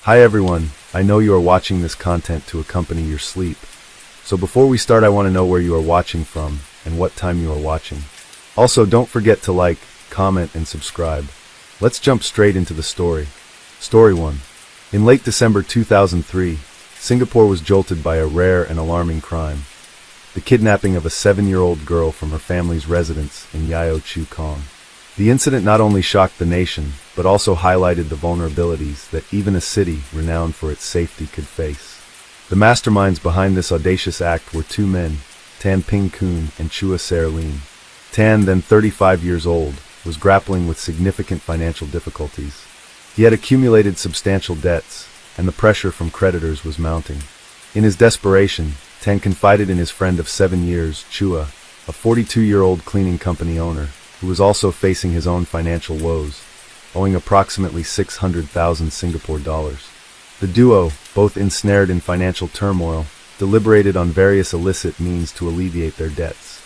Hi everyone, I know you are watching this content to accompany your sleep. So before we start, I want to know where you are watching from and what time you are watching. Also, don't forget to like, comment, and subscribe. Let's jump straight into the story. Story 1. In late December 2003, Singapore was jolted by a rare and alarming crime. The kidnapping of a 7-year-old girl from her family's residence in Yio Chu Kang. The incident not only shocked the nation, but also highlighted the vulnerabilities that even a city renowned for its safety could face. The masterminds behind this audacious act were two men, Tan Ping Kun and Chua Ser Lin. Tan, then 35 years old, was grappling with significant financial difficulties. He had accumulated substantial debts, and the pressure from creditors was mounting. In his desperation, Tan confided in his friend of 7 years, Chua, a 42-year-old cleaning company owner, who was also facing his own financial woes, owing approximately 600,000 Singapore dollars. The duo, both ensnared in financial turmoil, deliberated on various illicit means to alleviate their debts.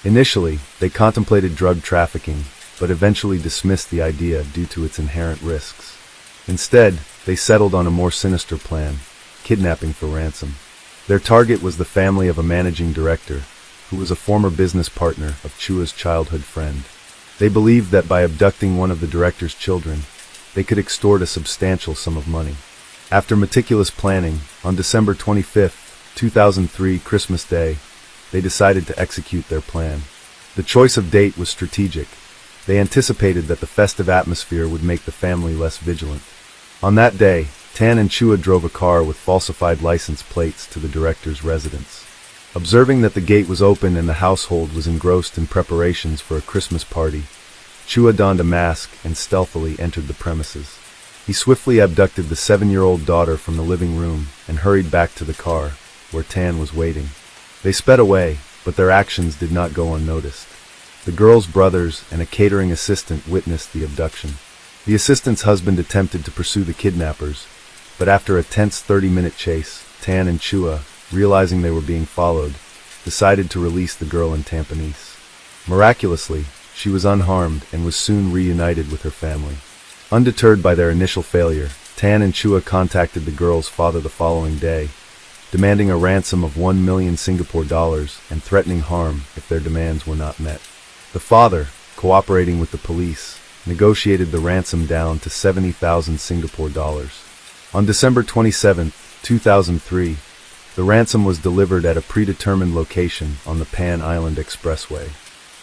Initially, they contemplated drug trafficking, but eventually dismissed the idea due to its inherent risks. Instead, they settled on a more sinister plan, kidnapping for ransom. Their target was the family of a managing director, who was a former business partner of Chua's childhood friend. They believed that by abducting one of the director's children, they could extort a substantial sum of money. After meticulous planning, on December 25, 2003, Christmas Day, they decided to execute their plan. The choice of date was strategic. They anticipated that the festive atmosphere would make the family less vigilant. On that day, Tan and Chua drove a car with falsified license plates to the director's residence. Observing that the gate was open and the household was engrossed in preparations for a Christmas party, Chua donned a mask and stealthily entered the premises. He swiftly abducted the 7-year-old daughter from the living room and hurried back to the car, where Tan was waiting. They sped away, but their actions did not go unnoticed. The girl's brothers and a catering assistant witnessed the abduction. The assistant's husband attempted to pursue the kidnappers, but after a tense 30-minute chase, Tan and Chua, realizing they were being followed, decided to release the girl in Tampines. Miraculously, she was unharmed and was soon reunited with her family. Undeterred by their initial failure, Tan and Chua contacted the girl's father the following day, demanding a ransom of 1 million Singapore dollars and threatening harm if their demands were not met. The father, cooperating with the police, negotiated the ransom down to 70,000 Singapore dollars. On December 27, 2003, the ransom was delivered at a predetermined location on the Pan Island Expressway.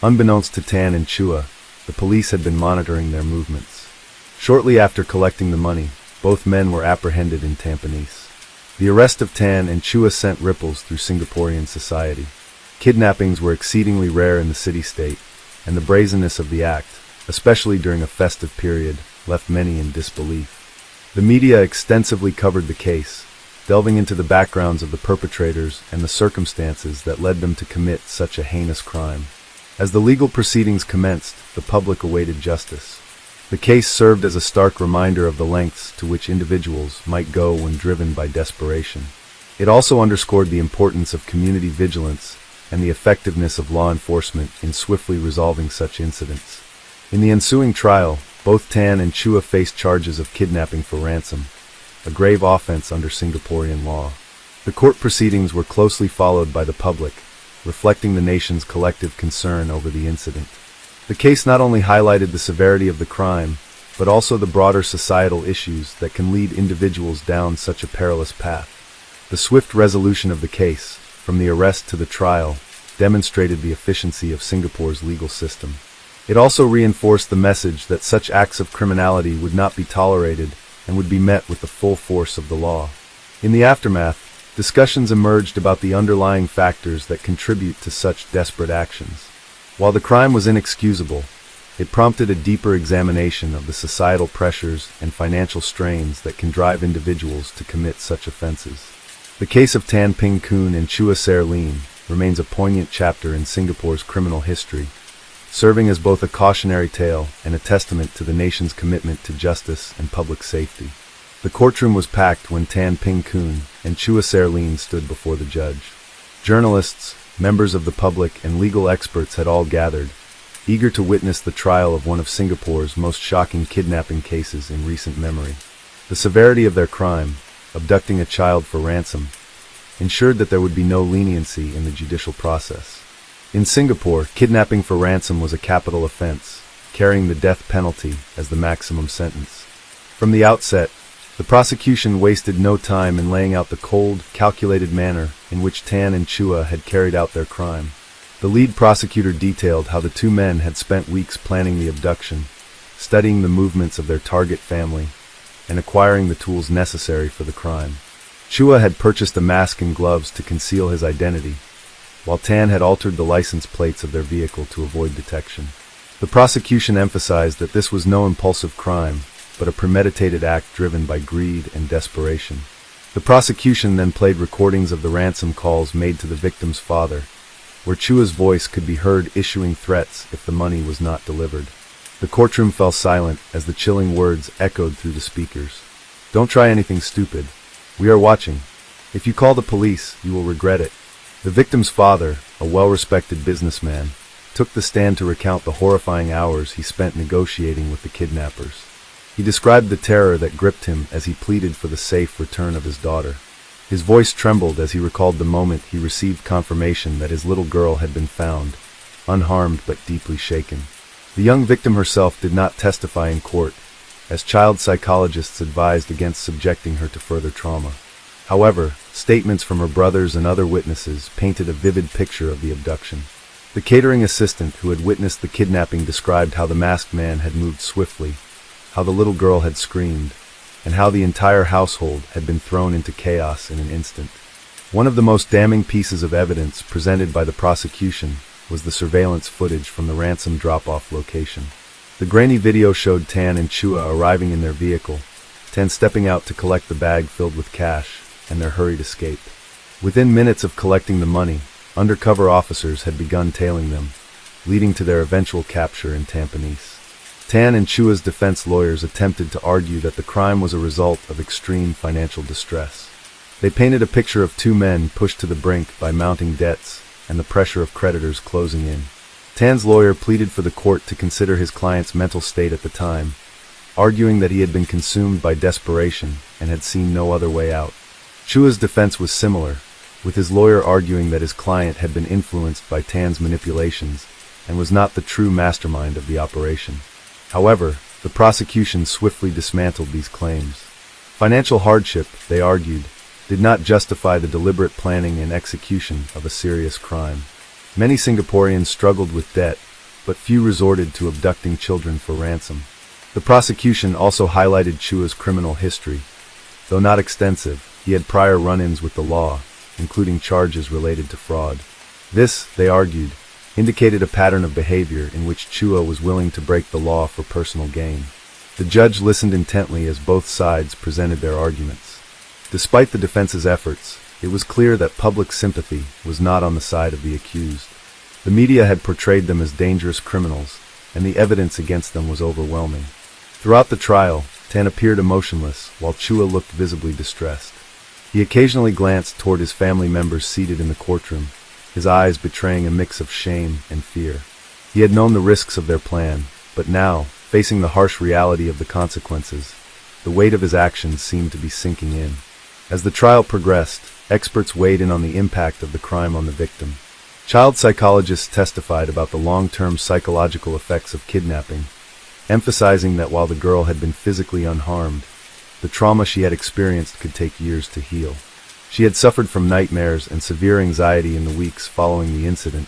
Unbeknownst to Tan and Chua, the police had been monitoring their movements. Shortly after collecting the money, both men were apprehended in Tampines. The arrest of Tan and Chua sent ripples through Singaporean society. Kidnappings were exceedingly rare in the city-state, and the brazenness of the act, especially during a festive period, left many in disbelief. The media extensively covered the case, delving into the backgrounds of the perpetrators and the circumstances that led them to commit such a heinous crime. As the legal proceedings commenced, the public awaited justice. The case served as a stark reminder of the lengths to which individuals might go when driven by desperation. It also underscored the importance of community vigilance and the effectiveness of law enforcement in swiftly resolving such incidents. In the ensuing trial, both Tan and Chua faced charges of kidnapping for ransom, a grave offense under Singaporean law. The court proceedings were closely followed by the public, reflecting the nation's collective concern over the incident. The case not only highlighted the severity of the crime, but also the broader societal issues that can lead individuals down such a perilous path. The swift resolution of the case, from the arrest to the trial, demonstrated the efficiency of Singapore's legal system. It also reinforced the message that such acts of criminality would not be tolerated and would be met with the full force of the law. In the aftermath, discussions emerged about the underlying factors that contribute to such desperate actions. While the crime was inexcusable, it prompted a deeper examination of the societal pressures and financial strains that can drive individuals to commit such offenses. The case of Tan Ping Kun and Chua Ser Lin remains a poignant chapter in Singapore's criminal history, serving as both a cautionary tale and a testament to the nation's commitment to justice and public safety. The courtroom was packed when Tan Ping Kun and Chua Ser Lin stood before the judge. Journalists, members of the public, and legal experts had all gathered, eager to witness the trial of one of Singapore's most shocking kidnapping cases in recent memory. The severity of their crime, abducting a child for ransom, ensured that there would be no leniency in the judicial process. In Singapore, kidnapping for ransom was a capital offense, carrying the death penalty as the maximum sentence. From the outset, the prosecution wasted no time in laying out the cold, calculated manner in which Tan and Chua had carried out their crime. The lead prosecutor detailed how the two men had spent weeks planning the abduction, studying the movements of their target family, and acquiring the tools necessary for the crime. Chua had purchased a mask and gloves to conceal his identity, while Tan had altered the license plates of their vehicle to avoid detection. The prosecution emphasized that this was no impulsive crime, but a premeditated act driven by greed and desperation. The prosecution then played recordings of the ransom calls made to the victim's father, where Chua's voice could be heard issuing threats if the money was not delivered. The courtroom fell silent as the chilling words echoed through the speakers. "Don't try anything stupid. We are watching. If you call the police, you will regret it." The victim's father, a well-respected businessman, took the stand to recount the horrifying hours he spent negotiating with the kidnappers. He described the terror that gripped him as he pleaded for the safe return of his daughter. His voice trembled as he recalled the moment he received confirmation that his little girl had been found, unharmed but deeply shaken. The young victim herself did not testify in court, as child psychologists advised against subjecting her to further trauma. However, statements from her brothers and other witnesses painted a vivid picture of the abduction. The catering assistant who had witnessed the kidnapping described how the masked man had moved swiftly, how the little girl had screamed, and how the entire household had been thrown into chaos in an instant. One of the most damning pieces of evidence presented by the prosecution was the surveillance footage from the ransom drop-off location. The grainy video showed Tan and Chua arriving in their vehicle, Tan stepping out to collect the bag filled with cash, and their hurried escape. Within minutes of collecting the money, undercover officers had begun tailing them, leading to their eventual capture in Tampines. Tan and Chua's defense lawyers attempted to argue that the crime was a result of extreme financial distress. They painted a picture of two men pushed to the brink by mounting debts and the pressure of creditors closing in. Tan's lawyer pleaded for the court to consider his client's mental state at the time, arguing that he had been consumed by desperation and had seen no other way out. Chua's defense was similar, with his lawyer arguing that his client had been influenced by Tan's manipulations and was not the true mastermind of the operation. However, the prosecution swiftly dismantled these claims. Financial hardship, they argued, did not justify the deliberate planning and execution of a serious crime. Many Singaporeans struggled with debt, but few resorted to abducting children for ransom. The prosecution also highlighted Chua's criminal history. Though not extensive, he had prior run-ins with the law, including charges related to fraud. This, they argued, indicated a pattern of behavior in which Chua was willing to break the law for personal gain. The judge listened intently as both sides presented their arguments. Despite the defense's efforts, it was clear that public sympathy was not on the side of the accused. The media had portrayed them as dangerous criminals, and the evidence against them was overwhelming. Throughout the trial, Tan appeared emotionless, while Chua looked visibly distressed. He occasionally glanced toward his family members seated in the courtroom, his eyes betraying a mix of shame and fear. He had known the risks of their plan, but now, facing the harsh reality of the consequences, the weight of his actions seemed to be sinking in. As the trial progressed, experts weighed in on the impact of the crime on the victim. Child psychologists testified about the long-term psychological effects of kidnapping, emphasizing that while the girl had been physically unharmed, the trauma she had experienced could take years to heal. She had suffered from nightmares and severe anxiety in the weeks following the incident,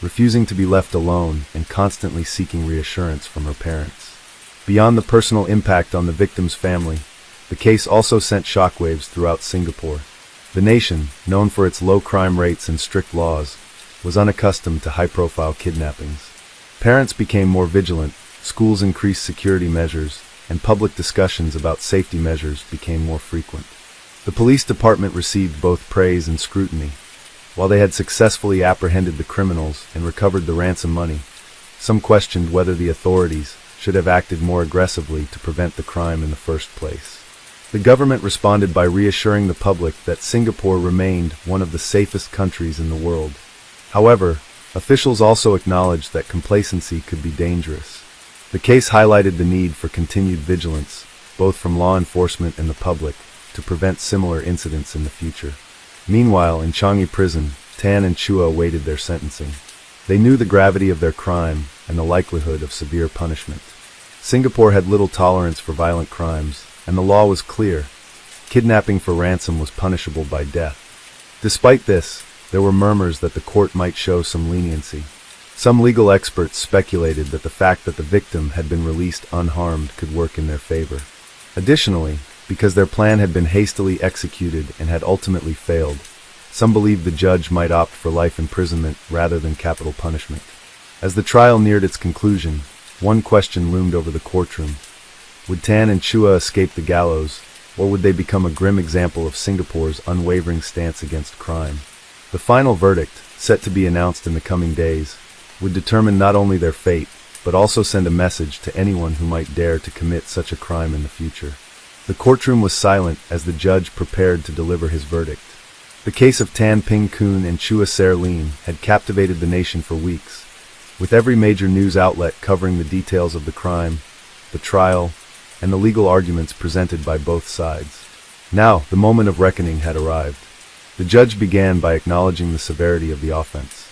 refusing to be left alone and constantly seeking reassurance from her parents. Beyond the personal impact on the victim's family, the case also sent shockwaves throughout Singapore. The nation, known for its low crime rates and strict laws, was unaccustomed to high-profile kidnappings. Parents became more vigilant, schools increased security measures, and public discussions about safety measures became more frequent. The police department received both praise and scrutiny. While they had successfully apprehended the criminals and recovered the ransom money, some questioned whether the authorities should have acted more aggressively to prevent the crime in the first place. The government responded by reassuring the public that Singapore remained one of the safest countries in the world. However, officials also acknowledged that complacency could be dangerous. The case highlighted the need for continued vigilance, both from law enforcement and the public, to prevent similar incidents in the future. Meanwhile, in Changi prison, Tan and Chua awaited their sentencing. They knew the gravity of their crime and the likelihood of severe punishment. Singapore had little tolerance for violent crimes, and the law was clear. Kidnapping for ransom was punishable by death. Despite this, there were murmurs that the court might show some leniency. Some legal experts speculated that the fact that the victim had been released unharmed could work in their favor. Additionally, because their plan had been hastily executed and had ultimately failed, some believed the judge might opt for life imprisonment rather than capital punishment. As the trial neared its conclusion, one question loomed over the courtroom. Would Tan and Chua escape the gallows, or would they become a grim example of Singapore's unwavering stance against crime? The final verdict, set to be announced in the coming days, would determine not only their fate, but also send a message to anyone who might dare to commit such a crime in the future. The courtroom was silent as the judge prepared to deliver his verdict. The case of Tan Ping Koon and Chua Ser Lin had captivated the nation for weeks, with every major news outlet covering the details of the crime, the trial, and the legal arguments presented by both sides. Now, the moment of reckoning had arrived. The judge began by acknowledging the severity of the offense.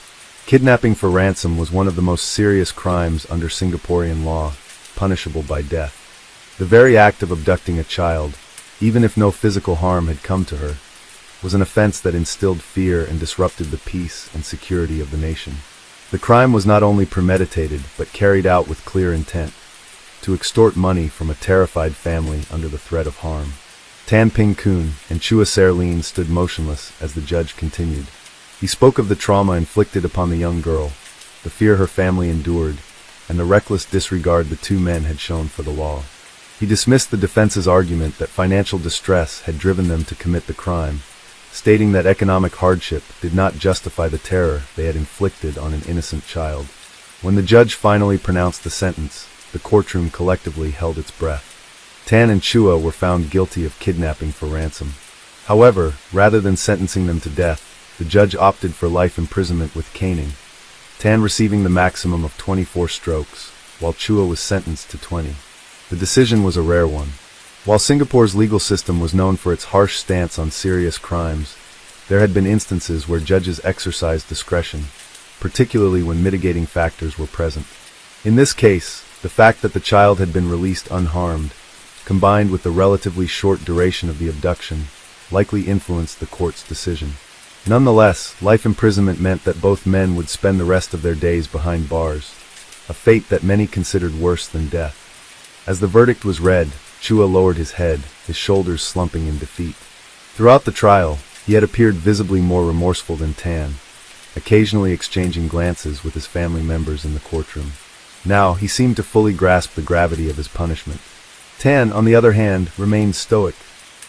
Kidnapping for ransom was one of the most serious crimes under Singaporean law, punishable by death. The very act of abducting a child, even if no physical harm had come to her, was an offense that instilled fear and disrupted the peace and security of the nation. The crime was not only premeditated, but carried out with clear intent, to extort money from a terrified family under the threat of harm. Tan Ping Koon and Chua Ser Lin stood motionless as the judge continued. He spoke of the trauma inflicted upon the young girl, the fear her family endured, and the reckless disregard the two men had shown for the law. He dismissed the defense's argument that financial distress had driven them to commit the crime, stating that economic hardship did not justify the terror they had inflicted on an innocent child. When the judge finally pronounced the sentence, the courtroom collectively held its breath. Tan and Chua were found guilty of kidnapping for ransom. However, rather than sentencing them to death, the judge opted for life imprisonment with caning, Tan receiving the maximum of 24 strokes, while Chua was sentenced to 20. The decision was a rare one. While Singapore's legal system was known for its harsh stance on serious crimes, there had been instances where judges exercised discretion, particularly when mitigating factors were present. In this case, the fact that the child had been released unharmed, combined with the relatively short duration of the abduction, likely influenced the court's decision. Nonetheless, life imprisonment meant that both men would spend the rest of their days behind bars, a fate that many considered worse than death. As the verdict was read, Chua lowered his head, his shoulders slumping in defeat. Throughout the trial, he had appeared visibly more remorseful than Tan, occasionally exchanging glances with his family members in the courtroom. Now, he seemed to fully grasp the gravity of his punishment. Tan, on the other hand, remained stoic.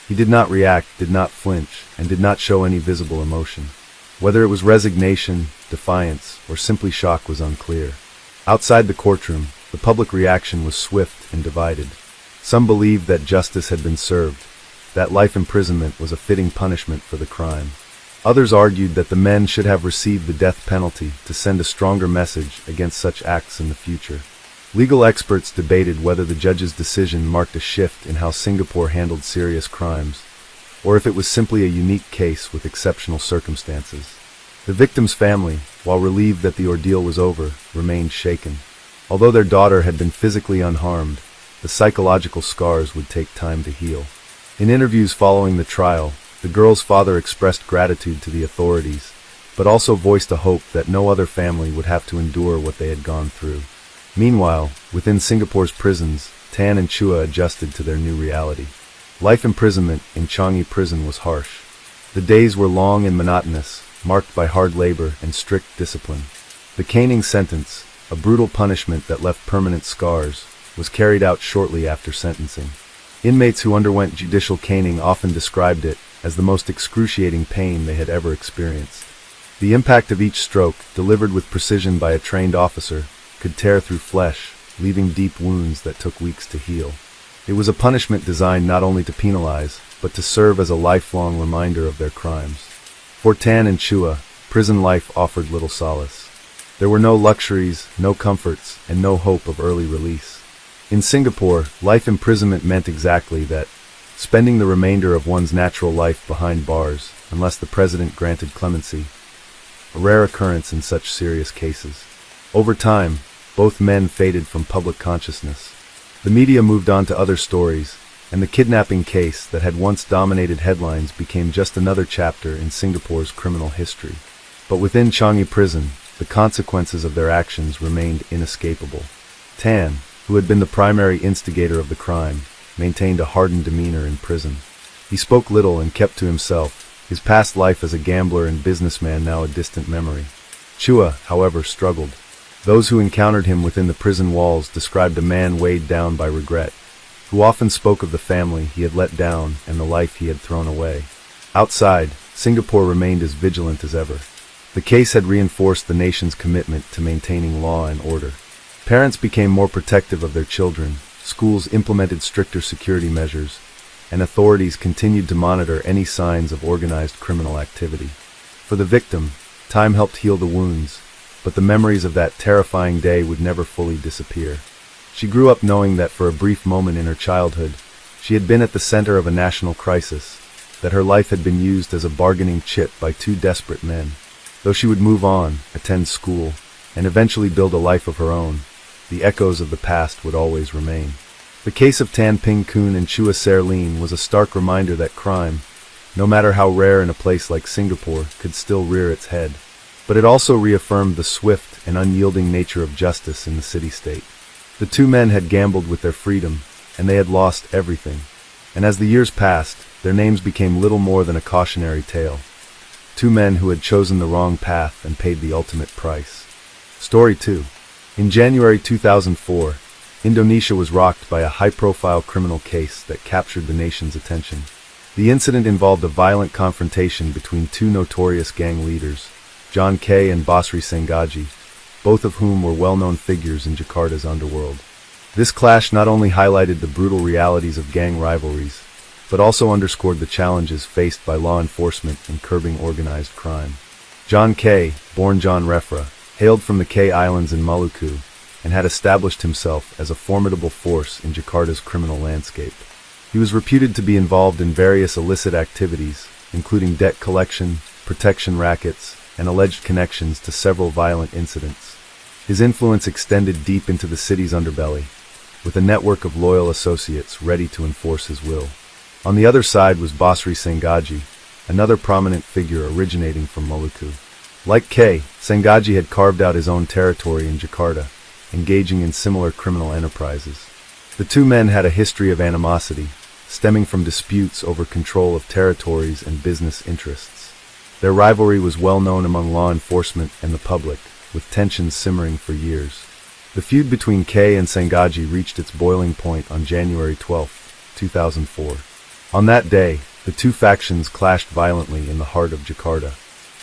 He did not react, did not flinch, and did not show any visible emotion. Whether it was resignation, defiance, or simply shock was unclear. Outside the courtroom, the public reaction was swift and divided. Some believed that justice had been served, that life imprisonment was a fitting punishment for the crime. Others argued that the men should have received the death penalty to send a stronger message against such acts in the future. Legal experts debated whether the judge's decision marked a shift in how Singapore handled serious crimes, or if it was simply a unique case with exceptional circumstances. The victim's family, while relieved that the ordeal was over, remained shaken. Although their daughter had been physically unharmed, the psychological scars would take time to heal. In interviews following the trial, the girl's father expressed gratitude to the authorities, but also voiced a hope that no other family would have to endure what they had gone through. Meanwhile, within Singapore's prisons, Tan and Chua adjusted to their new reality. Life imprisonment in Changi prison was harsh. The days were long and monotonous, marked by hard labor and strict discipline. The caning sentence, a brutal punishment that left permanent scars, was carried out shortly after sentencing. Inmates who underwent judicial caning often described it as the most excruciating pain they had ever experienced. The impact of each stroke, delivered with precision by a trained officer, could tear through flesh, leaving deep wounds that took weeks to heal. It was a punishment designed not only to penalize, but to serve as a lifelong reminder of their crimes. For Tan and Chua, prison life offered little solace. There were no luxuries, no comforts, and no hope of early release. In Singapore, life imprisonment meant exactly that, spending the remainder of one's natural life behind bars, unless the president granted clemency, a rare occurrence in such serious cases. Over time, both men faded from public consciousness. The media moved on to other stories, and the kidnapping case that had once dominated headlines became just another chapter in Singapore's criminal history. But within Changi Prison, the consequences of their actions remained inescapable. Tan, who had been the primary instigator of the crime, maintained a hardened demeanor in prison. He spoke little and kept to himself, his past life as a gambler and businessman now a distant memory. Chua, however, struggled. Those who encountered him within the prison walls described a man weighed down by regret, who often spoke of the family he had let down and the life he had thrown away. Outside, Singapore remained as vigilant as ever. The case had reinforced the nation's commitment to maintaining law and order. Parents became more protective of their children, schools implemented stricter security measures, and authorities continued to monitor any signs of organized criminal activity. For the victim, time helped heal the wounds, but the memories of that terrifying day would never fully disappear. She grew up knowing that for a brief moment in her childhood, she had been at the center of a national crisis, that her life had been used as a bargaining chip by two desperate men. Though she would move on, attend school, and eventually build a life of her own, the echoes of the past would always remain. The case of Tan Ping Kun and Chua Ser Lin was a stark reminder that crime, no matter how rare in a place like Singapore, could still rear its head. But it also reaffirmed the swift and unyielding nature of justice in the city-state. The two men had gambled with their freedom, and they had lost everything. And as the years passed, their names became little more than a cautionary tale. Two men who had chosen the wrong path and paid the ultimate price. Story 2. In January 2004, Indonesia was rocked by a high-profile criminal case that captured the nation's attention. The incident involved a violent confrontation between two notorious gang leaders, John K. and Basri Sengaji, both of whom were well-known figures in Jakarta's underworld. This clash not only highlighted the brutal realities of gang rivalries, but also underscored the challenges faced by law enforcement in curbing organized crime. John K., born John Refra, hailed from the K Islands in Maluku, and had established himself as a formidable force in Jakarta's criminal landscape. He was reputed to be involved in various illicit activities, including debt collection, protection rackets, and alleged connections to several violent incidents. His influence extended deep into the city's underbelly, with a network of loyal associates ready to enforce his will. On the other side was Basri Sengaji, another prominent figure originating from Maluku. Like K, Sengaji had carved out his own territory in Jakarta, engaging in similar criminal enterprises. The two men had a history of animosity, stemming from disputes over control of territories and business interests. Their rivalry was well known among law enforcement and the public, with tensions simmering for years. The feud between K and Sengaji reached its boiling point on January 12, 2004. On that day, the two factions clashed violently in the heart of Jakarta.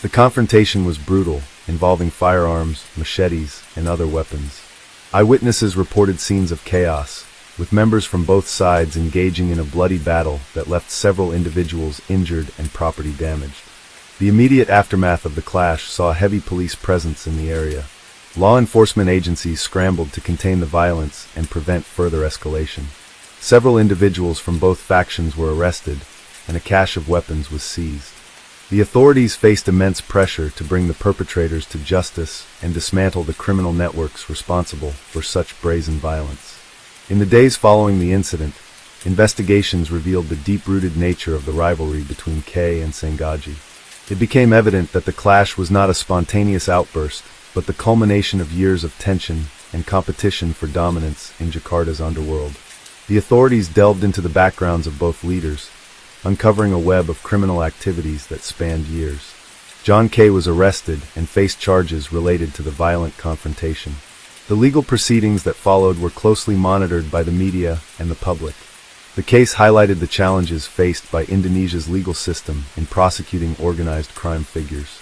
The confrontation was brutal, involving firearms, machetes, and other weapons. Eyewitnesses reported scenes of chaos, with members from both sides engaging in a bloody battle that left several individuals injured and property damaged. The immediate aftermath of the clash saw a heavy police presence in the area. Law enforcement agencies scrambled to contain the violence and prevent further escalation. Several individuals from both factions were arrested, and a cache of weapons was seized. The authorities faced immense pressure to bring the perpetrators to justice and dismantle the criminal networks responsible for such brazen violence. In the days following the incident, investigations revealed the deep-rooted nature of the rivalry between K and Sengaji. It became evident that the clash was not a spontaneous outburst, but the culmination of years of tension and competition for dominance in Jakarta's underworld. The authorities delved into the backgrounds of both leaders, uncovering a web of criminal activities that spanned years. John K. was arrested and faced charges related to the violent confrontation. The legal proceedings that followed were closely monitored by the media and the public. The case highlighted the challenges faced by Indonesia's legal system in prosecuting organized crime figures.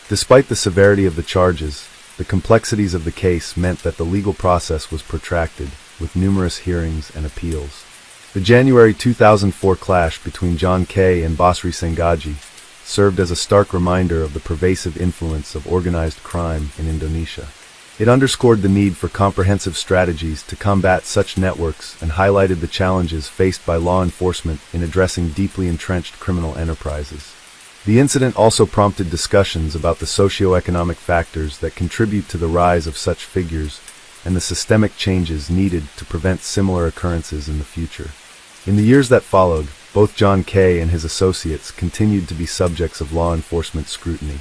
Despite the severity of the charges, the complexities of the case meant that the legal process was protracted, with numerous hearings and appeals. The January 2004 clash between John K. and Basri Sengaji served as a stark reminder of the pervasive influence of organized crime in Indonesia. It underscored the need for comprehensive strategies to combat such networks and highlighted the challenges faced by law enforcement in addressing deeply entrenched criminal enterprises. The incident also prompted discussions about the socio-economic factors that contribute to the rise of such figures and the systemic changes needed to prevent similar occurrences in the future. In the years that followed, both John Kay and his associates continued to be subjects of law enforcement scrutiny.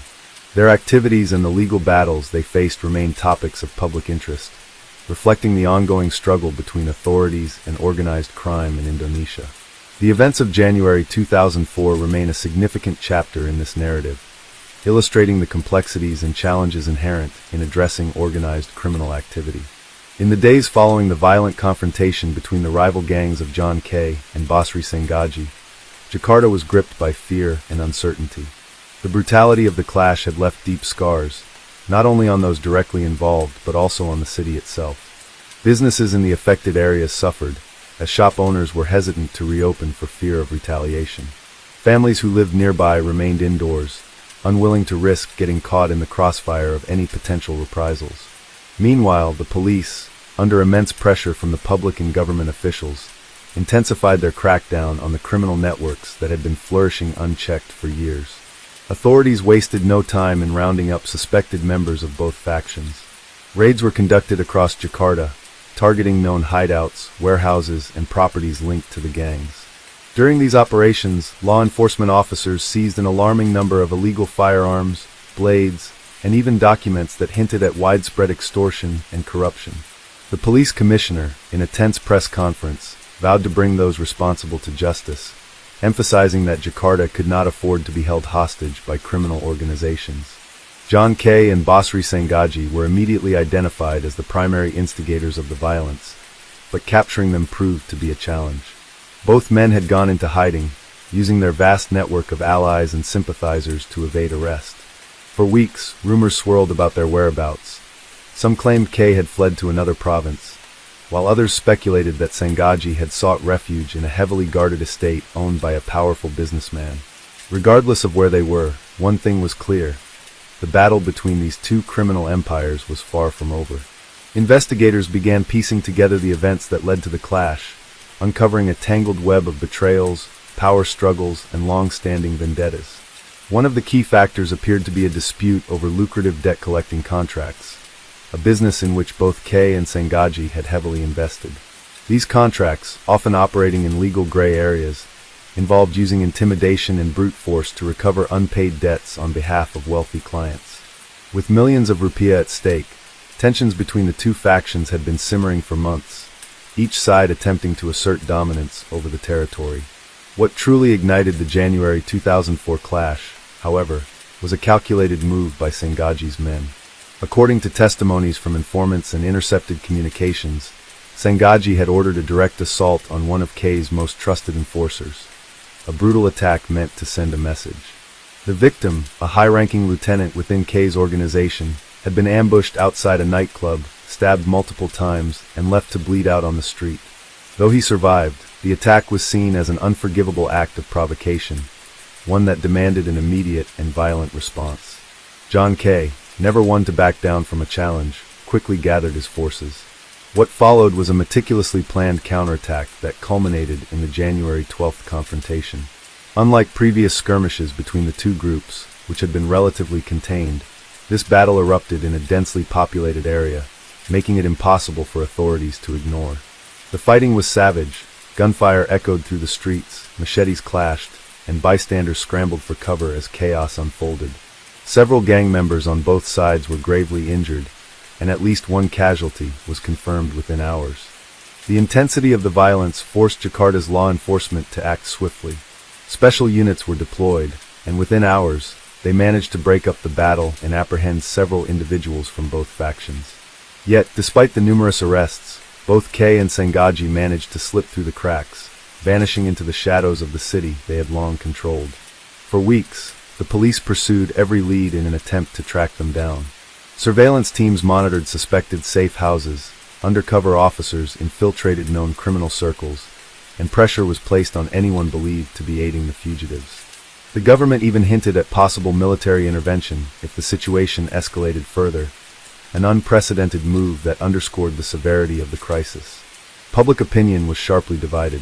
Their activities and the legal battles they faced remained topics of public interest, reflecting the ongoing struggle between authorities and organized crime in Indonesia. The events of January 2004 remain a significant chapter in this narrative, illustrating the complexities and challenges inherent in addressing organized criminal activity. In the days following the violent confrontation between the rival gangs of John Kay and Basri Sengaji, Jakarta was gripped by fear and uncertainty. The brutality of the clash had left deep scars, not only on those directly involved but also on the city itself. Businesses in the affected areas suffered, as shop owners were hesitant to reopen for fear of retaliation. Families who lived nearby remained indoors, unwilling to risk getting caught in the crossfire of any potential reprisals. Meanwhile, the police, under immense pressure from the public and government officials, intensified their crackdown on the criminal networks that had been flourishing unchecked for years. Authorities wasted no time in rounding up suspected members of both factions. Raids were conducted across Jakarta, targeting known hideouts, warehouses, and properties linked to the gangs. During these operations, law enforcement officers seized an alarming number of illegal firearms, blades, and even documents that hinted at widespread extortion and corruption. The police commissioner, in a tense press conference, vowed to bring those responsible to justice, emphasizing that Jakarta could not afford to be held hostage by criminal organizations. John Kay and Basri Sengaji were immediately identified as the primary instigators of the violence, but capturing them proved to be a challenge. Both men had gone into hiding, using their vast network of allies and sympathizers to evade arrest. For weeks, rumors swirled about their whereabouts. Some claimed Kay had fled to another province, while others speculated that Sengaji had sought refuge in a heavily guarded estate owned by a powerful businessman. Regardless of where they were, one thing was clear: the battle between these two criminal empires was far from over. Investigators began piecing together the events that led to the clash, uncovering a tangled web of betrayals, power struggles, and long-standing vendettas. One of the key factors appeared to be a dispute over lucrative debt-collecting contracts, a business in which both Kay and Sengaji had heavily invested. These contracts, often operating in legal gray areas, involved using intimidation and brute force to recover unpaid debts on behalf of wealthy clients. With millions of rupiah at stake, tensions between the two factions had been simmering for months, each side attempting to assert dominance over the territory. What truly ignited the January 2004 clash, however, was a calculated move by Sengaji's men. According to testimonies from informants and intercepted communications, Sengaji had ordered a direct assault on one of Kay's most trusted enforcers, a brutal attack meant to send a message. The victim, a high-ranking lieutenant within Kay's organization, had been ambushed outside a nightclub, stabbed multiple times, and left to bleed out on the street. Though he survived, the attack was seen as an unforgivable act of provocation, one that demanded an immediate and violent response. John Kay, never one to back down from a challenge, quickly gathered his forces. What followed was a meticulously planned counterattack that culminated in the January 12th confrontation. Unlike previous skirmishes between the two groups, which had been relatively contained, this battle erupted in a densely populated area, making it impossible for authorities to ignore. The fighting was savage, gunfire echoed through the streets, machetes clashed, and bystanders scrambled for cover as chaos unfolded. Several gang members on both sides were gravely injured, and at least one casualty was confirmed within hours. The intensity of the violence forced Jakarta's law enforcement to act swiftly. Special units were deployed, and within hours, they managed to break up the battle and apprehend several individuals from both factions. Yet, despite the numerous arrests, both Kay and Sengaji managed to slip through the cracks, vanishing into the shadows of the city they had long controlled. For weeks, the police pursued every lead in an attempt to track them down. Surveillance teams monitored suspected safe houses, undercover officers infiltrated known criminal circles, and pressure was placed on anyone believed to be aiding the fugitives. The government even hinted at possible military intervention if the situation escalated further, an unprecedented move that underscored the severity of the crisis. Public opinion was sharply divided.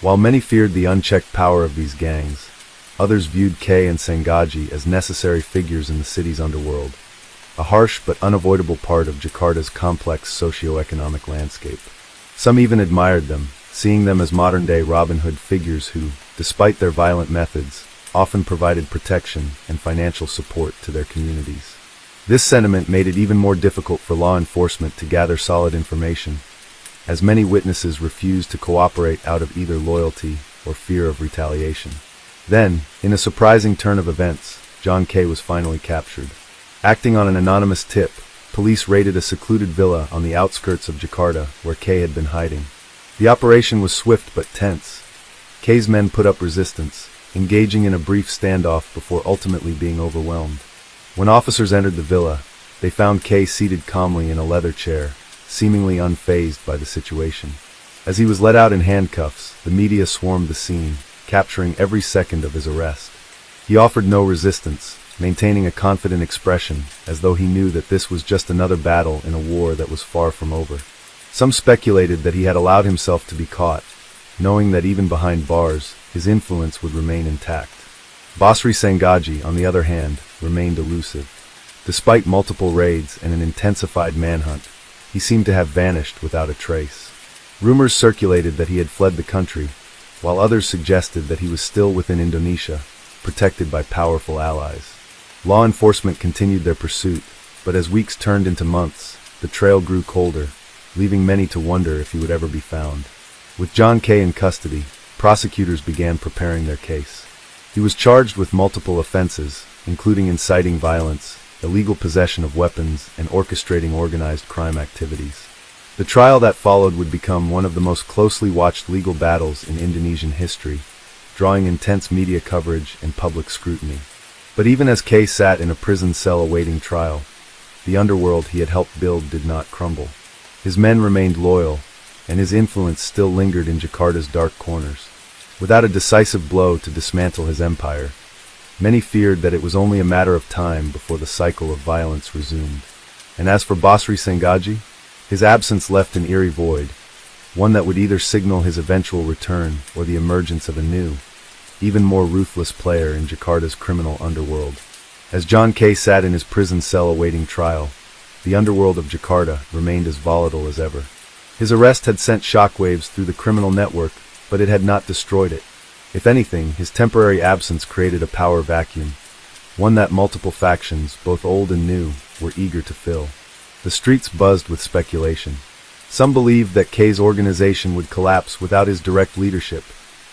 While many feared the unchecked power of these gangs, others viewed Kay and Sengaji as necessary figures in the city's underworld, a harsh but unavoidable part of Jakarta's complex socio-economic landscape. Some even admired them, seeing them as modern-day Robin Hood figures who, despite their violent methods, often provided protection and financial support to their communities. This sentiment made it even more difficult for law enforcement to gather solid information, as many witnesses refused to cooperate out of either loyalty or fear of retaliation. Then, in a surprising turn of events, John Kay was finally captured. Acting on an anonymous tip, police raided a secluded villa on the outskirts of Jakarta where Kay had been hiding. The operation was swift but tense. Kay's men put up resistance, engaging in a brief standoff before ultimately being overwhelmed. When officers entered the villa, they found Kay seated calmly in a leather chair, seemingly unfazed by the situation. As he was let out in handcuffs, the media swarmed the scene, capturing every second of his arrest. He offered no resistance, maintaining a confident expression, as though he knew that this was just another battle in a war that was far from over. Some speculated that he had allowed himself to be caught, knowing that even behind bars, his influence would remain intact. Basri Sengaji, on the other hand, remained elusive. Despite multiple raids and an intensified manhunt, he seemed to have vanished without a trace. Rumors circulated that he had fled the country, while others suggested that he was still within Indonesia, protected by powerful allies. Law enforcement continued their pursuit, but as weeks turned into months, the trail grew colder, leaving many to wonder if he would ever be found. With John Kay in custody, prosecutors began preparing their case. He was charged with multiple offenses, including inciting violence, illegal possession of weapons, and orchestrating organized crime activities. The trial that followed would become one of the most closely watched legal battles in Indonesian history, drawing intense media coverage and public scrutiny. But even as Kay sat in a prison cell awaiting trial, the underworld he had helped build did not crumble. His men remained loyal, and his influence still lingered in Jakarta's dark corners. Without a decisive blow to dismantle his empire, many feared that it was only a matter of time before the cycle of violence resumed. And as for Basri Sengaji, his absence left an eerie void, one that would either signal his eventual return or the emergence of a new, even more ruthless player in Jakarta's criminal underworld. As John Kay sat in his prison cell awaiting trial, the underworld of Jakarta remained as volatile as ever. His arrest had sent shockwaves through the criminal network, but it had not destroyed it. If anything, his temporary absence created a power vacuum, one that multiple factions, both old and new, were eager to fill. The streets buzzed with speculation. Some believed that Kay's organization would collapse without his direct leadership,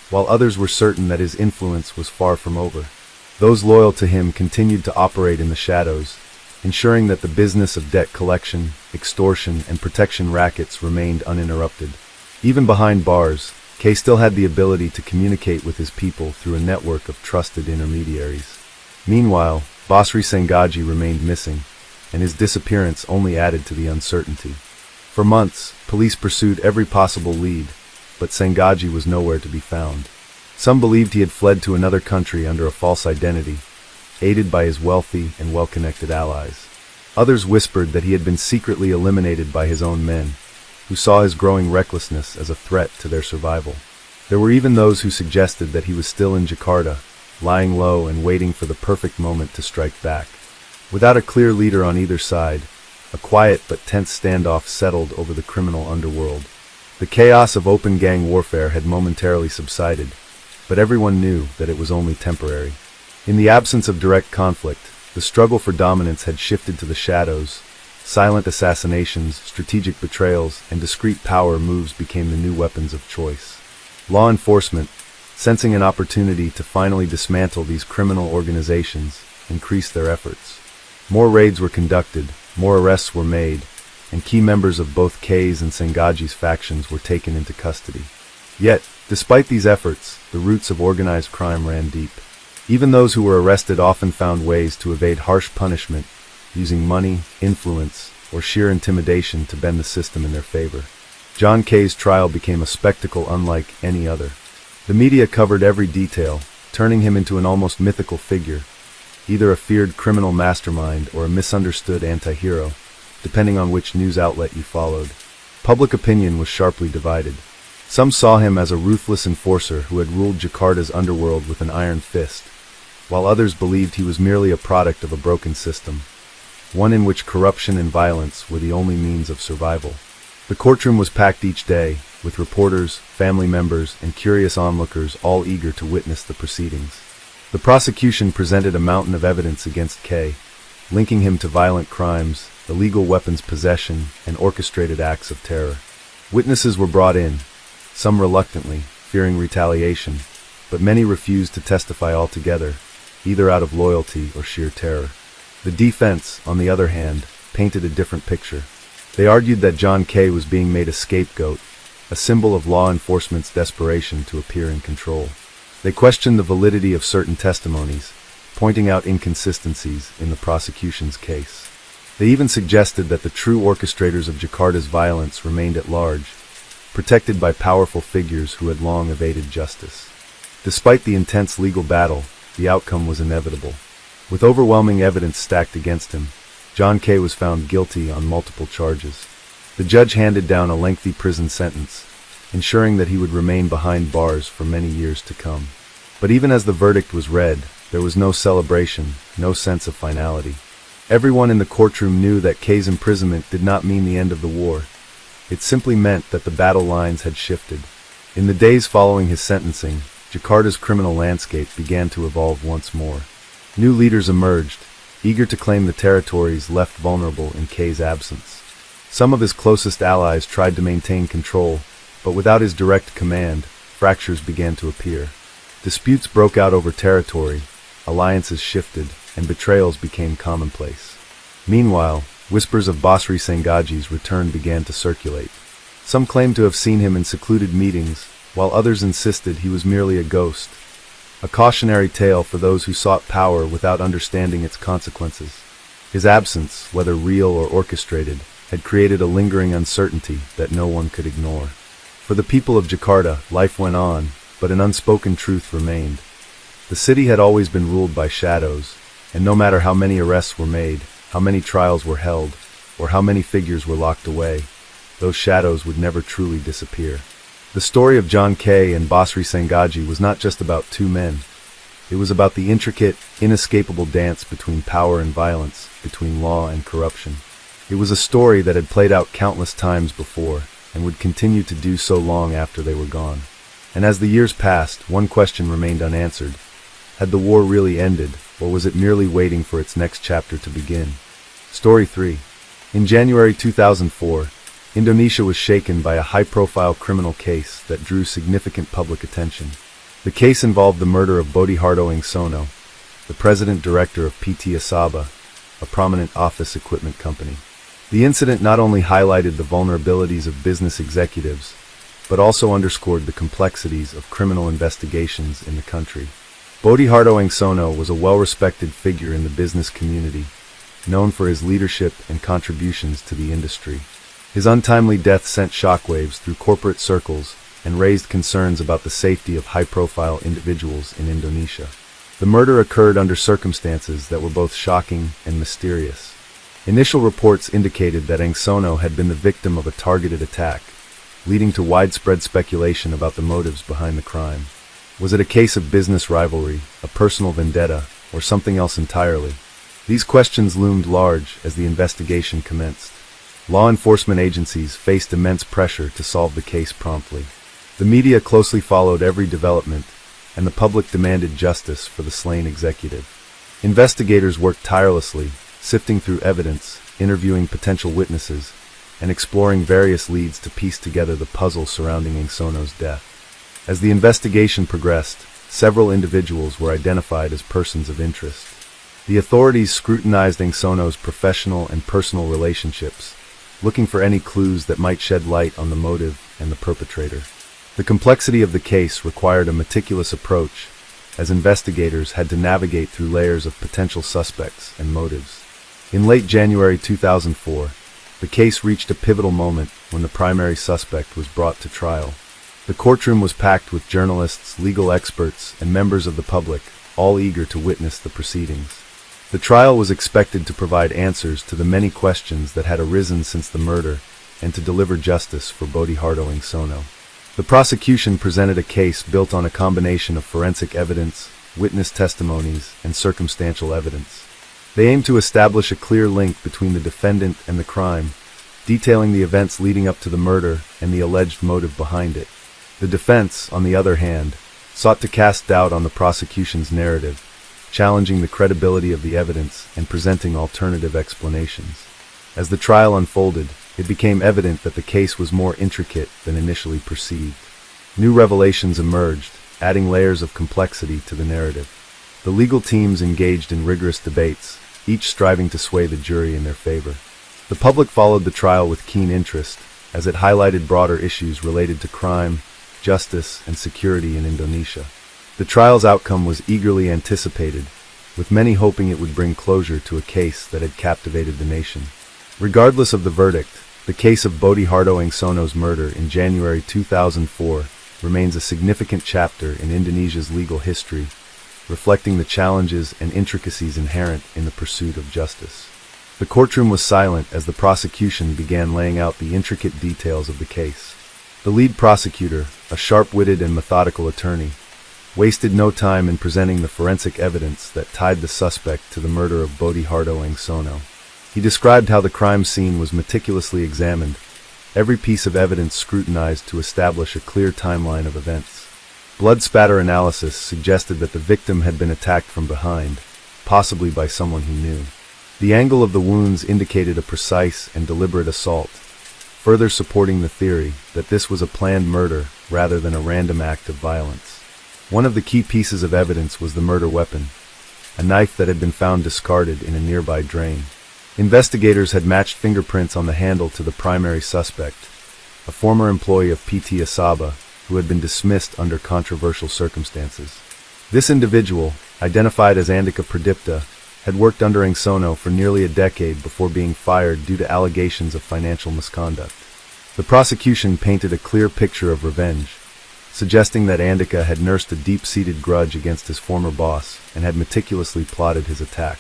while others were certain that his influence was far from over. Those loyal to him continued to operate in the shadows, ensuring that the business of debt collection, extortion, and protection rackets remained uninterrupted. Even behind bars, Kay still had the ability to communicate with his people through a network of trusted intermediaries. Meanwhile, Basri Sengaji remained missing, and his disappearance only added to the uncertainty. For months, police pursued every possible lead, but Sengaji was nowhere to be found. Some believed he had fled to another country under a false identity, aided by his wealthy and well-connected allies. Others whispered that he had been secretly eliminated by his own men, who saw his growing recklessness as a threat to their survival. There were even those who suggested that he was still in Jakarta, lying low and waiting for the perfect moment to strike back. Without a clear leader on either side, a quiet but tense standoff settled over the criminal underworld. The chaos of open gang warfare had momentarily subsided, but everyone knew that it was only temporary. In the absence of direct conflict, the struggle for dominance had shifted to the shadows. Silent assassinations, strategic betrayals, and discreet power moves became the new weapons of choice. Law enforcement, sensing an opportunity to finally dismantle these criminal organizations, increased their efforts. More raids were conducted, more arrests were made, and key members of both Kay's and Sengaji's factions were taken into custody. Yet, despite these efforts, the roots of organized crime ran deep. Even those who were arrested often found ways to evade harsh punishment, using money, influence, or sheer intimidation to bend the system in their favor. John Kay's trial became a spectacle unlike any other. The media covered every detail, turning him into an almost mythical figure, either a feared criminal mastermind or a misunderstood anti-hero. depending on which news outlet you followed. Public opinion was sharply divided. Some saw him as a ruthless enforcer who had ruled Jakarta's underworld with an iron fist, while others believed he was merely a product of a broken system, one in which corruption and violence were the only means of survival. The courtroom was packed each day, with reporters, family members, and curious onlookers all eager to witness the proceedings. The prosecution presented a mountain of evidence against K, linking him to violent crimes, illegal weapons possession, and orchestrated acts of terror. Witnesses were brought in, some reluctantly, fearing retaliation, but many refused to testify altogether, either out of loyalty or sheer terror. The defense, on the other hand, painted a different picture. They argued that John K. was being made a scapegoat, a symbol of law enforcement's desperation to appear in control. They questioned the validity of certain testimonies, pointing out inconsistencies in the prosecution's case. They even suggested that the true orchestrators of Jakarta's violence remained at large, protected by powerful figures who had long evaded justice. Despite the intense legal battle, the outcome was inevitable. With overwhelming evidence stacked against him, John K. was found guilty on multiple charges. The judge handed down a lengthy prison sentence, ensuring that he would remain behind bars for many years to come. But even as the verdict was read, there was no celebration, no sense of finality. Everyone in the courtroom knew that K's imprisonment did not mean the end of the war. It simply meant that the battle lines had shifted. In the days following his sentencing, Jakarta's criminal landscape began to evolve once more. New leaders emerged, eager to claim the territories left vulnerable in K's absence. Some of his closest allies tried to maintain control, but without his direct command, fractures began to appear. Disputes broke out over territory, alliances shifted, and betrayals became commonplace. Meanwhile, whispers of Basri Sengaji's return began to circulate. Some claimed to have seen him in secluded meetings, while others insisted he was merely a ghost. A cautionary tale for those who sought power without understanding its consequences. His absence, whether real or orchestrated, had created a lingering uncertainty that no one could ignore. For the people of Jakarta, life went on, but an unspoken truth remained. The city had always been ruled by shadows, and no matter how many arrests were made, how many trials were held, or how many figures were locked away, those shadows would never truly disappear. The story of John K. and Basri Sengaji was not just about two men. It was about the intricate, inescapable dance between power and violence, between law and corruption. It was a story that had played out countless times before, and would continue to do so long after they were gone. And as the years passed, one question remained unanswered. Had the war really ended, or was it merely waiting for its next chapter to begin? Story 3. In January 2004, Indonesia was shaken by a high-profile criminal case that drew significant public attention. The case involved the murder of Bodiharto Ingsono, the president-director of PT Asaba, a prominent office equipment company. The incident not only highlighted the vulnerabilities of business executives, but also underscored the complexities of criminal investigations in the country. Bodiharto Ingsono was a well-respected figure in the business community, known for his leadership and contributions to the industry. His untimely death sent shockwaves through corporate circles and raised concerns about the safety of high-profile individuals in Indonesia. The murder occurred under circumstances that were both shocking and mysterious. Initial reports indicated that Ingsono had been the victim of a targeted attack, leading to widespread speculation about the motives behind the crime. Was it a case of business rivalry, a personal vendetta, or something else entirely? These questions loomed large as the investigation commenced. Law enforcement agencies faced immense pressure to solve the case promptly. The media closely followed every development, and the public demanded justice for the slain executive. Investigators worked tirelessly, sifting through evidence, interviewing potential witnesses, and exploring various leads to piece together the puzzle surrounding Ingsono's death. As the investigation progressed, several individuals were identified as persons of interest. The authorities scrutinized Ingsono's professional and personal relationships, looking for any clues that might shed light on the motive and the perpetrator. The complexity of the case required a meticulous approach, as investigators had to navigate through layers of potential suspects and motives. In late January 2004, the case reached a pivotal moment when the primary suspect was brought to trial. The courtroom was packed with journalists, legal experts, and members of the public, all eager to witness the proceedings. The trial was expected to provide answers to the many questions that had arisen since the murder and to deliver justice for Bodihardo Sono. The prosecution presented a case built on a combination of forensic evidence, witness testimonies, and circumstantial evidence. They aimed to establish a clear link between the defendant and the crime, detailing the events leading up to the murder and the alleged motive behind it. The defense, on the other hand, sought to cast doubt on the prosecution's narrative, challenging the credibility of the evidence and presenting alternative explanations. As the trial unfolded, it became evident that the case was more intricate than initially perceived. New revelations emerged, adding layers of complexity to the narrative. The legal teams engaged in rigorous debates, each striving to sway the jury in their favor. The public followed the trial with keen interest, as it highlighted broader issues related to crime, justice, and security in Indonesia. The trial's outcome was eagerly anticipated, with many hoping it would bring closure to a case that had captivated the nation. Regardless of the verdict, the case of Bodihardo Sono's murder in January 2004 remains a significant chapter in Indonesia's legal history, reflecting the challenges and intricacies inherent in the pursuit of justice. The courtroom was silent as the prosecution began laying out the intricate details of the case. The lead prosecutor, a sharp-witted and methodical attorney, wasted no time in presenting the forensic evidence that tied the suspect to the murder of Bodihardo Sono. He described how the crime scene was meticulously examined, every piece of evidence scrutinized to establish a clear timeline of events. Blood spatter analysis suggested that the victim had been attacked from behind, possibly by someone he knew. The angle of the wounds indicated a precise and deliberate assault, further supporting the theory that this was a planned murder rather than a random act of violence. One of the key pieces of evidence was the murder weapon, a knife that had been found discarded in a nearby drain. Investigators had matched fingerprints on the handle to the primary suspect, a former employee of PT Asaba who had been dismissed under controversial circumstances. This individual, identified as Andika Pradipta, had worked under Sono for nearly a decade before being fired due to allegations of financial misconduct. The prosecution painted a clear picture of revenge, suggesting that Andika had nursed a deep-seated grudge against his former boss and had meticulously plotted his attack.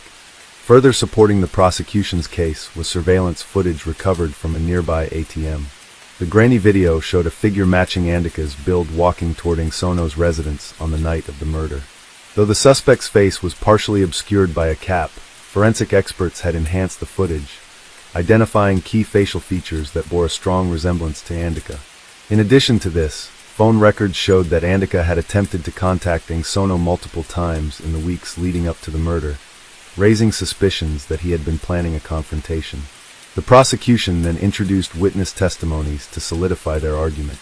Further supporting the prosecution's case was surveillance footage recovered from a nearby ATM. The grainy video showed a figure matching Andika's build walking toward Sono's residence on the night of the murder. Though the suspect's face was partially obscured by a cap, forensic experts had enhanced the footage, identifying key facial features that bore a strong resemblance to Andika. In addition to this, phone records showed that Andika had attempted to contact Sono multiple times in the weeks leading up to the murder, raising suspicions that he had been planning a confrontation. The prosecution then introduced witness testimonies to solidify their argument.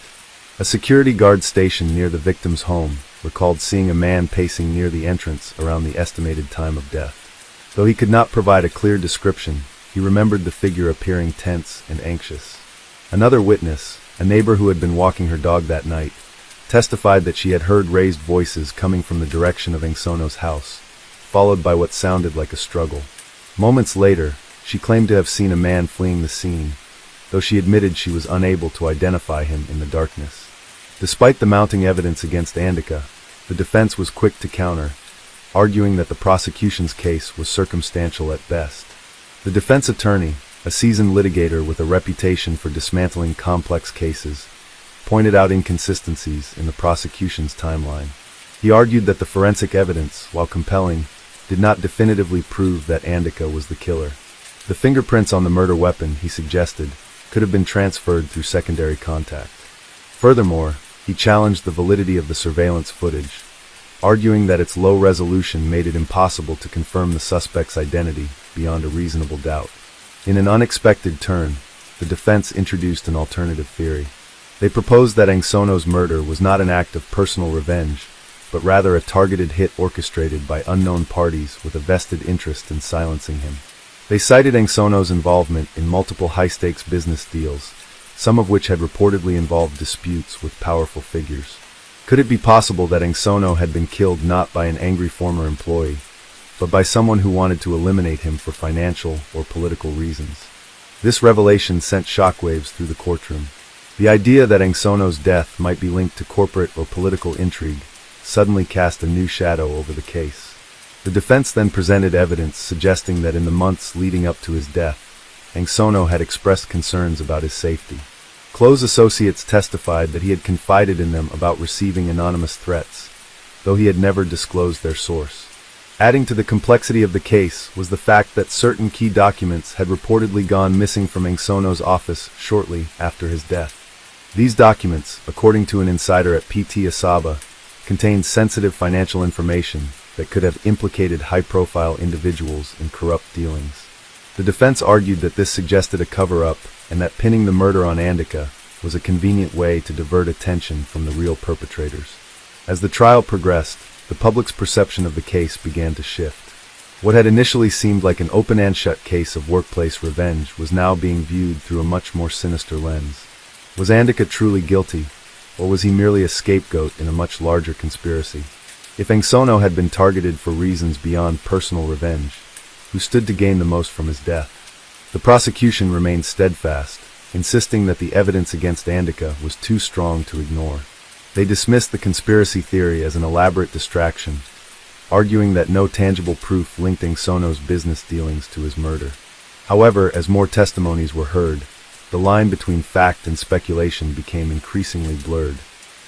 A security guard stationed near the victim's home recalled seeing a man pacing near the entrance around the estimated time of death. Though he could not provide a clear description, he remembered the figure appearing tense and anxious. Another witness, a neighbor who had been walking her dog that night, testified that she had heard raised voices coming from the direction of Sono's house, followed by what sounded like a struggle. Moments later, she claimed to have seen a man fleeing the scene, though she admitted she was unable to identify him in the darkness. Despite the mounting evidence against Andika, the defense was quick to counter, arguing that the prosecution's case was circumstantial at best. The defense attorney, a seasoned litigator with a reputation for dismantling complex cases, pointed out inconsistencies in the prosecution's timeline. He argued that the forensic evidence, while compelling, did not definitively prove that Andika was the killer. The fingerprints on the murder weapon, he suggested, could have been transferred through secondary contact. Furthermore, he challenged the validity of the surveillance footage, arguing that its low resolution made it impossible to confirm the suspect's identity beyond a reasonable doubt. In an unexpected turn, the defense introduced an alternative theory. They proposed that Sono's murder was not an act of personal revenge, but rather a targeted hit orchestrated by unknown parties with a vested interest in silencing him. They cited Sono's involvement in multiple high-stakes business deals, some of which had reportedly involved disputes with powerful figures. Could it be possible that Sono had been killed not by an angry former employee, but by someone who wanted to eliminate him for financial or political reasons? This revelation sent shockwaves through the courtroom. The idea that Sono's death might be linked to corporate or political intrigue suddenly cast a new shadow over the case. The defense then presented evidence suggesting that in the months leading up to his death, Angsono had expressed concerns about his safety. Close associates testified that he had confided in them about receiving anonymous threats, though he had never disclosed their source. Adding to the complexity of the case was the fact that certain key documents had reportedly gone missing from Angsono's office shortly after his death. These documents, according to an insider at PT Asaba, contained sensitive financial information that could have implicated high-profile individuals in corrupt dealings. The defense argued that this suggested a cover-up and that pinning the murder on Andika was a convenient way to divert attention from the real perpetrators. As the trial progressed, the public's perception of the case began to shift. What had initially seemed like an open-and-shut case of workplace revenge was now being viewed through a much more sinister lens. Was Andika truly guilty, or was he merely a scapegoat in a much larger conspiracy? If Angsono had been targeted for reasons beyond personal revenge, who stood to gain the most from his death? The prosecution remained steadfast, insisting that the evidence against Andika was too strong to ignore. They dismissed the conspiracy theory as an elaborate distraction, arguing that no tangible proof linked Angsono's business dealings to his murder. However, as more testimonies were heard, the line between fact and speculation became increasingly blurred.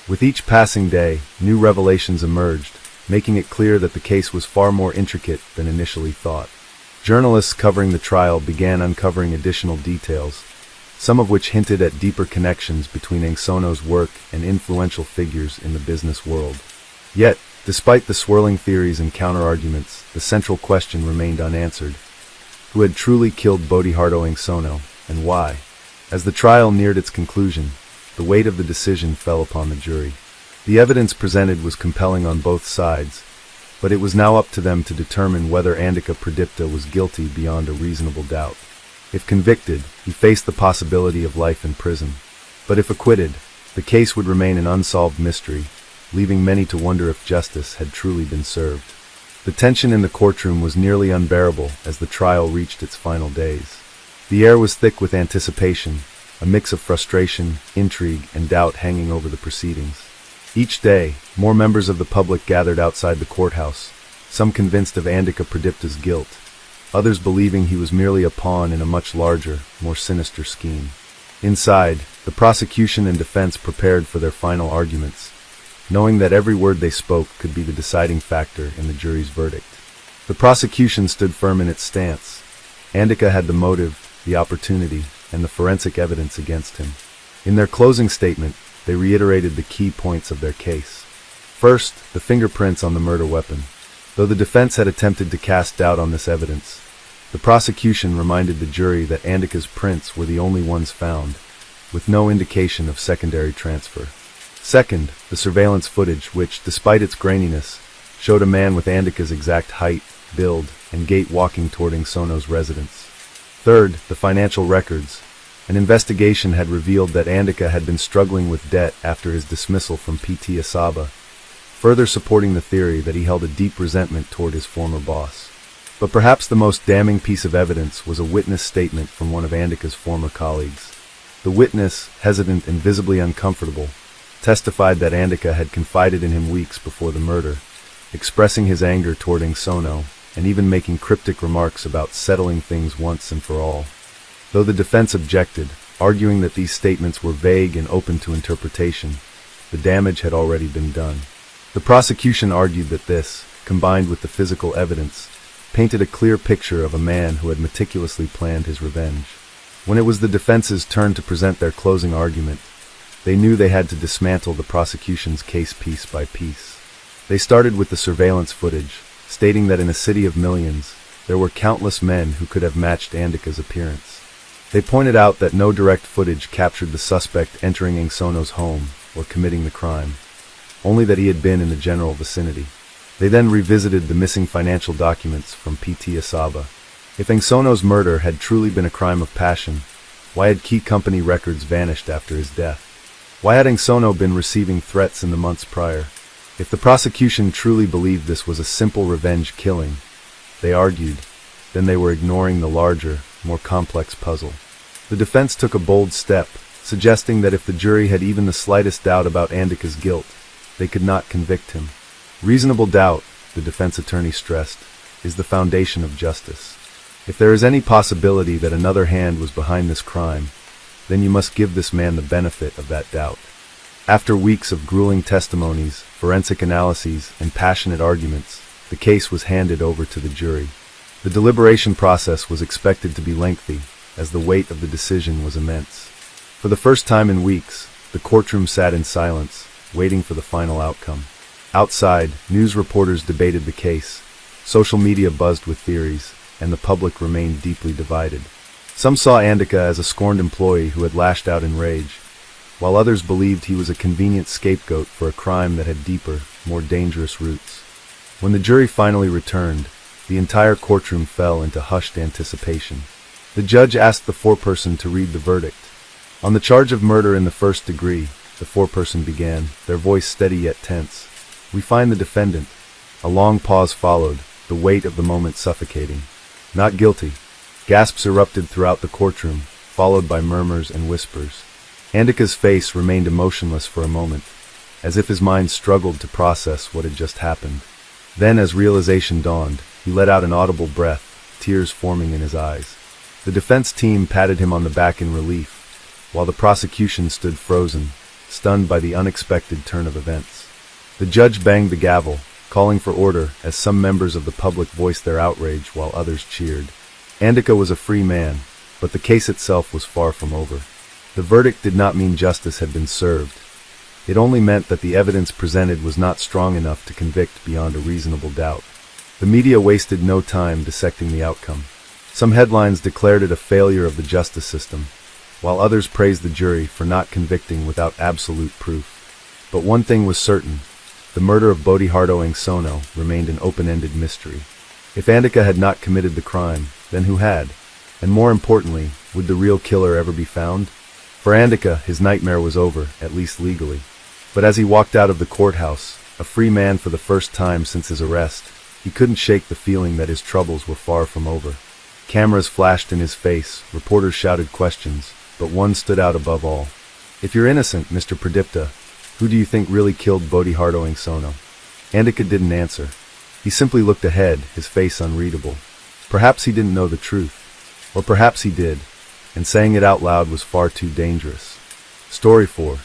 With each passing day, new revelations emerged, making it clear that the case was far more intricate than initially thought. Journalists covering the trial began uncovering additional details, some of which hinted at deeper connections between Angsono's work and influential figures in the business world. Yet, despite the swirling theories and counter-arguments, the central question remained unanswered. Who had truly killed Bodihardo Angsono, and why? As the trial neared its conclusion, the weight of the decision fell upon the jury. The evidence presented was compelling on both sides, but it was now up to them to determine whether Andika Pradipta was guilty beyond a reasonable doubt. If convicted, he faced the possibility of life in prison. But if acquitted, the case would remain an unsolved mystery, leaving many to wonder if justice had truly been served. The tension in the courtroom was nearly unbearable as the trial reached its final days. The air was thick with anticipation, a mix of frustration, intrigue, and doubt hanging over the proceedings. Each day, more members of the public gathered outside the courthouse, some convinced of Andika Pradipta's guilt, others believing he was merely a pawn in a much larger, more sinister scheme. Inside, the prosecution and defense prepared for their final arguments, knowing that every word they spoke could be the deciding factor in the jury's verdict. The prosecution stood firm in its stance. Andika had the motive, the opportunity, and the forensic evidence against him. In their closing statement, they reiterated the key points of their case. First, the fingerprints on the murder weapon. Though the defense had attempted to cast doubt on this evidence, the prosecution reminded the jury that Andika's prints were the only ones found, with no indication of secondary transfer. Second, the surveillance footage which, despite its graininess, showed a man with Andika's exact height, build, and gait walking toward Angsono's residence. Third, the financial records. An investigation had revealed that Andika had been struggling with debt after his dismissal from PT Asaba, further supporting the theory that he held a deep resentment toward his former boss. But perhaps the most damning piece of evidence was a witness statement from one of Andika's former colleagues. The witness, hesitant and visibly uncomfortable, testified that Andika had confided in him weeks before the murder, expressing his anger toward Angsono, and even making cryptic remarks about settling things once and for all. Though the defense objected, arguing that these statements were vague and open to interpretation, the damage had already been done. The prosecution argued that this, combined with the physical evidence, painted a clear picture of a man who had meticulously planned his revenge. When it was the defense's turn to present their closing argument, they knew they had to dismantle the prosecution's case piece by piece. They started with the surveillance footage, stating that in a city of millions, there were countless men who could have matched Andika's appearance. They pointed out that no direct footage captured the suspect entering Angsono's home or committing the crime, only that he had been in the general vicinity. They then revisited the missing financial documents from PT Asaba. If Angsono's murder had truly been a crime of passion, why had key company records vanished after his death? Why had Angsono been receiving threats in the months prior? If the prosecution truly believed this was a simple revenge killing, they argued, then they were ignoring the larger, more complex puzzle. The defense took a bold step, suggesting that if the jury had even the slightest doubt about Andika's guilt, they could not convict him. Reasonable doubt, the defense attorney stressed, is the foundation of justice. If there is any possibility that another hand was behind this crime, then you must give this man the benefit of that doubt. After weeks of grueling testimonies, forensic analyses, and passionate arguments, the case was handed over to the jury. The deliberation process was expected to be lengthy, as the weight of the decision was immense. For the first time in weeks, the courtroom sat in silence, waiting for the final outcome. Outside, news reporters debated the case, social media buzzed with theories, and the public remained deeply divided. Some saw Andika as a scorned employee who had lashed out in rage, while others believed he was a convenient scapegoat for a crime that had deeper, more dangerous roots. When the jury finally returned, the entire courtroom fell into hushed anticipation. The judge asked the foreperson to read the verdict. On the charge of murder in the first degree, the foreperson began, their voice steady yet tense. "We find the defendant." A long pause followed, the weight of the moment suffocating. "Not guilty." Gasps erupted throughout the courtroom, followed by murmurs and whispers. Andika's face remained emotionless for a moment, as if his mind struggled to process what had just happened. Then, as realization dawned, he let out an audible breath, tears forming in his eyes. The defense team patted him on the back in relief, while the prosecution stood frozen, stunned by the unexpected turn of events. The judge banged the gavel, calling for order as some members of the public voiced their outrage while others cheered. Andika was a free man, but the case itself was far from over. The verdict did not mean justice had been served. It only meant that the evidence presented was not strong enough to convict beyond a reasonable doubt. The media wasted no time dissecting the outcome. Some headlines declared it a failure of the justice system, while others praised the jury for not convicting without absolute proof. But one thing was certain: the murder of Bodhihardo Sono remained an open-ended mystery. If Andika had not committed the crime, then who had? And more importantly, would the real killer ever be found? For Andika, his nightmare was over, at least legally. But as he walked out of the courthouse, a free man for the first time since his arrest, he couldn't shake the feeling that his troubles were far from over. Cameras flashed in his face, reporters shouted questions, but one stood out above all. "If you're innocent, Mr. Pradipta, who do you think really killed Bodhihardo Sono?" Andika didn't answer. He simply looked ahead, his face unreadable. Perhaps he didn't know the truth. Or perhaps he did, and saying it out loud was far too dangerous. Story 4.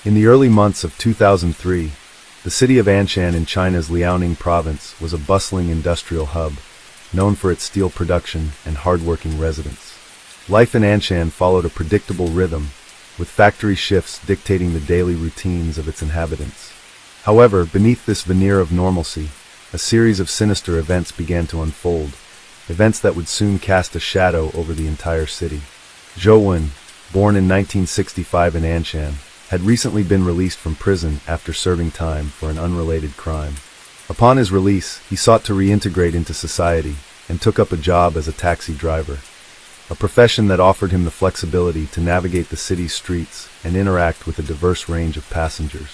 In the early months of 2003, the city of Anshan in China's Liaoning province was a bustling industrial hub, known for its steel production and hard-working residents. Life in Anshan followed a predictable rhythm, with factory shifts dictating the daily routines of its inhabitants. However, beneath this veneer of normalcy, a series of sinister events began to unfold, events that would soon cast a shadow over the entire city. Zhou Wen, born in 1965 in Anshan, had recently been released from prison after serving time for an unrelated crime. Upon his release, he sought to reintegrate into society and took up a job as a taxi driver, a profession that offered him the flexibility to navigate the city's streets and interact with a diverse range of passengers.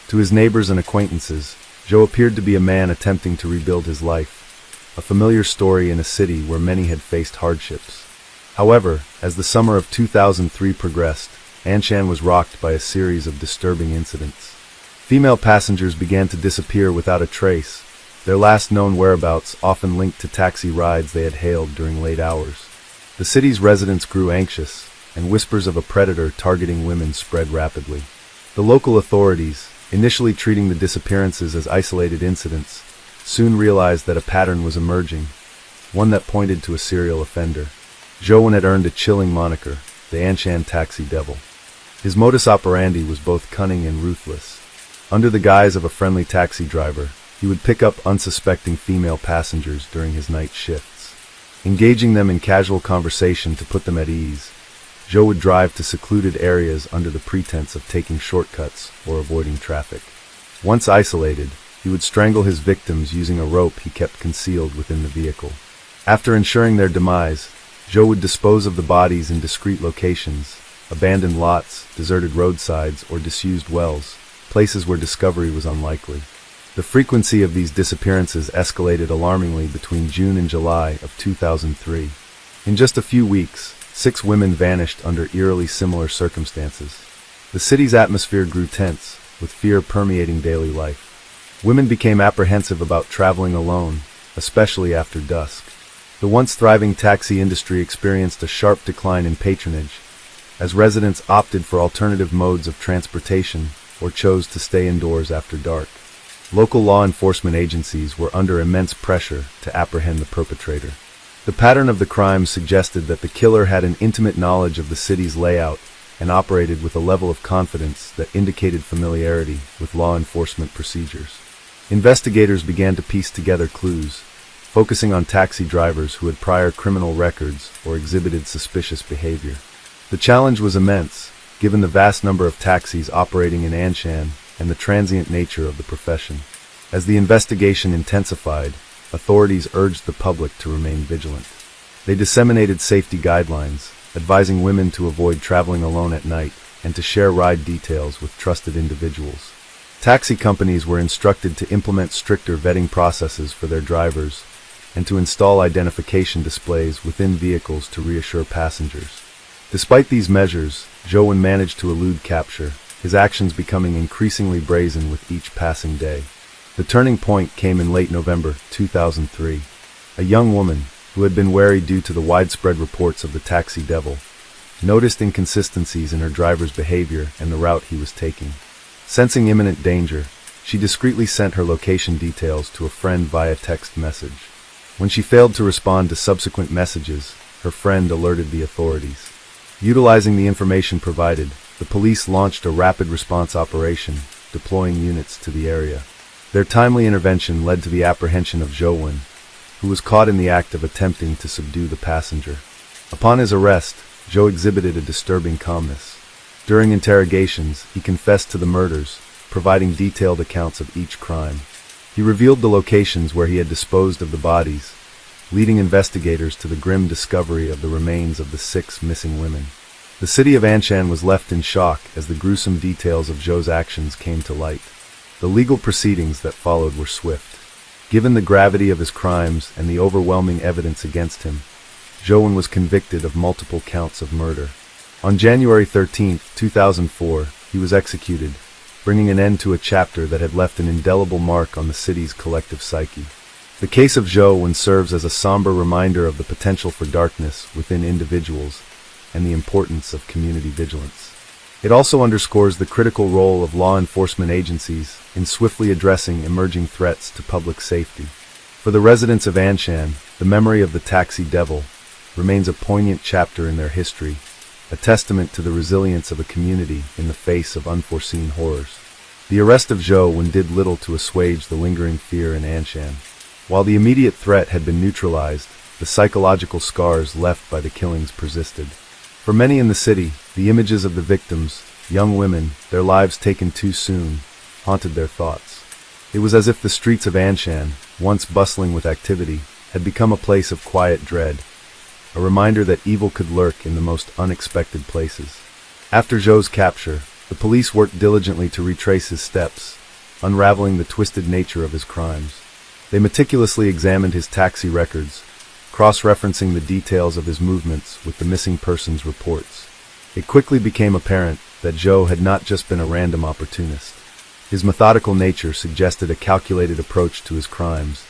To his neighbors and acquaintances, Zhou appeared to be a man attempting to rebuild his life, a familiar story in a city where many had faced hardships. However, as the summer of 2003 progressed, Anshan was rocked by a series of disturbing incidents. Female passengers began to disappear without a trace, their last known whereabouts often linked to taxi rides they had hailed during late hours. The city's residents grew anxious, and whispers of a predator targeting women spread rapidly. The local authorities, initially treating the disappearances as isolated incidents, soon realized that a pattern was emerging, one that pointed to a serial offender. Zhou Wen had earned a chilling moniker, the Anshan Taxi Devil. His modus operandi was both cunning and ruthless. Under the guise of a friendly taxi driver, he would pick up unsuspecting female passengers during his night shifts. Engaging them in casual conversation to put them at ease, Zhou would drive to secluded areas under the pretense of taking shortcuts or avoiding traffic. Once isolated, he would strangle his victims using a rope he kept concealed within the vehicle. After ensuring their demise, Zhou would dispose of the bodies in discreet locations, abandoned lots, deserted roadsides, or disused wells, places where discovery was unlikely. The frequency of these disappearances escalated alarmingly between June and July of 2003. In just a few weeks, 6 women vanished under eerily similar circumstances. The city's atmosphere grew tense, with fear permeating daily life. Women became apprehensive about traveling alone, especially after dusk. The once thriving taxi industry experienced a sharp decline in patronage, as residents opted for alternative modes of transportation or chose to stay indoors after dark. Local law enforcement agencies were under immense pressure to apprehend the perpetrator. The pattern of the crime suggested that the killer had an intimate knowledge of the city's layout and operated with a level of confidence that indicated familiarity with law enforcement procedures. Investigators began to piece together clues, focusing on taxi drivers who had prior criminal records or exhibited suspicious behavior. The challenge was immense, given the vast number of taxis operating in Anshan and the transient nature of the profession. As the investigation intensified, authorities urged the public to remain vigilant. They disseminated safety guidelines, advising women to avoid traveling alone at night and to share ride details with trusted individuals. Taxi companies were instructed to implement stricter vetting processes for their drivers and to install identification displays within vehicles to reassure passengers. Despite these measures, Joan managed to elude capture, his actions becoming increasingly brazen with each passing day. The turning point came in late November 2003. A young woman, who had been wary due to the widespread reports of the taxi devil, noticed inconsistencies in her driver's behavior and the route he was taking. Sensing imminent danger, she discreetly sent her location details to a friend via text message. When she failed to respond to subsequent messages, her friend alerted the authorities. Utilizing the information provided, the police launched a rapid response operation, deploying units to the area. Their timely intervention led to the apprehension of Joan, who was caught in the act of attempting to subdue the passenger. Upon his arrest, Joe exhibited a disturbing calmness. During interrogations, he confessed to the murders, providing detailed accounts of each crime. He revealed the locations where he had disposed of the bodies, leading investigators to the grim discovery of the remains of the 6 missing women. The city of Anshan was left in shock as the gruesome details of Joe's actions came to light. The legal proceedings that followed were swift. Given the gravity of his crimes and the overwhelming evidence against him, Joan was convicted of multiple counts of murder. On January 13, 2004, he was executed, bringing an end to a chapter that had left an indelible mark on the city's collective psyche. The case of Joan serves as a somber reminder of the potential for darkness within individuals and the importance of community vigilance. It also underscores the critical role of law enforcement agencies in swiftly addressing emerging threats to public safety. For the residents of Anshan, the memory of the taxi devil remains a poignant chapter in their history, a testament to the resilience of a community in the face of unforeseen horrors. The arrest of Joan did little to assuage the lingering fear in Anshan. While the immediate threat had been neutralized, the psychological scars left by the killings persisted. For many in the city, the images of the victims, young women, their lives taken too soon, haunted their thoughts. It was as if the streets of Anshan, once bustling with activity, had become a place of quiet dread, a reminder that evil could lurk in the most unexpected places. After Joe's capture, the police worked diligently to retrace his steps, unraveling the twisted nature of his crimes. They meticulously examined his taxi records, cross-referencing the details of his movements with the missing persons reports. It quickly became apparent that Joe had not just been a random opportunist. His methodical nature suggested a calculated approach to his crimes,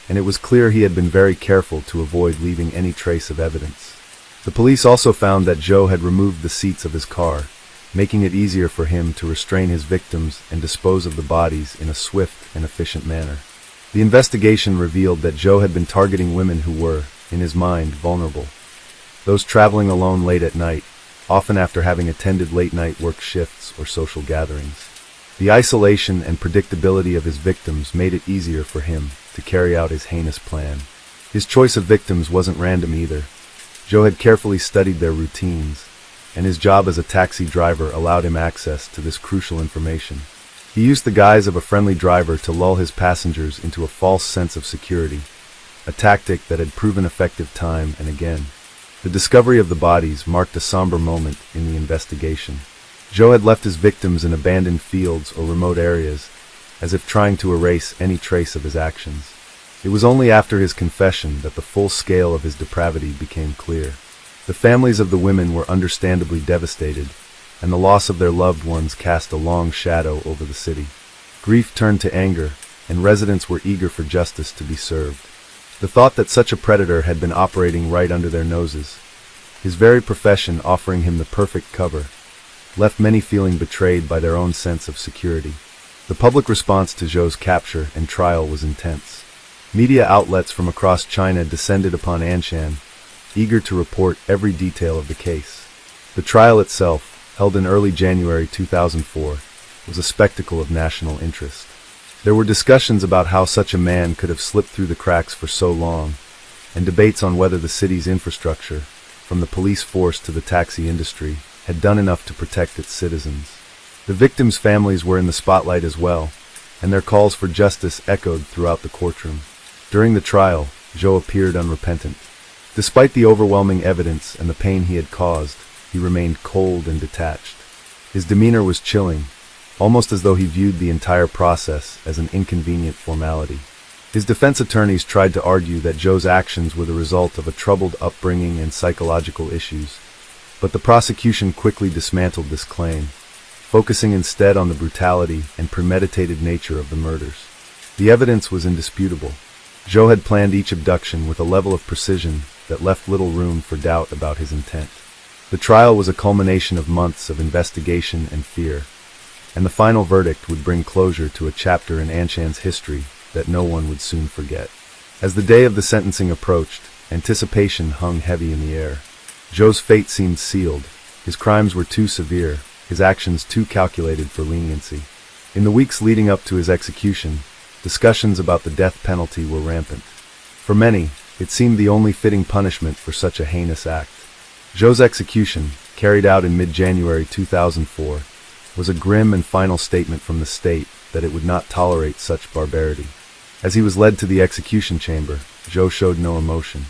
and it was clear he had been very careful to avoid leaving any trace of evidence. The police also found that Joe had removed the seats of his car, making it easier for him to restrain his victims and dispose of the bodies in a swift and efficient manner. The investigation revealed that Joe had been targeting women who were, in his mind, vulnerable. Those traveling alone late at night, often after having attended late-night work shifts or social gatherings. The isolation and predictability of his victims made it easier for him to carry out his heinous plan. His choice of victims wasn't random either. Joe had carefully studied their routines, and his job as a taxi driver allowed him access to this crucial information. He used the guise of a friendly driver to lull his passengers into a false sense of security, a tactic that had proven effective time and again. The discovery of the bodies marked a somber moment in the investigation. Joe had left his victims in abandoned fields or remote areas, as if trying to erase any trace of his actions. It was only after his confession that the full scale of his depravity became clear. The families of the women were understandably devastated, and the loss of their loved ones cast a long shadow over the city. Grief turned to anger, and residents were eager for justice to be served. The thought that such a predator had been operating right under their noses, his very profession offering him the perfect cover, left many feeling betrayed by their own sense of security. The public response to Zhou's capture and trial was intense. Media outlets from across China descended upon Anshan, eager to report every detail of the case. The trial itself, held in early January 2004, was a spectacle of national interest. There were discussions about how such a man could have slipped through the cracks for so long, and debates on whether the city's infrastructure, from the police force to the taxi industry, had done enough to protect its citizens. The victims' families were in the spotlight as well, and their calls for justice echoed throughout the courtroom. During the trial, Zhou appeared unrepentant. Despite the overwhelming evidence and the pain he had caused, he remained cold and detached. His demeanor was chilling, almost as though he viewed the entire process as an inconvenient formality. His defense attorneys tried to argue that Zhou's actions were the result of a troubled upbringing and psychological issues, but the prosecution quickly dismantled this claim, focusing instead on the brutality and premeditated nature of the murders. The evidence was indisputable. Zhou had planned each abduction with a level of precision that left little room for doubt about his intent. The trial was a culmination of months of investigation and fear, and the final verdict would bring closure to a chapter in Anshan's history that no one would soon forget. As the day of the sentencing approached, anticipation hung heavy in the air. Zhou's fate seemed sealed. His crimes were too severe, his actions too calculated for leniency. In the weeks leading up to his execution, discussions about the death penalty were rampant. For many, it seemed the only fitting punishment for such a heinous act. Zhou's execution, carried out in mid-January 2004, was a grim and final statement from the state that it would not tolerate such barbarity. As he was led to the execution chamber, Zhou showed no emotion.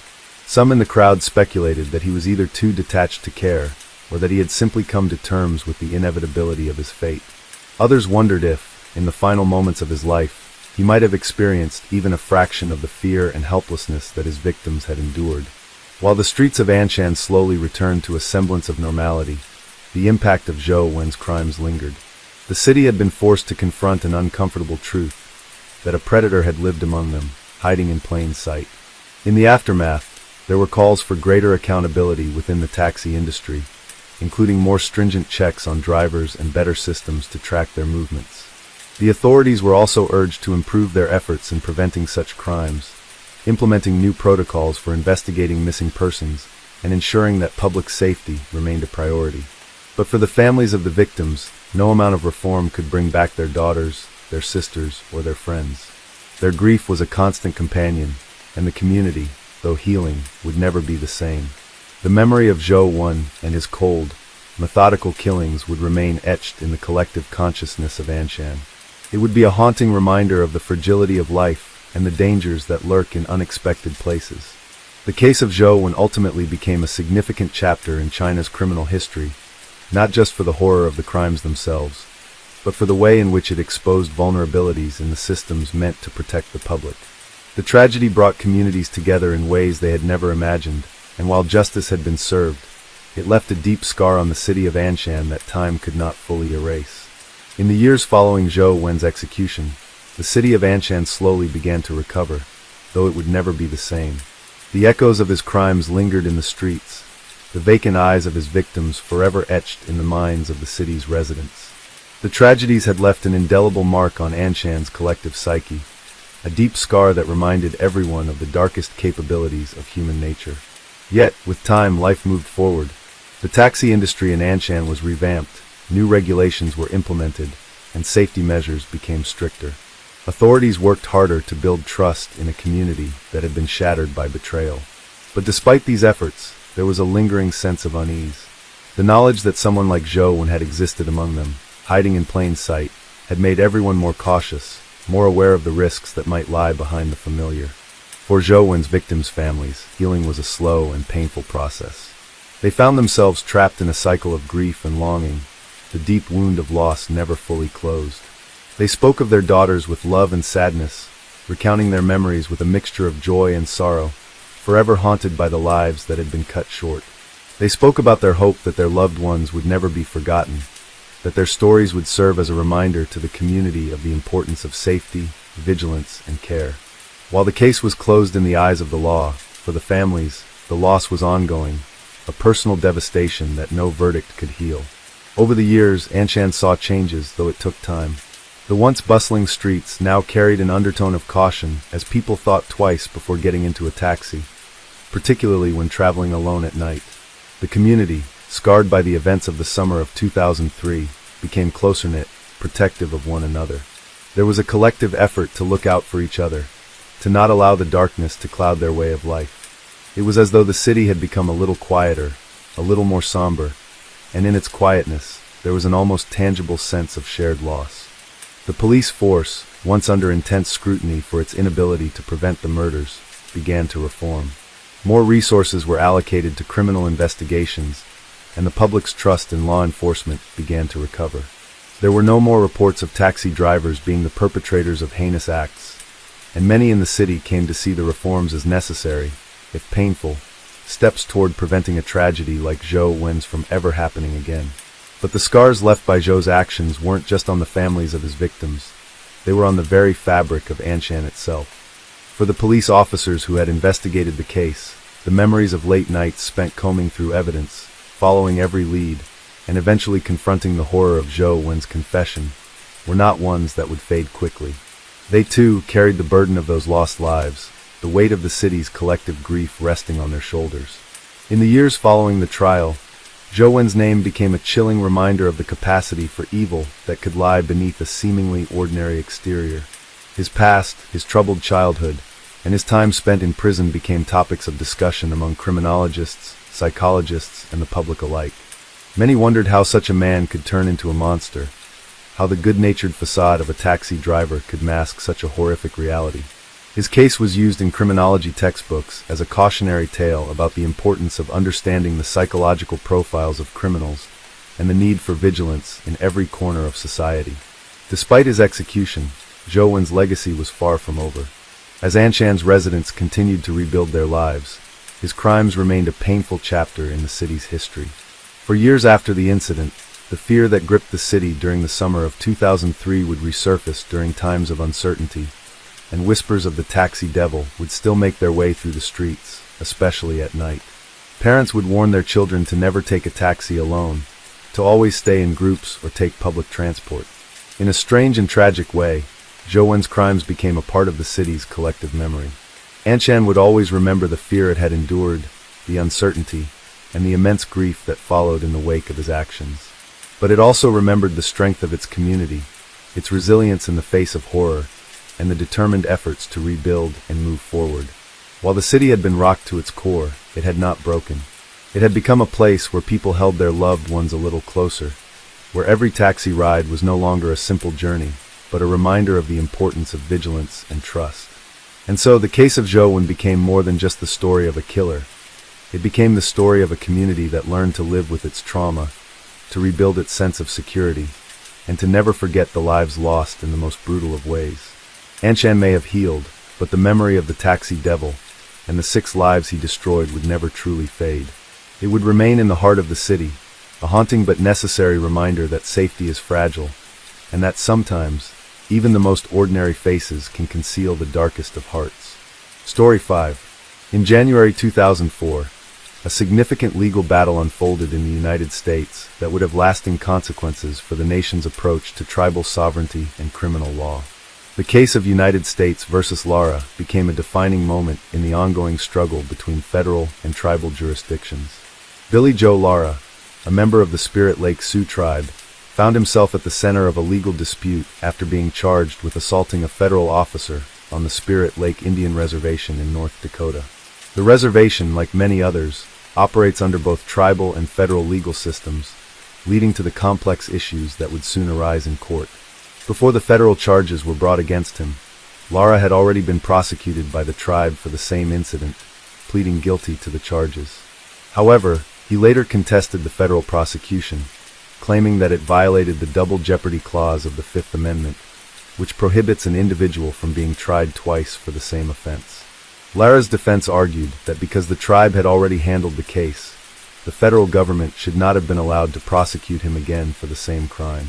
Some in the crowd speculated that he was either too detached to care, or that he had simply come to terms with the inevitability of his fate. Others wondered if, in the final moments of his life, he might have experienced even a fraction of the fear and helplessness that his victims had endured. While the streets of Anshan slowly returned to a semblance of normality, the impact of Zhou Wen's crimes lingered. The city had been forced to confront an uncomfortable truth, that a predator had lived among them, hiding in plain sight. In the aftermath, there were calls for greater accountability within the taxi industry, including more stringent checks on drivers and better systems to track their movements. The authorities were also urged to improve their efforts in preventing such crimes, implementing new protocols for investigating missing persons, and ensuring that public safety remained a priority. But for the families of the victims, no amount of reform could bring back their daughters, their sisters, or their friends. Their grief was a constant companion, and the community, though healing, would never be the same. The memory of Zhou Wen and his cold, methodical killings would remain etched in the collective consciousness of Anshan. It would be a haunting reminder of the fragility of life and the dangers that lurk in unexpected places. The case of Zhou Wen ultimately became a significant chapter in China's criminal history, not just for the horror of the crimes themselves, but for the way in which it exposed vulnerabilities in the systems meant to protect the public. The tragedy brought communities together in ways they had never imagined, and while justice had been served, it left a deep scar on the city of Anshan that time could not fully erase. In the years following Zhou Wen's execution, the city of Anshan slowly began to recover, though it would never be the same. The echoes of his crimes lingered in the streets, the vacant eyes of his victims forever etched in the minds of the city's residents. The tragedies had left an indelible mark on Anshan's collective psyche, a deep scar that reminded everyone of the darkest capabilities of human nature. Yet, with time, life moved forward. The taxi industry in Anshan was revamped, new regulations were implemented, and safety measures became stricter. Authorities worked harder to build trust in a community that had been shattered by betrayal. But despite these efforts, there was a lingering sense of unease. The knowledge that someone like Zhou Wen had existed among them, hiding in plain sight, had made everyone more cautious, more aware of the risks that might lie behind the familiar. For Zhou Wen's victims' families, healing was a slow and painful process. They found themselves trapped in a cycle of grief and longing, the deep wound of loss never fully closed. They spoke of their daughters with love and sadness, recounting their memories with a mixture of joy and sorrow, forever haunted by the lives that had been cut short. They spoke about their hope that their loved ones would never be forgotten, that their stories would serve as a reminder to the community of the importance of safety, vigilance, and care. While the case was closed in the eyes of the law, for the families, the loss was ongoing, a personal devastation that no verdict could heal. Over the years, Anshan saw changes, though it took time. The once bustling streets now carried an undertone of caution as people thought twice before getting into a taxi, particularly when traveling alone at night. The community, scarred by the events of the summer of 2003, became closer-knit, protective of one another. There was a collective effort to look out for each other, to not allow the darkness to cloud their way of life. It was as though the city had become a little quieter, a little more somber, and in its quietness, there was an almost tangible sense of shared loss. The police force, once under intense scrutiny for its inability to prevent the murders, began to reform. More resources were allocated to criminal investigations, and the public's trust in law enforcement began to recover. There were no more reports of taxi drivers being the perpetrators of heinous acts, and many in the city came to see the reforms as necessary, if painful, steps toward preventing a tragedy like Zhou Wen's from ever happening again. But the scars left by Zhou's actions weren't just on the families of his victims, they were on the very fabric of Anshan itself. For the police officers who had investigated the case, the memories of late nights spent combing through evidence, following every lead, and eventually confronting the horror of Zhou Wen's confession, were not ones that would fade quickly. They too carried the burden of those lost lives, the weight of the city's collective grief resting on their shoulders. In the years following the trial, Zhou Wen's name became a chilling reminder of the capacity for evil that could lie beneath a seemingly ordinary exterior. His past, his troubled childhood, and his time spent in prison became topics of discussion among criminologists, psychologists, and the public alike. Many wondered how such a man could turn into a monster, how the good-natured facade of a taxi driver could mask such a horrific reality. His case was used in criminology textbooks as a cautionary tale about the importance of understanding the psychological profiles of criminals and the need for vigilance in every corner of society. Despite his execution, Zhou Wen's legacy was far from over. As Anshan's residents continued to rebuild their lives, his crimes remained a painful chapter in the city's history. For years after the incident, the fear that gripped the city during the summer of 2003 would resurface during times of uncertainty, and whispers of the taxi devil would still make their way through the streets, especially at night. Parents would warn their children to never take a taxi alone, to always stay in groups or take public transport. In a strange and tragic way, Zhou Wen's crimes became a part of the city's collective memory. Anshan would always remember the fear it had endured, the uncertainty, and the immense grief that followed in the wake of his actions. But it also remembered the strength of its community, its resilience in the face of horror, and the determined efforts to rebuild and move forward. While the city had been rocked to its core, it had not broken. It had become a place where people held their loved ones a little closer, where every taxi ride was no longer a simple journey, but a reminder of the importance of vigilance and trust. And so the case of Zhou Wen became more than just the story of a killer. It became the story of a community that learned to live with its trauma, to rebuild its sense of security, and to never forget the lives lost in the most brutal of ways. Anshan may have healed, but the memory of the taxi devil and the 6 lives he destroyed would never truly fade. It would remain in the heart of the city, a haunting but necessary reminder that safety is fragile, and that sometimes, even the most ordinary faces can conceal the darkest of hearts. Story 5. In January 2004, a significant legal battle unfolded in the United States that would have lasting consequences for the nation's approach to tribal sovereignty and criminal law. The case of United States versus Lara became a defining moment in the ongoing struggle between federal and tribal jurisdictions. Billy Joe Lara, a member of the Spirit Lake Sioux tribe, found himself at the center of a legal dispute after being charged with assaulting a federal officer on the Spirit Lake Indian Reservation in North Dakota. The reservation, like many others, operates under both tribal and federal legal systems, leading to the complex issues that would soon arise in court. Before the federal charges were brought against him, Lara had already been prosecuted by the tribe for the same incident, pleading guilty to the charges. However, he later contested the federal prosecution, claiming that it violated the double jeopardy clause of the Fifth Amendment, which prohibits an individual from being tried twice for the same offense. Lara's defense argued that because the tribe had already handled the case, the federal government should not have been allowed to prosecute him again for the same crime.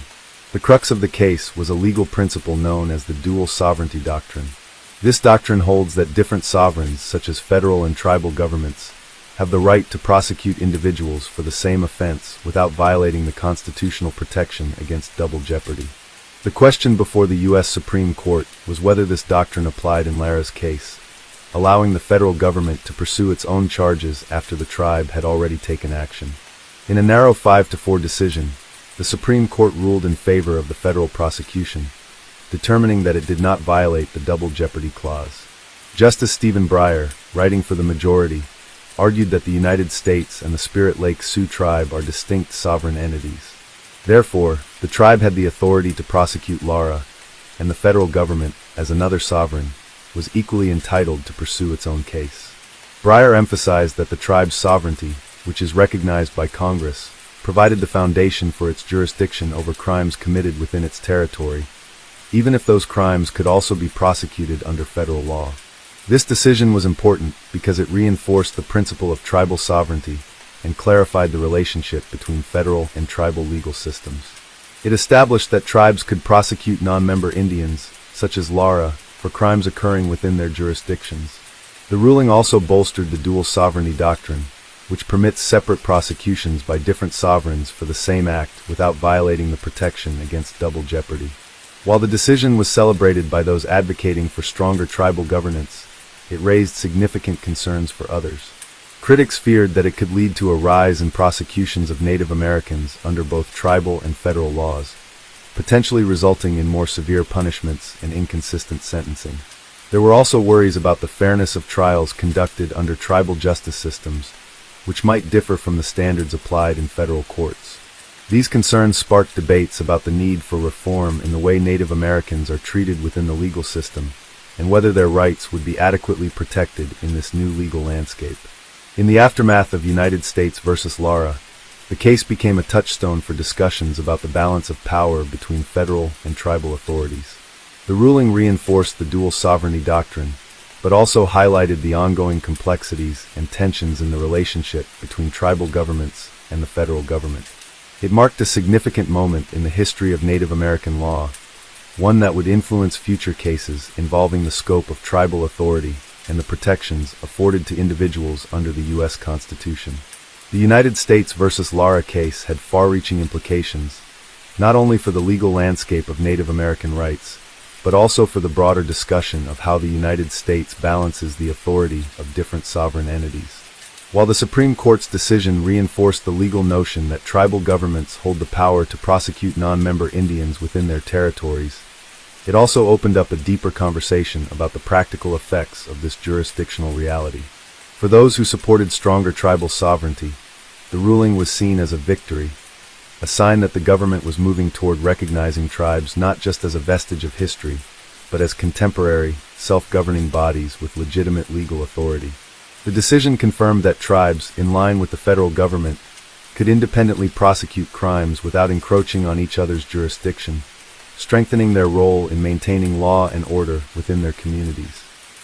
The crux of the case was a legal principle known as the dual sovereignty doctrine. This doctrine holds that different sovereigns, such as federal and tribal governments, have the right to prosecute individuals for the same offense without violating the constitutional protection against double jeopardy. The question before the U.S. Supreme Court was whether this doctrine applied in Lara's case, allowing the federal government to pursue its own charges after the tribe had already taken action. In a narrow 5-4 decision, the Supreme Court ruled in favor of the federal prosecution, determining that it did not violate the double jeopardy clause. Justice Stephen Breyer, writing for the majority, argued that the United States and the Spirit Lake Sioux tribe are distinct sovereign entities. Therefore, the tribe had the authority to prosecute Lara, and the federal government, as another sovereign, was equally entitled to pursue its own case. Breyer emphasized that the tribe's sovereignty, which is recognized by Congress, provided the foundation for its jurisdiction over crimes committed within its territory, even if those crimes could also be prosecuted under federal law. This decision was important because it reinforced the principle of tribal sovereignty and clarified the relationship between federal and tribal legal systems. It established that tribes could prosecute non-member Indians, such as Lara, for crimes occurring within their jurisdictions. The ruling also bolstered the dual sovereignty doctrine, which permits separate prosecutions by different sovereigns for the same act without violating the protection against double jeopardy. While the decision was celebrated by those advocating for stronger tribal governance, it raised significant concerns for others. Critics feared that it could lead to a rise in prosecutions of Native Americans under both tribal and federal laws, potentially resulting in more severe punishments and inconsistent sentencing. There were also worries about the fairness of trials conducted under tribal justice systems, which might differ from the standards applied in federal courts. These concerns sparked debates about the need for reform in the way Native Americans are treated within the legal system, and whether their rights would be adequately protected in this new legal landscape. In the aftermath of United States versus Lara, the case became a touchstone for discussions about the balance of power between federal and tribal authorities. The ruling reinforced the dual sovereignty doctrine, but also highlighted the ongoing complexities and tensions in the relationship between tribal governments and the federal government. It marked a significant moment in the history of Native American law, one that would influence future cases involving the scope of tribal authority and the protections afforded to individuals under the U.S. Constitution. The United States versus Lara case had far-reaching implications, not only for the legal landscape of Native American rights, but also for the broader discussion of how the United States balances the authority of different sovereign entities. While the Supreme Court's decision reinforced the legal notion that tribal governments hold the power to prosecute non-member Indians within their territories, it also opened up a deeper conversation about the practical effects of this jurisdictional reality. For those who supported stronger tribal sovereignty, the ruling was seen as a victory, a sign that the government was moving toward recognizing tribes not just as a vestige of history, but as contemporary, self-governing bodies with legitimate legal authority. The decision confirmed that tribes, in line with the federal government, could independently prosecute crimes without encroaching on each other's jurisdiction, strengthening their role in maintaining law and order within their communities.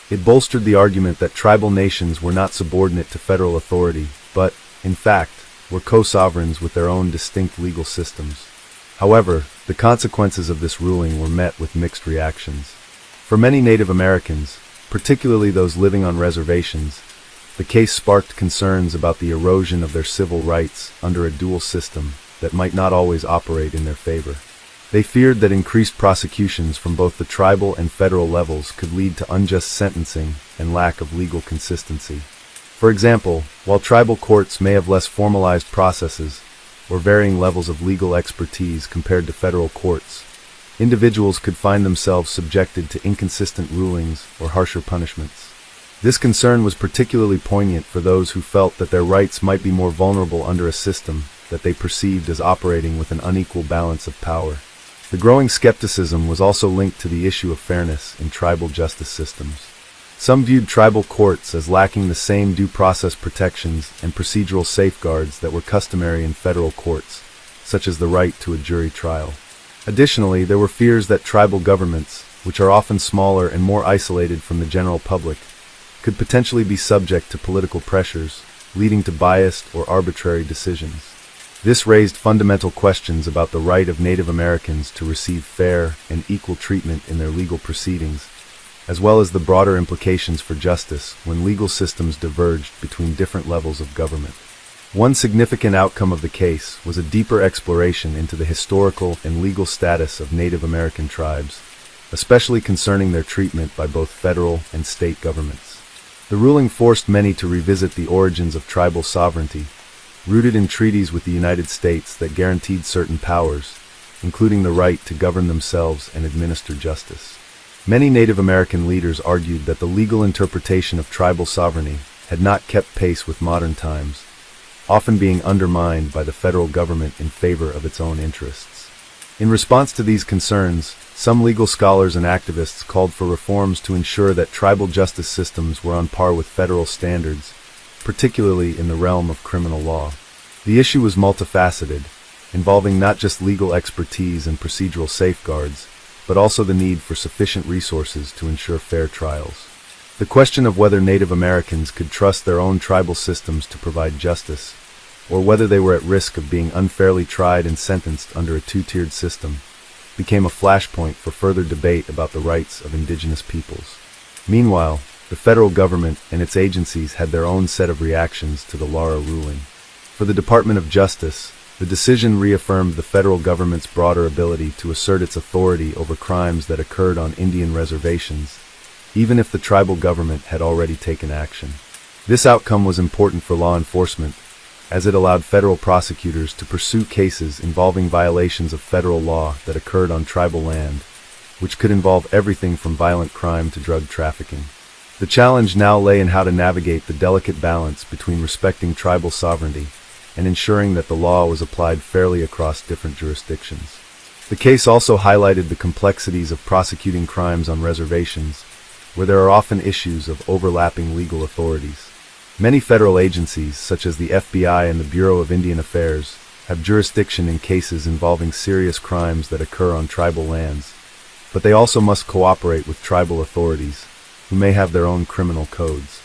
It bolstered the argument that tribal nations were not subordinate to federal authority, but, in fact, were co-sovereigns with their own distinct legal systems. However, the consequences of this ruling were met with mixed reactions. For many Native Americans, particularly those living on reservations, the case sparked concerns about the erosion of their civil rights under a dual system that might not always operate in their favor. They feared that increased prosecutions from both the tribal and federal levels could lead to unjust sentencing and lack of legal consistency. For example, while tribal courts may have less formalized processes or varying levels of legal expertise compared to federal courts, individuals could find themselves subjected to inconsistent rulings or harsher punishments. This concern was particularly poignant for those who felt that their rights might be more vulnerable under a system that they perceived as operating with an unequal balance of power. The growing skepticism was also linked to the issue of fairness in tribal justice systems. Some viewed tribal courts as lacking the same due process protections and procedural safeguards that were customary in federal courts, such as the right to a jury trial. Additionally, there were fears that tribal governments, which are often smaller and more isolated from the general public, could potentially be subject to political pressures, leading to biased or arbitrary decisions. This raised fundamental questions about the right of Native Americans to receive fair and equal treatment in their legal proceedings, as well as the broader implications for justice when legal systems diverged between different levels of government. One significant outcome of the case was a deeper exploration into the historical and legal status of Native American tribes, especially concerning their treatment by both federal and state governments. The ruling forced many to revisit the origins of tribal sovereignty, rooted in treaties with the United States that guaranteed certain powers, including the right to govern themselves and administer justice. Many Native American leaders argued that the legal interpretation of tribal sovereignty had not kept pace with modern times, often being undermined by the federal government in favor of its own interests. In response to these concerns, some legal scholars and activists called for reforms to ensure that tribal justice systems were on par with federal standards, particularly in the realm of criminal law. The issue was multifaceted, involving not just legal expertise and procedural safeguards, but also the need for sufficient resources to ensure fair trials. The question of whether Native Americans could trust their own tribal systems to provide justice, or whether they were at risk of being unfairly tried and sentenced under a two-tiered system, became a flashpoint for further debate about the rights of indigenous peoples. Meanwhile, the federal government and its agencies had their own set of reactions to the Lara ruling. For the Department of Justice, the decision reaffirmed the federal government's broader ability to assert its authority over crimes that occurred on Indian reservations, even if the tribal government had already taken action. This outcome was important for law enforcement, as it allowed federal prosecutors to pursue cases involving violations of federal law that occurred on tribal land, which could involve everything from violent crime to drug trafficking. The challenge now lay in how to navigate the delicate balance between respecting tribal sovereignty and ensuring that the law was applied fairly across different jurisdictions. The case also highlighted the complexities of prosecuting crimes on reservations, where there are often issues of overlapping legal authorities. Many federal agencies, such as the FBI and the Bureau of Indian Affairs, have jurisdiction in cases involving serious crimes that occur on tribal lands, but they also must cooperate with tribal authorities, who may have their own criminal codes.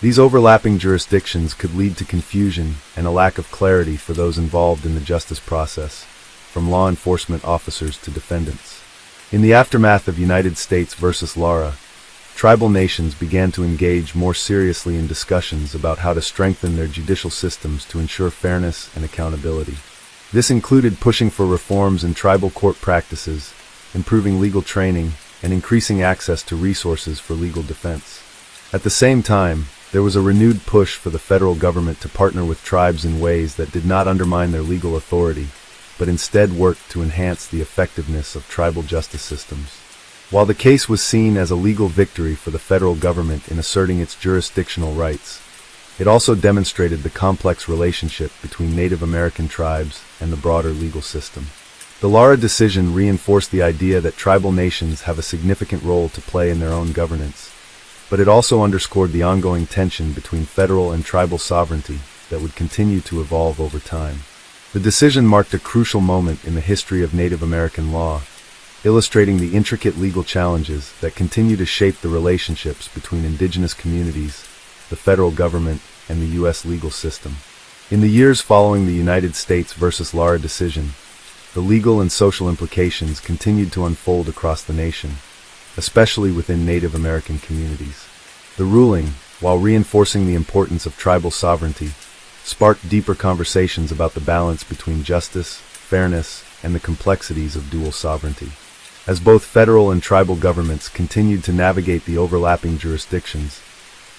These overlapping jurisdictions could lead to confusion and a lack of clarity for those involved in the justice process, from law enforcement officers to defendants. In the aftermath of United States versus Lara, tribal nations began to engage more seriously in discussions about how to strengthen their judicial systems to ensure fairness and accountability. This included pushing for reforms in tribal court practices, improving legal training, and increasing access to resources for legal defense. At the same time, there was a renewed push for the federal government to partner with tribes in ways that did not undermine their legal authority, but instead worked to enhance the effectiveness of tribal justice systems. While the case was seen as a legal victory for the federal government in asserting its jurisdictional rights, it also demonstrated the complex relationship between Native American tribes and the broader legal system. The Lara decision reinforced the idea that tribal nations have a significant role to play in their own governance, but it also underscored the ongoing tension between federal and tribal sovereignty that would continue to evolve over time. The decision marked a crucial moment in the history of Native American law, illustrating the intricate legal challenges that continue to shape the relationships between indigenous communities, the federal government, and the U.S. legal system. In the years following the United States versus Lara decision, the legal and social implications continued to unfold across the nation, especially within Native American communities. The ruling, while reinforcing the importance of tribal sovereignty, sparked deeper conversations about the balance between justice, fairness, and the complexities of dual sovereignty. As both federal and tribal governments continued to navigate the overlapping jurisdictions,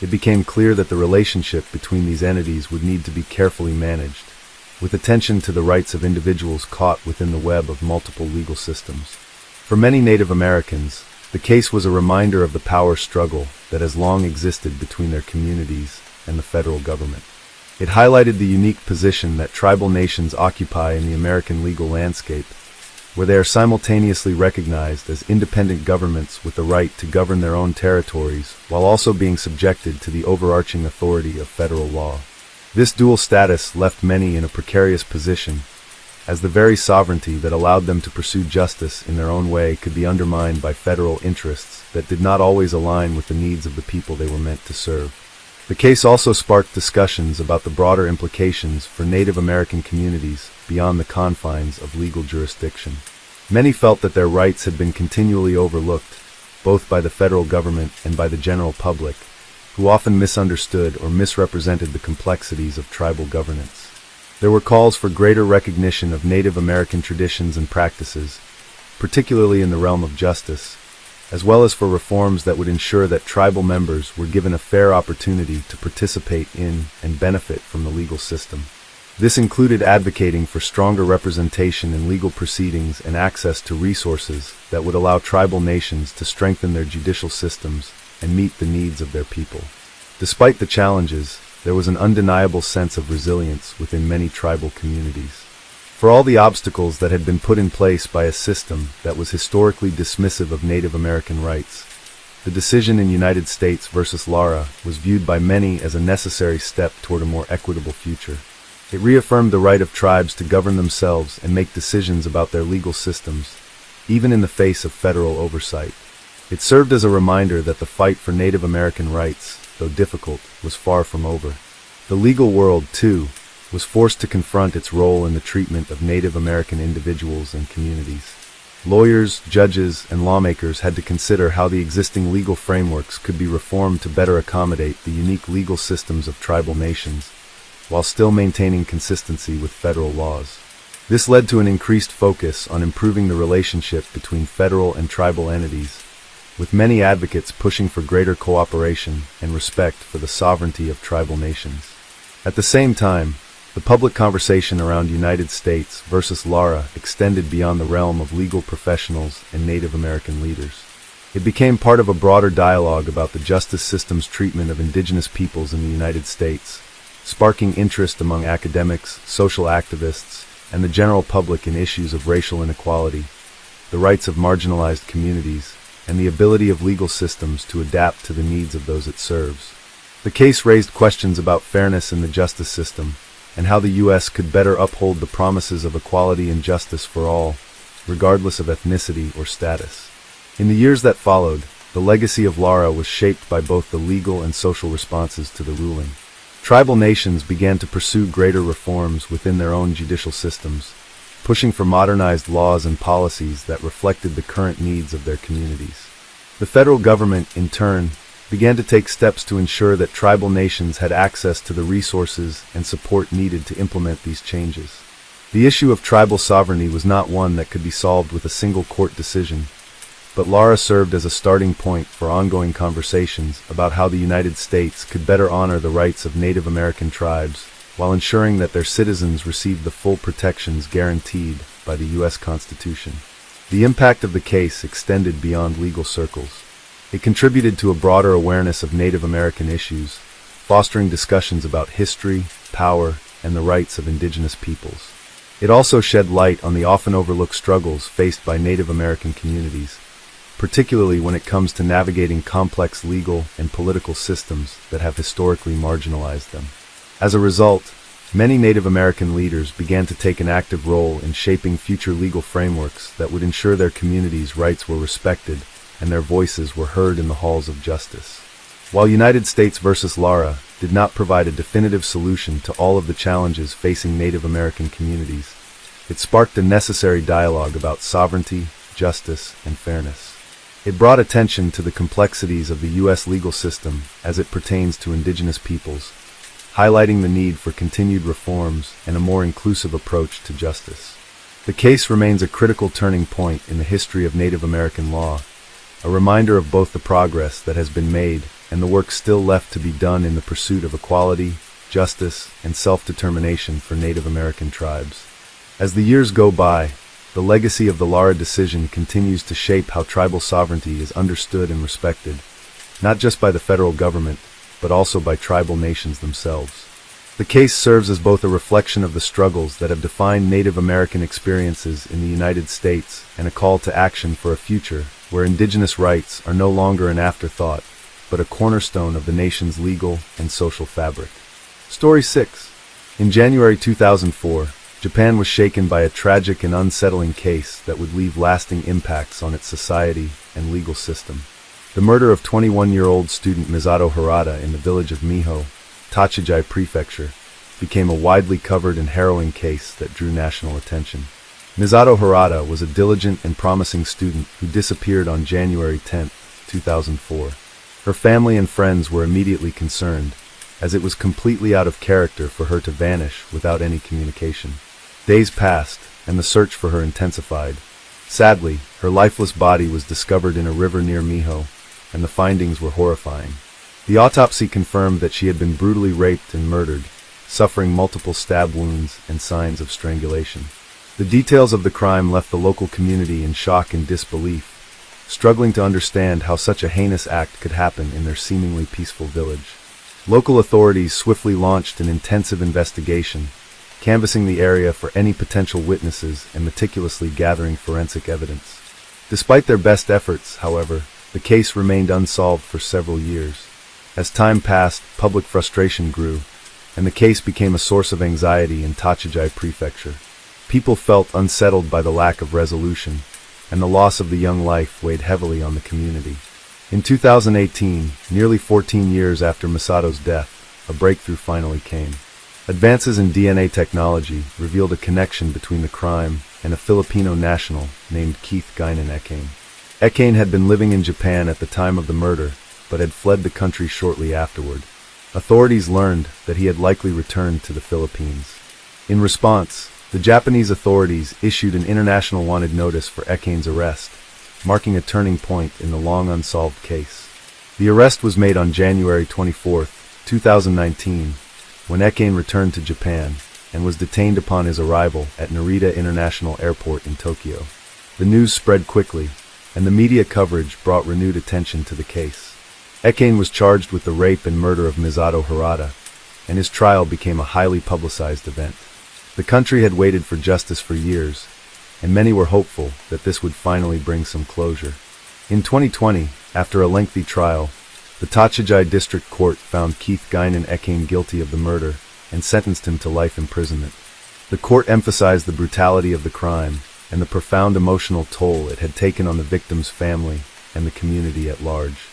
it became clear that the relationship between these entities would need to be carefully managed, with attention to the rights of individuals caught within the web of multiple legal systems. For many Native Americans, the case was a reminder of the power struggle that has long existed between their communities and the federal government. It highlighted the unique position that tribal nations occupy in the American legal landscape, where they are simultaneously recognized as independent governments with the right to govern their own territories while also being subjected to the overarching authority of federal law. This dual status left many in a precarious position, as the very sovereignty that allowed them to pursue justice in their own way could be undermined by federal interests that did not always align with the needs of the people they were meant to serve. The case also sparked discussions about the broader implications for Native American communities beyond the confines of legal jurisdiction. Many felt that their rights had been continually overlooked, both by the federal government and by the general public, who often misunderstood or misrepresented the complexities of tribal governance. There were calls for greater recognition of Native American traditions and practices, particularly in the realm of justice, as well as for reforms that would ensure that tribal members were given a fair opportunity to participate in and benefit from the legal system. This included advocating for stronger representation in legal proceedings and access to resources that would allow tribal nations to strengthen their judicial systems and meet the needs of their people. Despite the challenges, there was an undeniable sense of resilience within many tribal communities. For all the obstacles that had been put in place by a system that was historically dismissive of Native American rights, the decision in United States versus Lara was viewed by many as a necessary step toward a more equitable future. It reaffirmed the right of tribes to govern themselves and make decisions about their legal systems, even in the face of federal oversight. It served as a reminder that the fight for Native American rights, though difficult, was far from over. The legal world, too, was forced to confront its role in the treatment of Native American individuals and communities. Lawyers, judges, and lawmakers had to consider how the existing legal frameworks could be reformed to better accommodate the unique legal systems of tribal nations, while still maintaining consistency with federal laws. This led to an increased focus on improving the relationship between federal and tribal entities, with many advocates pushing for greater cooperation and respect for the sovereignty of tribal nations. At the same time, the public conversation around United States versus Lara extended beyond the realm of legal professionals and Native American leaders. It became part of a broader dialogue about the justice system's treatment of indigenous peoples in the United States, sparking interest among academics, social activists, and the general public in issues of racial inequality, the rights of marginalized communities, and the ability of legal systems to adapt to the needs of those it serves. The case raised questions about fairness in the justice system, and how the U.S. could better uphold the promises of equality and justice for all, regardless of ethnicity or status. In the years that followed, the legacy of Lara was shaped by both the legal and social responses to the ruling. Tribal nations began to pursue greater reforms within their own judicial systems, pushing for modernized laws and policies that reflected the current needs of their communities. The federal government, in turn, began to take steps to ensure that tribal nations had access to the resources and support needed to implement these changes. The issue of tribal sovereignty was not one that could be solved with a single court decision, but Lara served as a starting point for ongoing conversations about how the United States could better honor the rights of Native American tribes while ensuring that their citizens received the full protections guaranteed by the U.S. Constitution. The impact of the case extended beyond legal circles. It contributed to a broader awareness of Native American issues, fostering discussions about history, power, and the rights of indigenous peoples. It also shed light on the often overlooked struggles faced by Native American communities, particularly when it comes to navigating complex legal and political systems that have historically marginalized them. As a result, many Native American leaders began to take an active role in shaping future legal frameworks that would ensure their communities' rights were respected and their voices were heard in the halls of justice. While United States versus Lara did not provide a definitive solution to all of the challenges facing Native American communities, it sparked a necessary dialogue about sovereignty, justice, and fairness. It brought attention to the complexities of the U.S. legal system as it pertains to indigenous peoples, highlighting the need for continued reforms and a more inclusive approach to justice. The case remains a critical turning point in the history of Native American law, a reminder of both the progress that has been made and the work still left to be done in the pursuit of equality, justice, and self-determination for Native American tribes. As the years go by, the legacy of the Lara decision continues to shape how tribal sovereignty is understood and respected, not just by the federal government, but also by tribal nations themselves. The case serves as both a reflection of the struggles that have defined Native American experiences in the United States and a call to action for a future where indigenous rights are no longer an afterthought, but a cornerstone of the nation's legal and social fabric. Story 6. In January 2004, Japan was shaken by a tragic and unsettling case that would leave lasting impacts on its society and legal system. The murder of 21-year-old student Misato Harada in the village of Miho, Tochigi Prefecture, became a widely covered and harrowing case that drew national attention. Misato Harada was a diligent and promising student who disappeared on January 10, 2004. Her family and friends were immediately concerned, as it was completely out of character for her to vanish without any communication. Days passed, and the search for her intensified. Sadly, her lifeless body was discovered in a river near Miho, and the findings were horrifying. The autopsy confirmed that she had been brutally raped and murdered, suffering multiple stab wounds and signs of strangulation. The details of the crime left the local community in shock and disbelief, struggling to understand how such a heinous act could happen in their seemingly peaceful village. Local authorities swiftly launched an intensive investigation, canvassing the area for any potential witnesses and meticulously gathering forensic evidence. Despite their best efforts, however, the case remained unsolved for several years. As time passed, public frustration grew, and the case became a source of anxiety in Tochigi Prefecture. People felt unsettled by the lack of resolution, and the loss of the young life weighed heavily on the community. In 2018, nearly 14 years after Misato's death, a breakthrough finally came. Advances in DNA technology revealed a connection between the crime and a Filipino national named Keith Guinan Ekane. Ekane had been living in Japan at the time of the murder, but had fled the country shortly afterward. Authorities learned that he had likely returned to the Philippines. In response, the Japanese authorities issued an international wanted notice for Ekane's arrest, marking a turning point in the long unsolved case. The arrest was made on January 24, 2019, when Ekane returned to Japan and was detained upon his arrival at Narita International Airport in Tokyo. The news spread quickly, and the media coverage brought renewed attention to the case. Ekane was charged with the rape and murder of Misato Harada, and his trial became a highly publicized event. The country had waited for justice for years, and many were hopeful that this would finally bring some closure. In 2020, after a lengthy trial, the Tochigi District Court found Keith Guinan Ekane guilty of the murder and sentenced him to life imprisonment. The court emphasized the brutality of the crime and the profound emotional toll it had taken on the victim's family and the community at large.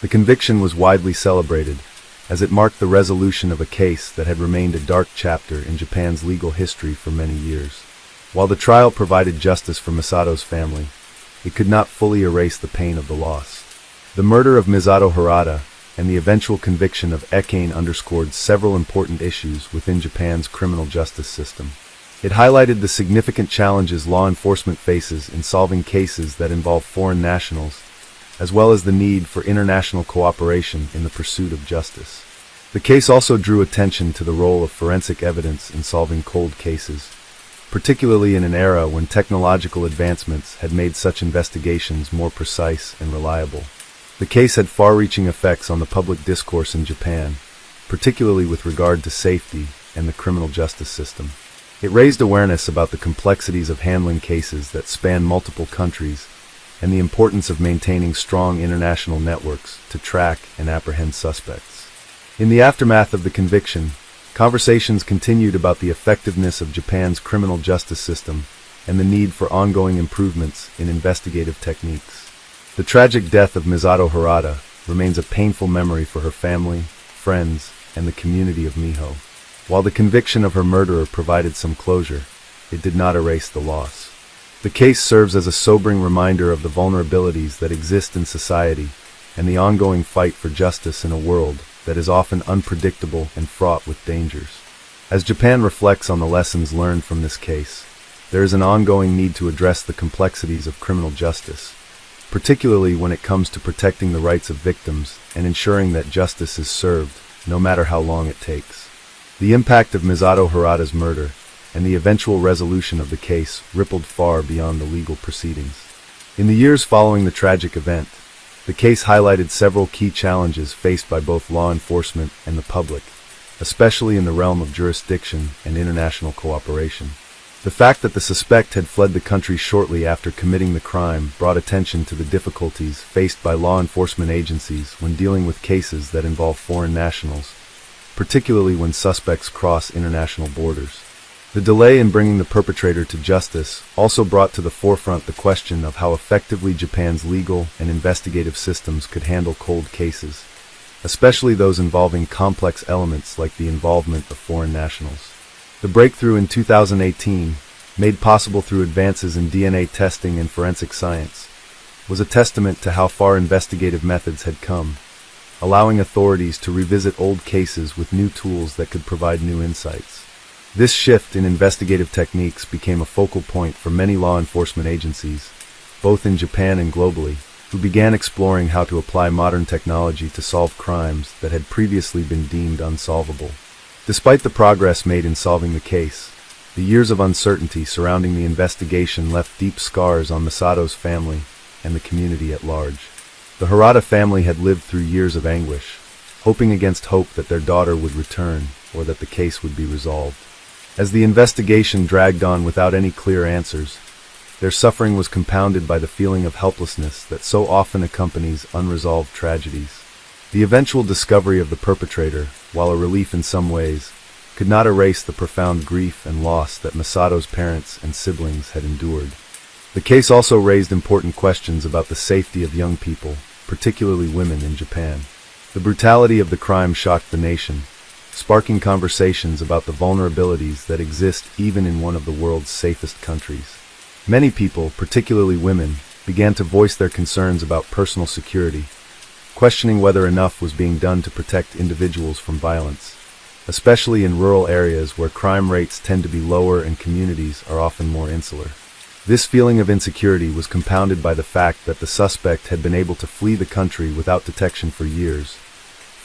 The conviction was widely celebrated, as it marked the resolution of a case that had remained a dark chapter in Japan's legal history for many years. While the trial provided justice for Misato's family, it could not fully erase the pain of the loss. The murder of Misato Harada and the eventual conviction of Ekane underscored several important issues within Japan's criminal justice system. It highlighted the significant challenges law enforcement faces in solving cases that involve foreign nationals, as well as the need for international cooperation in the pursuit of justice. The case also drew attention to the role of forensic evidence in solving cold cases, particularly in an era when technological advancements had made such investigations more precise and reliable. The case had far-reaching effects on the public discourse in Japan, particularly with regard to safety and the criminal justice system. It raised awareness about the complexities of handling cases that span multiple countries and the importance of maintaining strong international networks to track and apprehend suspects. In the aftermath of the conviction, conversations continued about the effectiveness of Japan's criminal justice system and the need for ongoing improvements in investigative techniques. The tragic death of Misato Harada remains a painful memory for her family, friends, and the community of Miho. While the conviction of her murderer provided some closure, it did not erase the loss. The case serves as a sobering reminder of the vulnerabilities that exist in society and the ongoing fight for justice in a world that is often unpredictable and fraught with dangers. As Japan reflects on the lessons learned from this case, there is an ongoing need to address the complexities of criminal justice, particularly when it comes to protecting the rights of victims and ensuring that justice is served, no matter how long it takes. The impact of Misato Harada's murder and the eventual resolution of the case rippled far beyond the legal proceedings. In the years following the tragic event, the case highlighted several key challenges faced by both law enforcement and the public, especially in the realm of jurisdiction and international cooperation. The fact that the suspect had fled the country shortly after committing the crime brought attention to the difficulties faced by law enforcement agencies when dealing with cases that involve foreign nationals, particularly when suspects cross international borders. The delay in bringing the perpetrator to justice also brought to the forefront the question of how effectively Japan's legal and investigative systems could handle cold cases, especially those involving complex elements like the involvement of foreign nationals. The breakthrough in 2018, made possible through advances in DNA testing and forensic science, was a testament to how far investigative methods had come, allowing authorities to revisit old cases with new tools that could provide new insights. This shift in investigative techniques became a focal point for many law enforcement agencies, both in Japan and globally, who began exploring how to apply modern technology to solve crimes that had previously been deemed unsolvable. Despite the progress made in solving the case, the years of uncertainty surrounding the investigation left deep scars on Masato's family and the community at large. The Harada family had lived through years of anguish, hoping against hope that their daughter would return or that the case would be resolved. As the investigation dragged on without any clear answers, their suffering was compounded by the feeling of helplessness that so often accompanies unresolved tragedies. The eventual discovery of the perpetrator, while a relief in some ways, could not erase the profound grief and loss that Masato's parents and siblings had endured. The case also raised important questions about the safety of young people, particularly women in Japan. The brutality of the crime shocked the nation, sparking conversations about the vulnerabilities that exist even in one of the world's safest countries. Many people, particularly women, began to voice their concerns about personal security, questioning whether enough was being done to protect individuals from violence, especially in rural areas where crime rates tend to be lower and communities are often more insular. This feeling of insecurity was compounded by the fact that the suspect had been able to flee the country without detection for years,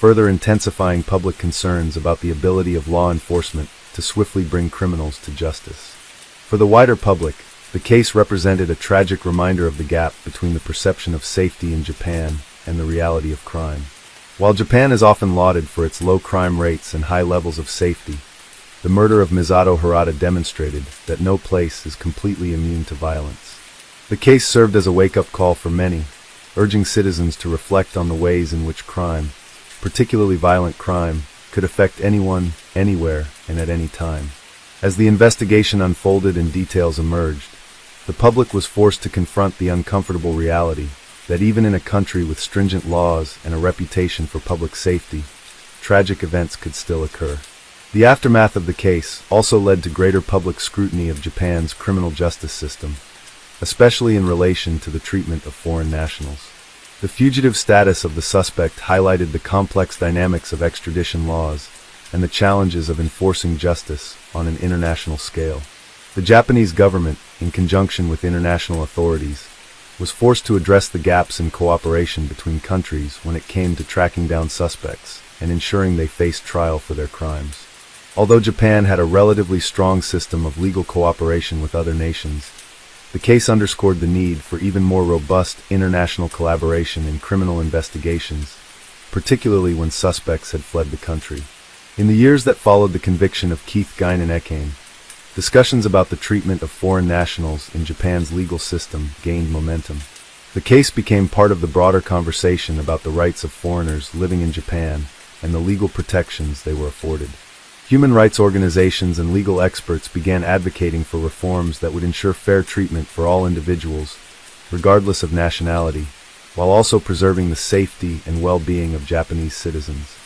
further intensifying public concerns about the ability of law enforcement to swiftly bring criminals to justice. For the wider public, the case represented a tragic reminder of the gap between the perception of safety in Japan and the reality of crime. While Japan is often lauded for its low crime rates and high levels of safety, the murder of Misato Harada demonstrated that no place is completely immune to violence. The case served as a wake-up call for many, urging citizens to reflect on the ways in which crime, particularly violent crime, could affect anyone, anywhere, and at any time. As the investigation unfolded and details emerged, the public was forced to confront the uncomfortable reality that even in a country with stringent laws and a reputation for public safety, tragic events could still occur. The aftermath of the case also led to greater public scrutiny of Japan's criminal justice system, especially in relation to the treatment of foreign nationals. The fugitive status of the suspect highlighted the complex dynamics of extradition laws and the challenges of enforcing justice on an international scale. The Japanese government, in conjunction with international authorities, was forced to address the gaps in cooperation between countries when it came to tracking down suspects and ensuring they faced trial for their crimes. Although Japan had a relatively strong system of legal cooperation with other nations, the case underscored the need for even more robust international collaboration in criminal investigations, particularly when suspects had fled the country. In the years that followed the conviction of Keith Guinan Ekane, discussions about the treatment of foreign nationals in Japan's legal system gained momentum. The case became part of the broader conversation about the rights of foreigners living in Japan and the legal protections they were afforded. Human rights organizations and legal experts began advocating for reforms that would ensure fair treatment for all individuals, regardless of nationality, while also preserving the safety and well-being of Japanese citizens.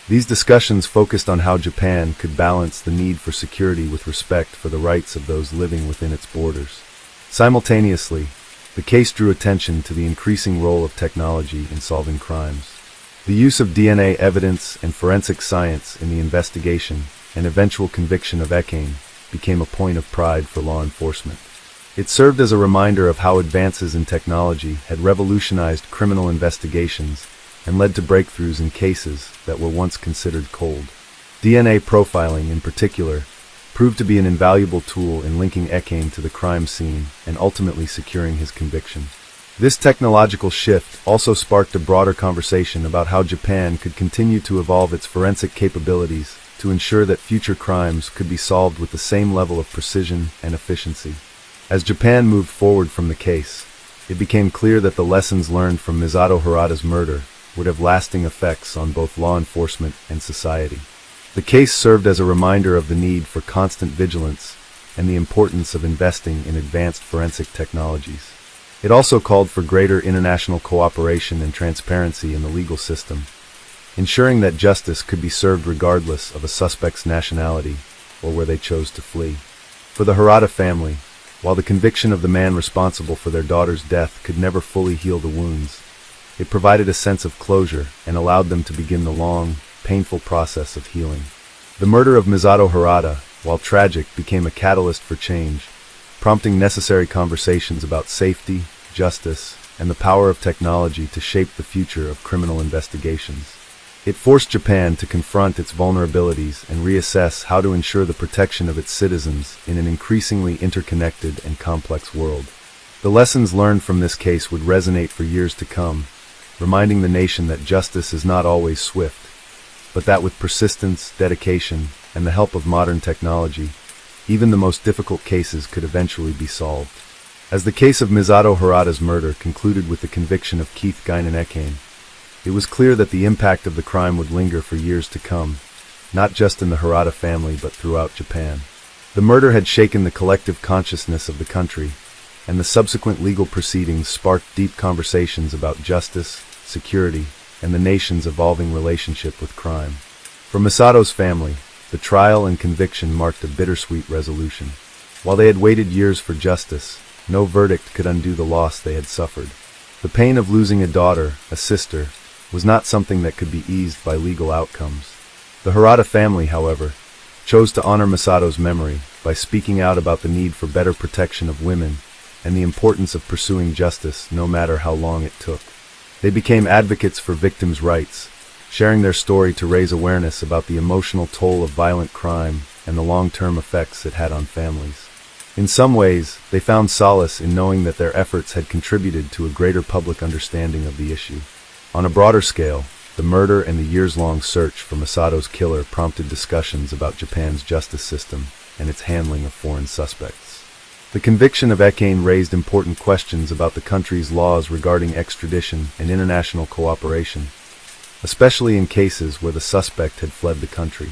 These discussions focused on how Japan could balance the need for security with respect for the rights of those living within its borders. Simultaneously, the case drew attention to the increasing role of technology in solving crimes. The use of DNA evidence and forensic science in the investigation and eventual conviction of Ekane became a point of pride for law enforcement. It served as a reminder of how advances in technology had revolutionized criminal investigations and led to breakthroughs in cases that were once considered cold. DNA profiling, in particular, proved to be an invaluable tool in linking Ekane to the crime scene and ultimately securing his conviction. This technological shift also sparked a broader conversation about how Japan could continue to evolve its forensic capabilities to ensure that future crimes could be solved with the same level of precision and efficiency. As Japan moved forward from the case, it became clear that the lessons learned from Misato Harada's murder would have lasting effects on both law enforcement and society. The case served as a reminder of the need for constant vigilance and the importance of investing in advanced forensic technologies. It also called for greater international cooperation and transparency in the legal system, ensuring that justice could be served regardless of a suspect's nationality or where they chose to flee. For the Harada family, while the conviction of the man responsible for their daughter's death could never fully heal the wounds, it provided a sense of closure and allowed them to begin the long, painful process of healing. The murder of Misato Harada, while tragic, became a catalyst for change, prompting necessary conversations about safety, justice, and the power of technology to shape the future of criminal investigations. It forced Japan to confront its vulnerabilities and reassess how to ensure the protection of its citizens in an increasingly interconnected and complex world. The lessons learned from this case would resonate for years to come, reminding the nation that justice is not always swift, but that with persistence, dedication, and the help of modern technology, even the most difficult cases could eventually be solved. As the case of Misato Harada's murder concluded with the conviction of Keith Guinan Ekane, it was clear that the impact of the crime would linger for years to come, not just in the Harada family but throughout Japan. The murder had shaken the collective consciousness of the country, and the subsequent legal proceedings sparked deep conversations about justice, security, and the nation's evolving relationship with crime. For Misato's family, the trial and conviction marked a bittersweet resolution. While they had waited years for justice, no verdict could undo the loss they had suffered. The pain of losing a daughter, a sister, was not something that could be eased by legal outcomes. The Harada family, however, chose to honor Misato's memory by speaking out about the need for better protection of women and the importance of pursuing justice no matter how long it took. They became advocates for victims' rights, sharing their story to raise awareness about the emotional toll of violent crime and the long-term effects it had on families. In some ways, they found solace in knowing that their efforts had contributed to a greater public understanding of the issue. On a broader scale, the murder and the years-long search for Misato's killer prompted discussions about Japan's justice system and its handling of foreign suspects. The conviction of Ekane raised important questions about the country's laws regarding extradition and international cooperation, especially in cases where the suspect had fled the country.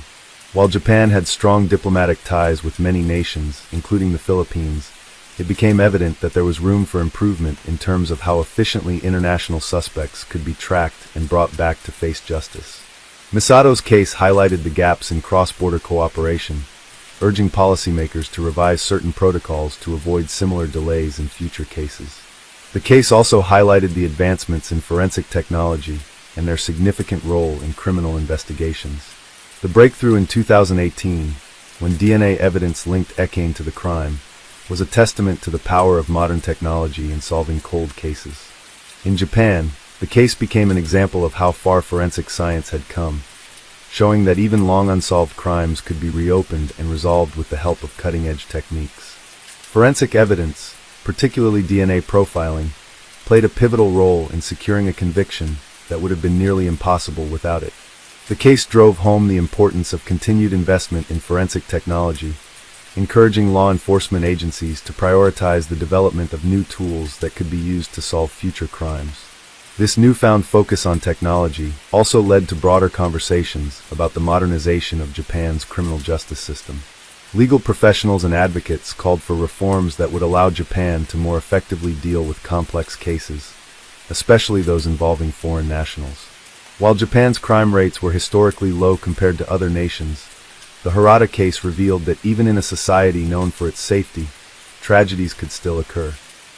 While Japan had strong diplomatic ties with many nations, including the Philippines, it became evident that there was room for improvement in terms of how efficiently international suspects could be tracked and brought back to face justice. Misato's case highlighted the gaps in cross-border cooperation, urging policymakers to revise certain protocols to avoid similar delays in future cases. The case also highlighted the advancements in forensic technology and their significant role in criminal investigations. The breakthrough in 2018, when DNA evidence linked Ekane to the crime, was a testament to the power of modern technology in solving cold cases. In Japan, the case became an example of how far forensic science had come, showing that even long unsolved crimes could be reopened and resolved with the help of cutting-edge techniques. Forensic evidence, particularly DNA profiling, played a pivotal role in securing a conviction that would have been nearly impossible without it. The case drove home the importance of continued investment in forensic technology, encouraging law enforcement agencies to prioritize the development of new tools that could be used to solve future crimes. This newfound focus on technology also led to broader conversations about the modernization of Japan's criminal justice system. Legal professionals and advocates called for reforms that would allow Japan to more effectively deal with complex cases, especially those involving foreign nationals. While Japan's crime rates were historically low compared to other nations, the Harada case revealed that even in a society known for its safety, tragedies could still occur.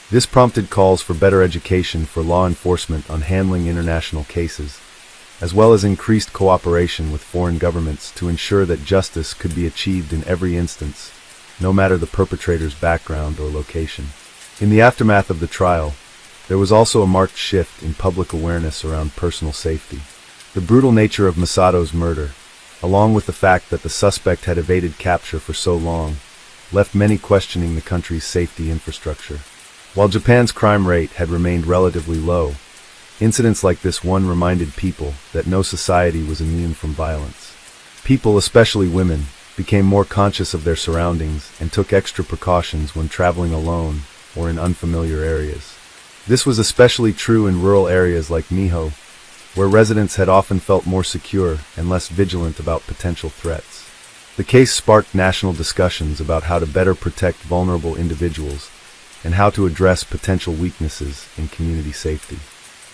This prompted calls for better education for law enforcement on handling international cases, as well as increased cooperation with foreign governments to ensure that justice could be achieved in every instance, no matter the perpetrator's background or location. In the aftermath of the trial, there was also a marked shift in public awareness around personal safety. The brutal nature of Misato's murder, along with the fact that the suspect had evaded capture for so long, left many questioning the country's safety infrastructure. While Japan's crime rate had remained relatively low, incidents like this one reminded people that no society was immune from violence. People, especially women, became more conscious of their surroundings and took extra precautions when traveling alone or in unfamiliar areas. This was especially true in rural areas like Miho, where residents had often felt more secure and less vigilant about potential threats. The case sparked national discussions about how to better protect vulnerable individuals and how to address potential weaknesses in community safety.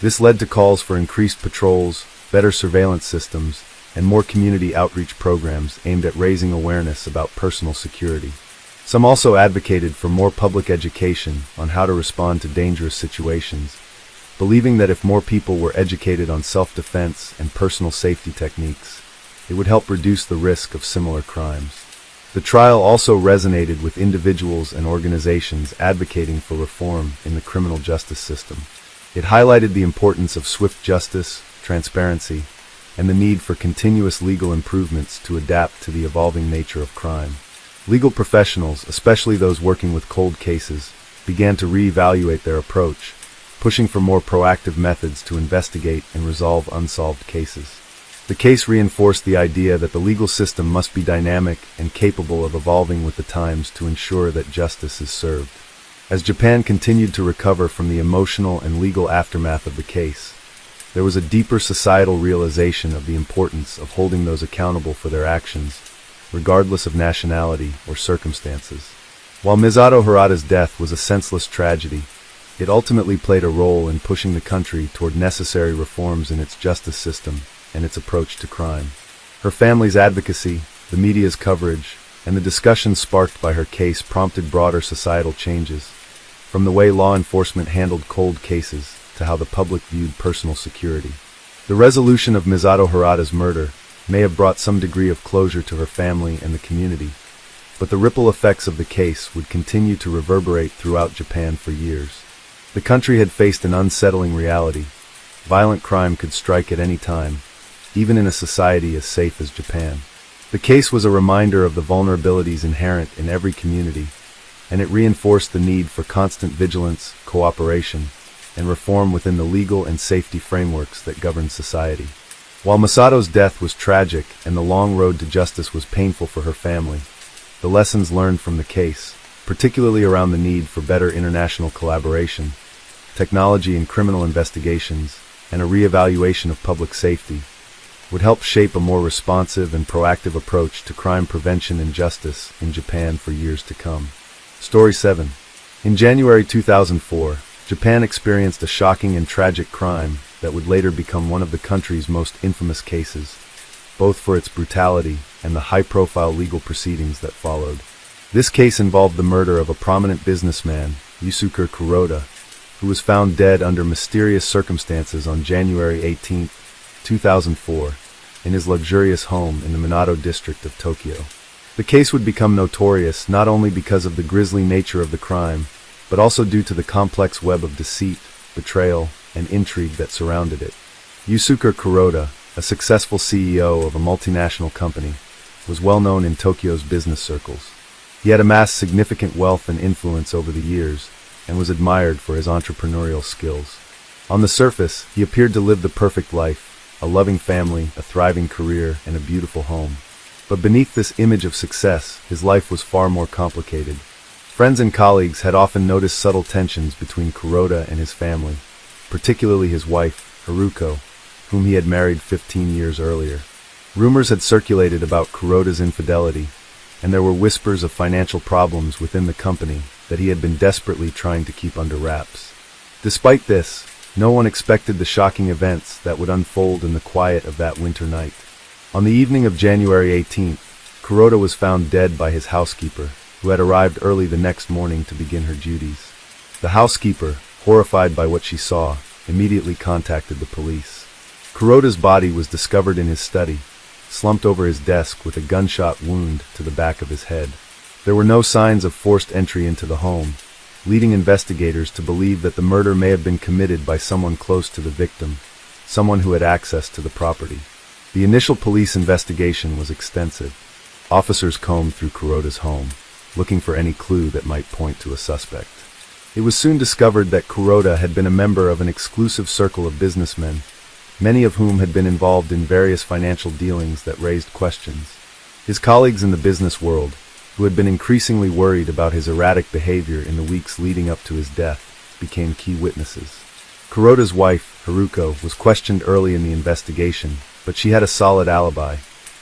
This led to calls for increased patrols, better surveillance systems, and more community outreach programs aimed at raising awareness about personal security. Some also advocated for more public education on how to respond to dangerous situations, believing that if more people were educated on self-defense and personal safety techniques, it would help reduce the risk of similar crimes. The trial also resonated with individuals and organizations advocating for reform in the criminal justice system. It highlighted the importance of swift justice, transparency, and the need for continuous legal improvements to adapt to the evolving nature of crime. Legal professionals, especially those working with cold cases, began to reevaluate their approach, pushing for more proactive methods to investigate and resolve unsolved cases. The case reinforced the idea that the legal system must be dynamic and capable of evolving with the times to ensure that justice is served. As Japan continued to recover from the emotional and legal aftermath of the case, there was a deeper societal realization of the importance of holding those accountable for their actions, regardless of nationality or circumstances. While Misato Harada's death was a senseless tragedy, it ultimately played a role in pushing the country toward necessary reforms in its justice system and its approach to crime. Her family's advocacy, the media's coverage, and the discussions sparked by her case prompted broader societal changes, from the way law enforcement handled cold cases to how the public viewed personal security. The resolution of Misato Harada's murder may have brought some degree of closure to her family and the community, but the ripple effects of the case would continue to reverberate throughout Japan for years. The country had faced an unsettling reality. Violent crime could strike at any time, even in a society as safe as Japan. The case was a reminder of the vulnerabilities inherent in every community, and it reinforced the need for constant vigilance, cooperation, and reform within the legal and safety frameworks that govern society. While Misato's death was tragic and the long road to justice was painful for her family, the lessons learned from the case, particularly around the need for better international collaboration, technology in criminal investigations, and a reevaluation of public safety, would help shape a more responsive and proactive approach to crime prevention and justice in Japan for years to come. Story 7. In January 2004, Japan experienced a shocking and tragic crime that would later become one of the country's most infamous cases, both for its brutality and the high-profile legal proceedings that followed. This case involved the murder of a prominent businessman, Yusuke Kuroda, who was found dead under mysterious circumstances on January 18, 2004, in his luxurious home in the Minato district of Tokyo. The case would become notorious not only because of the grisly nature of the crime, but also due to the complex web of deceit, betrayal, and intrigue that surrounded it. Yusuke Kuroda, a successful CEO of a multinational company, was well known in Tokyo's business circles. He had amassed significant wealth and influence over the years, and was admired for his entrepreneurial skills. On the surface, he appeared to live the perfect life, a loving family, a thriving career, and a beautiful home. But beneath this image of success, his life was far more complicated. Friends and colleagues had often noticed subtle tensions between Kuroda and his family, particularly his wife, Haruko, whom he had married 15 years earlier. Rumors had circulated about Kuroda's infidelity, and there were whispers of financial problems within the company that he had been desperately trying to keep under wraps. Despite this, no one expected the shocking events that would unfold in the quiet of that winter night. On the evening of January 18th, Kuroda was found dead by his housekeeper, who had arrived early the next morning to begin her duties. The housekeeper, horrified by what she saw, immediately contacted the police. Kuroda's body was discovered in his study, slumped over his desk with a gunshot wound to the back of his head. There were no signs of forced entry into the home, leading investigators to believe that the murder may have been committed by someone close to the victim, someone who had access to the property. The initial police investigation was extensive. Officers combed through Kuroda's home, looking for any clue that might point to a suspect. It was soon discovered that Kuroda had been a member of an exclusive circle of businessmen, many of whom had been involved in various financial dealings that raised questions. His colleagues in the business world, who had been increasingly worried about his erratic behavior in the weeks leading up to his death, became key witnesses. Kuroda's wife, Haruko, was questioned early in the investigation, but she had a solid alibi,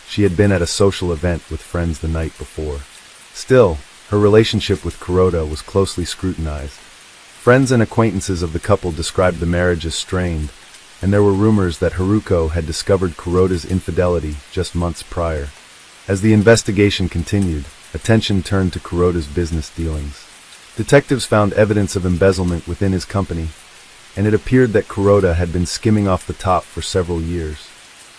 She had been at a social event with friends the night before. Still, her relationship with Kuroda was closely scrutinized. Friends and acquaintances of the couple described the marriage as strained, and there were rumors that Haruko had discovered Kuroda's infidelity just months prior. As the investigation continued, attention turned to Kuroda's business dealings. Detectives found evidence of embezzlement within his company, and it appeared that Kuroda had been skimming off the top for several years.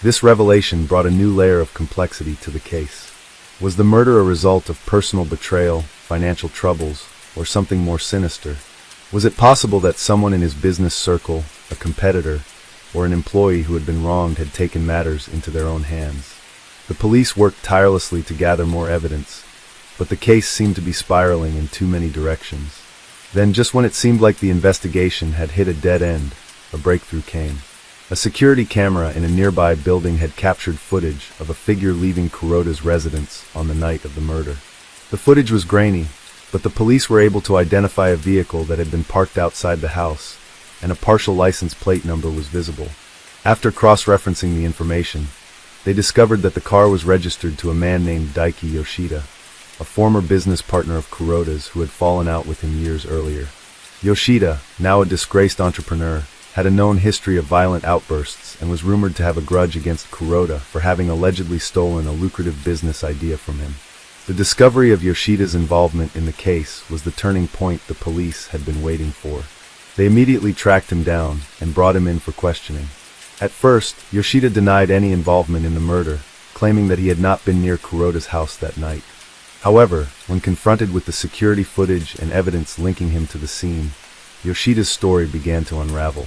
This revelation brought a new layer of complexity to the case. Was the murder a result of personal betrayal, financial troubles, or something more sinister? Was it possible that someone in his business circle, a competitor, or an employee who had been wronged had taken matters into their own hands? The police worked tirelessly to gather more evidence, but the case seemed to be spiraling in too many directions. Then, just when it seemed like the investigation had hit a dead end, a breakthrough came. A security camera in a nearby building had captured footage of a figure leaving Kuroda's residence on the night of the murder. The footage was grainy, but the police were able to identify a vehicle that had been parked outside the house, and a partial license plate number was visible. After cross-referencing the information, they discovered that the car was registered to a man named Daiki Yoshida, a former business partner of Kuroda's who had fallen out with him years earlier. Yoshida, now a disgraced entrepreneur, had a known history of violent outbursts and was rumored to have a grudge against Kuroda for having allegedly stolen a lucrative business idea from him. The discovery of Yoshida's involvement in the case was the turning point the police had been waiting for. They immediately tracked him down and brought him in for questioning. At first, Yoshida denied any involvement in the murder, claiming that he had not been near Kuroda's house that night. However, when confronted with the security footage and evidence linking him to the scene, Yoshida's story began to unravel.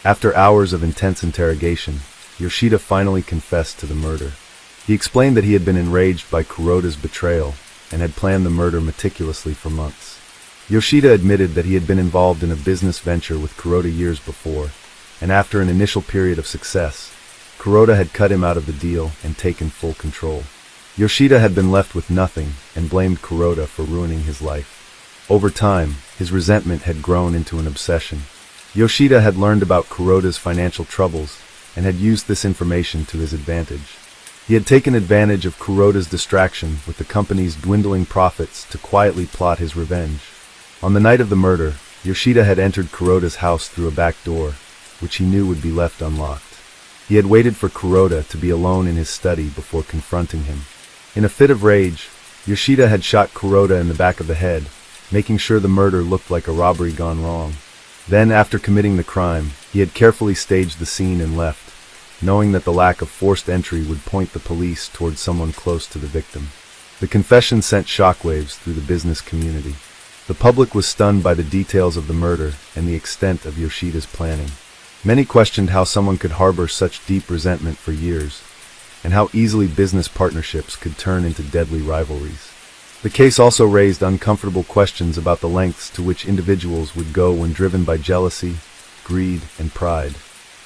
After hours of intense interrogation, Yoshida finally confessed to the murder. He explained that he had been enraged by Kuroda's betrayal and had planned the murder meticulously for months. Yoshida admitted that he had been involved in a business venture with Kuroda years before, and after an initial period of success, Kuroda had cut him out of the deal and taken full control. Yoshida had been left with nothing and blamed Kuroda for ruining his life. Over time, his resentment had grown into an obsession. Yoshida had learned about Kuroda's financial troubles and had used this information to his advantage. He had taken advantage of Kuroda's distraction with the company's dwindling profits to quietly plot his revenge. On the night of the murder, Yoshida had entered Kuroda's house through a back door, which he knew would be left unlocked. He had waited for Kuroda to be alone in his study before confronting him. In a fit of rage, Yoshida had shot Kuroda in the back of the head, making sure the murder looked like a robbery gone wrong. Then, after committing the crime, he had carefully staged the scene and left, knowing that the lack of forced entry would point the police towards someone close to the victim. The confession sent shockwaves through the business community. The public was stunned by the details of the murder and the extent of Yoshida's planning. Many questioned how someone could harbor such deep resentment for years, and how easily business partnerships could turn into deadly rivalries. The case also raised uncomfortable questions about the lengths to which individuals would go when driven by jealousy, greed, and pride.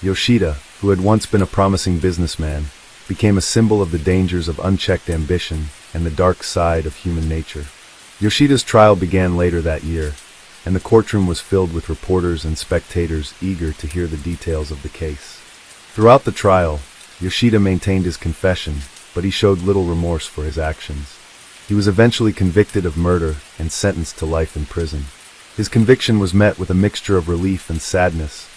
Yoshida, who had once been a promising businessman, became a symbol of the dangers of unchecked ambition and the dark side of human nature. Yoshida's trial began later that year, and the courtroom was filled with reporters and spectators eager to hear the details of the case. Throughout the trial, Yoshida maintained his confession, but he showed little remorse for his actions. He was eventually convicted of murder and sentenced to life in prison. His conviction was met with a mixture of relief and sadness.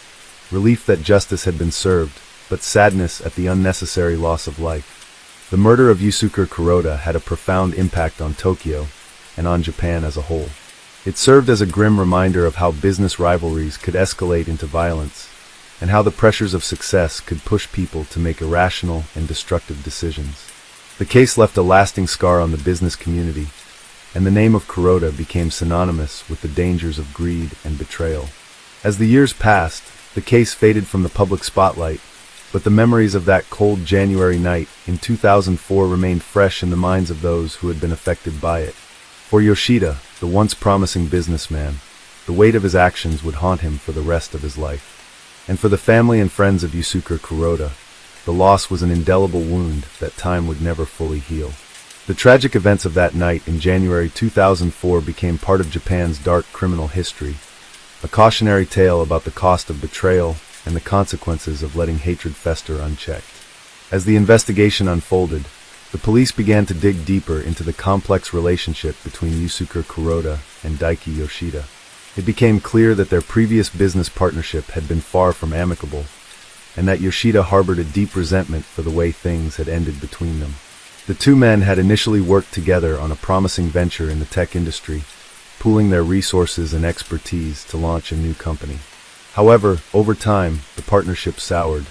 Relief that justice had been served, but sadness at the unnecessary loss of life. The murder of Yusuke Kuroda had a profound impact on Tokyo and on Japan as a whole. It served as a grim reminder of how business rivalries could escalate into violence, and how the pressures of success could push people to make irrational and destructive decisions. The case left a lasting scar on the business community, and the name of Kuroda became synonymous with the dangers of greed and betrayal. As the years passed, the case faded from the public spotlight, but the memories of that cold January night in 2004 remained fresh in the minds of those who had been affected by it. For Yoshida, the once promising businessman, the weight of his actions would haunt him for the rest of his life. And for the family and friends of Yusuke Kuroda, the loss was an indelible wound that time would never fully heal. The tragic events of that night in January 2004 became part of Japan's dark criminal history, a cautionary tale about the cost of betrayal and the consequences of letting hatred fester unchecked. As the investigation unfolded, The police began to dig deeper into the complex relationship between Yusuke Kuroda and Daiki Yoshida. It became clear that their previous business partnership had been far from amicable, and that Yoshida harbored a deep resentment for the way things had ended between them. The two men had initially worked together on a promising venture in the tech industry, pooling their resources and expertise to launch a new company. However, over time, the partnership soured.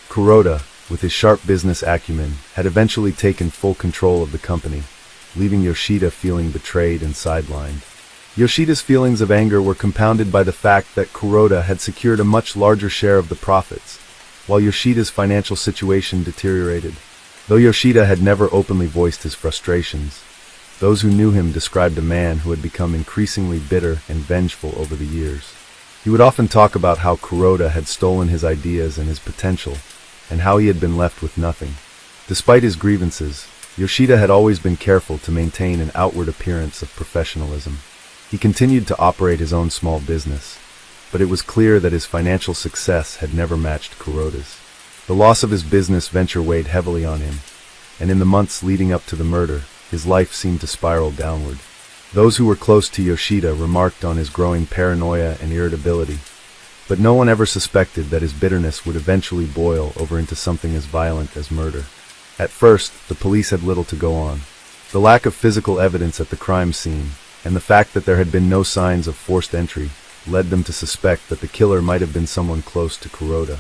Kuroda, with his sharp business acumen, had eventually taken full control of the company, leaving Yoshida feeling betrayed and sidelined. Yoshida's feelings of anger were compounded by the fact that Kuroda had secured a much larger share of the profits, while Yoshida's financial situation deteriorated. Though Yoshida had never openly voiced his frustrations, those who knew him described a man who had become increasingly bitter and vengeful over the years. He would often talk about how Kuroda had stolen his ideas and his potential, and how he had been left with nothing. Despite his grievances, Yoshida had always been careful to maintain an outward appearance of professionalism. He continued to operate his own small business, but it was clear that his financial success had never matched Kuroda's. The loss of his business venture weighed heavily on him, and in the months leading up to the murder, his life seemed to spiral downward. Those who were close to Yoshida remarked on his growing paranoia and irritability, but no one ever suspected that his bitterness would eventually boil over into something as violent as murder. At first, the police had little to go on. The lack of physical evidence at the crime scene, and the fact that there had been no signs of forced entry, led them to suspect that the killer might have been someone close to Kuroda.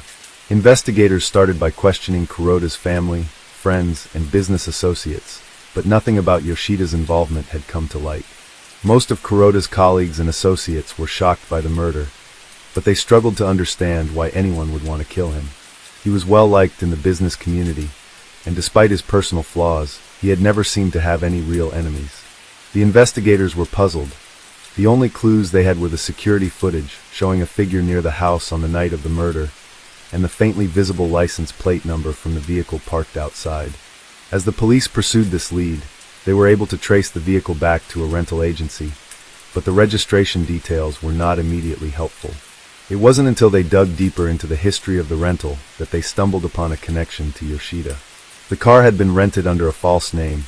Investigators started by questioning Kuroda's family, friends, and business associates, but nothing about Yoshida's involvement had come to light. Most of Kuroda's colleagues and associates were shocked by the murder, but they struggled to understand why anyone would want to kill him. He was well liked in the business community, and despite his personal flaws, he had never seemed to have any real enemies. The investigators were puzzled. The only clues they had were the security footage showing a figure near the house on the night of the murder, and the faintly visible license plate number from the vehicle parked outside. As the police pursued this lead, they were able to trace the vehicle back to a rental agency, but the registration details were not immediately helpful. It wasn't until they dug deeper into the history of the rental that they stumbled upon a connection to Yoshida. The car had been rented under a false name,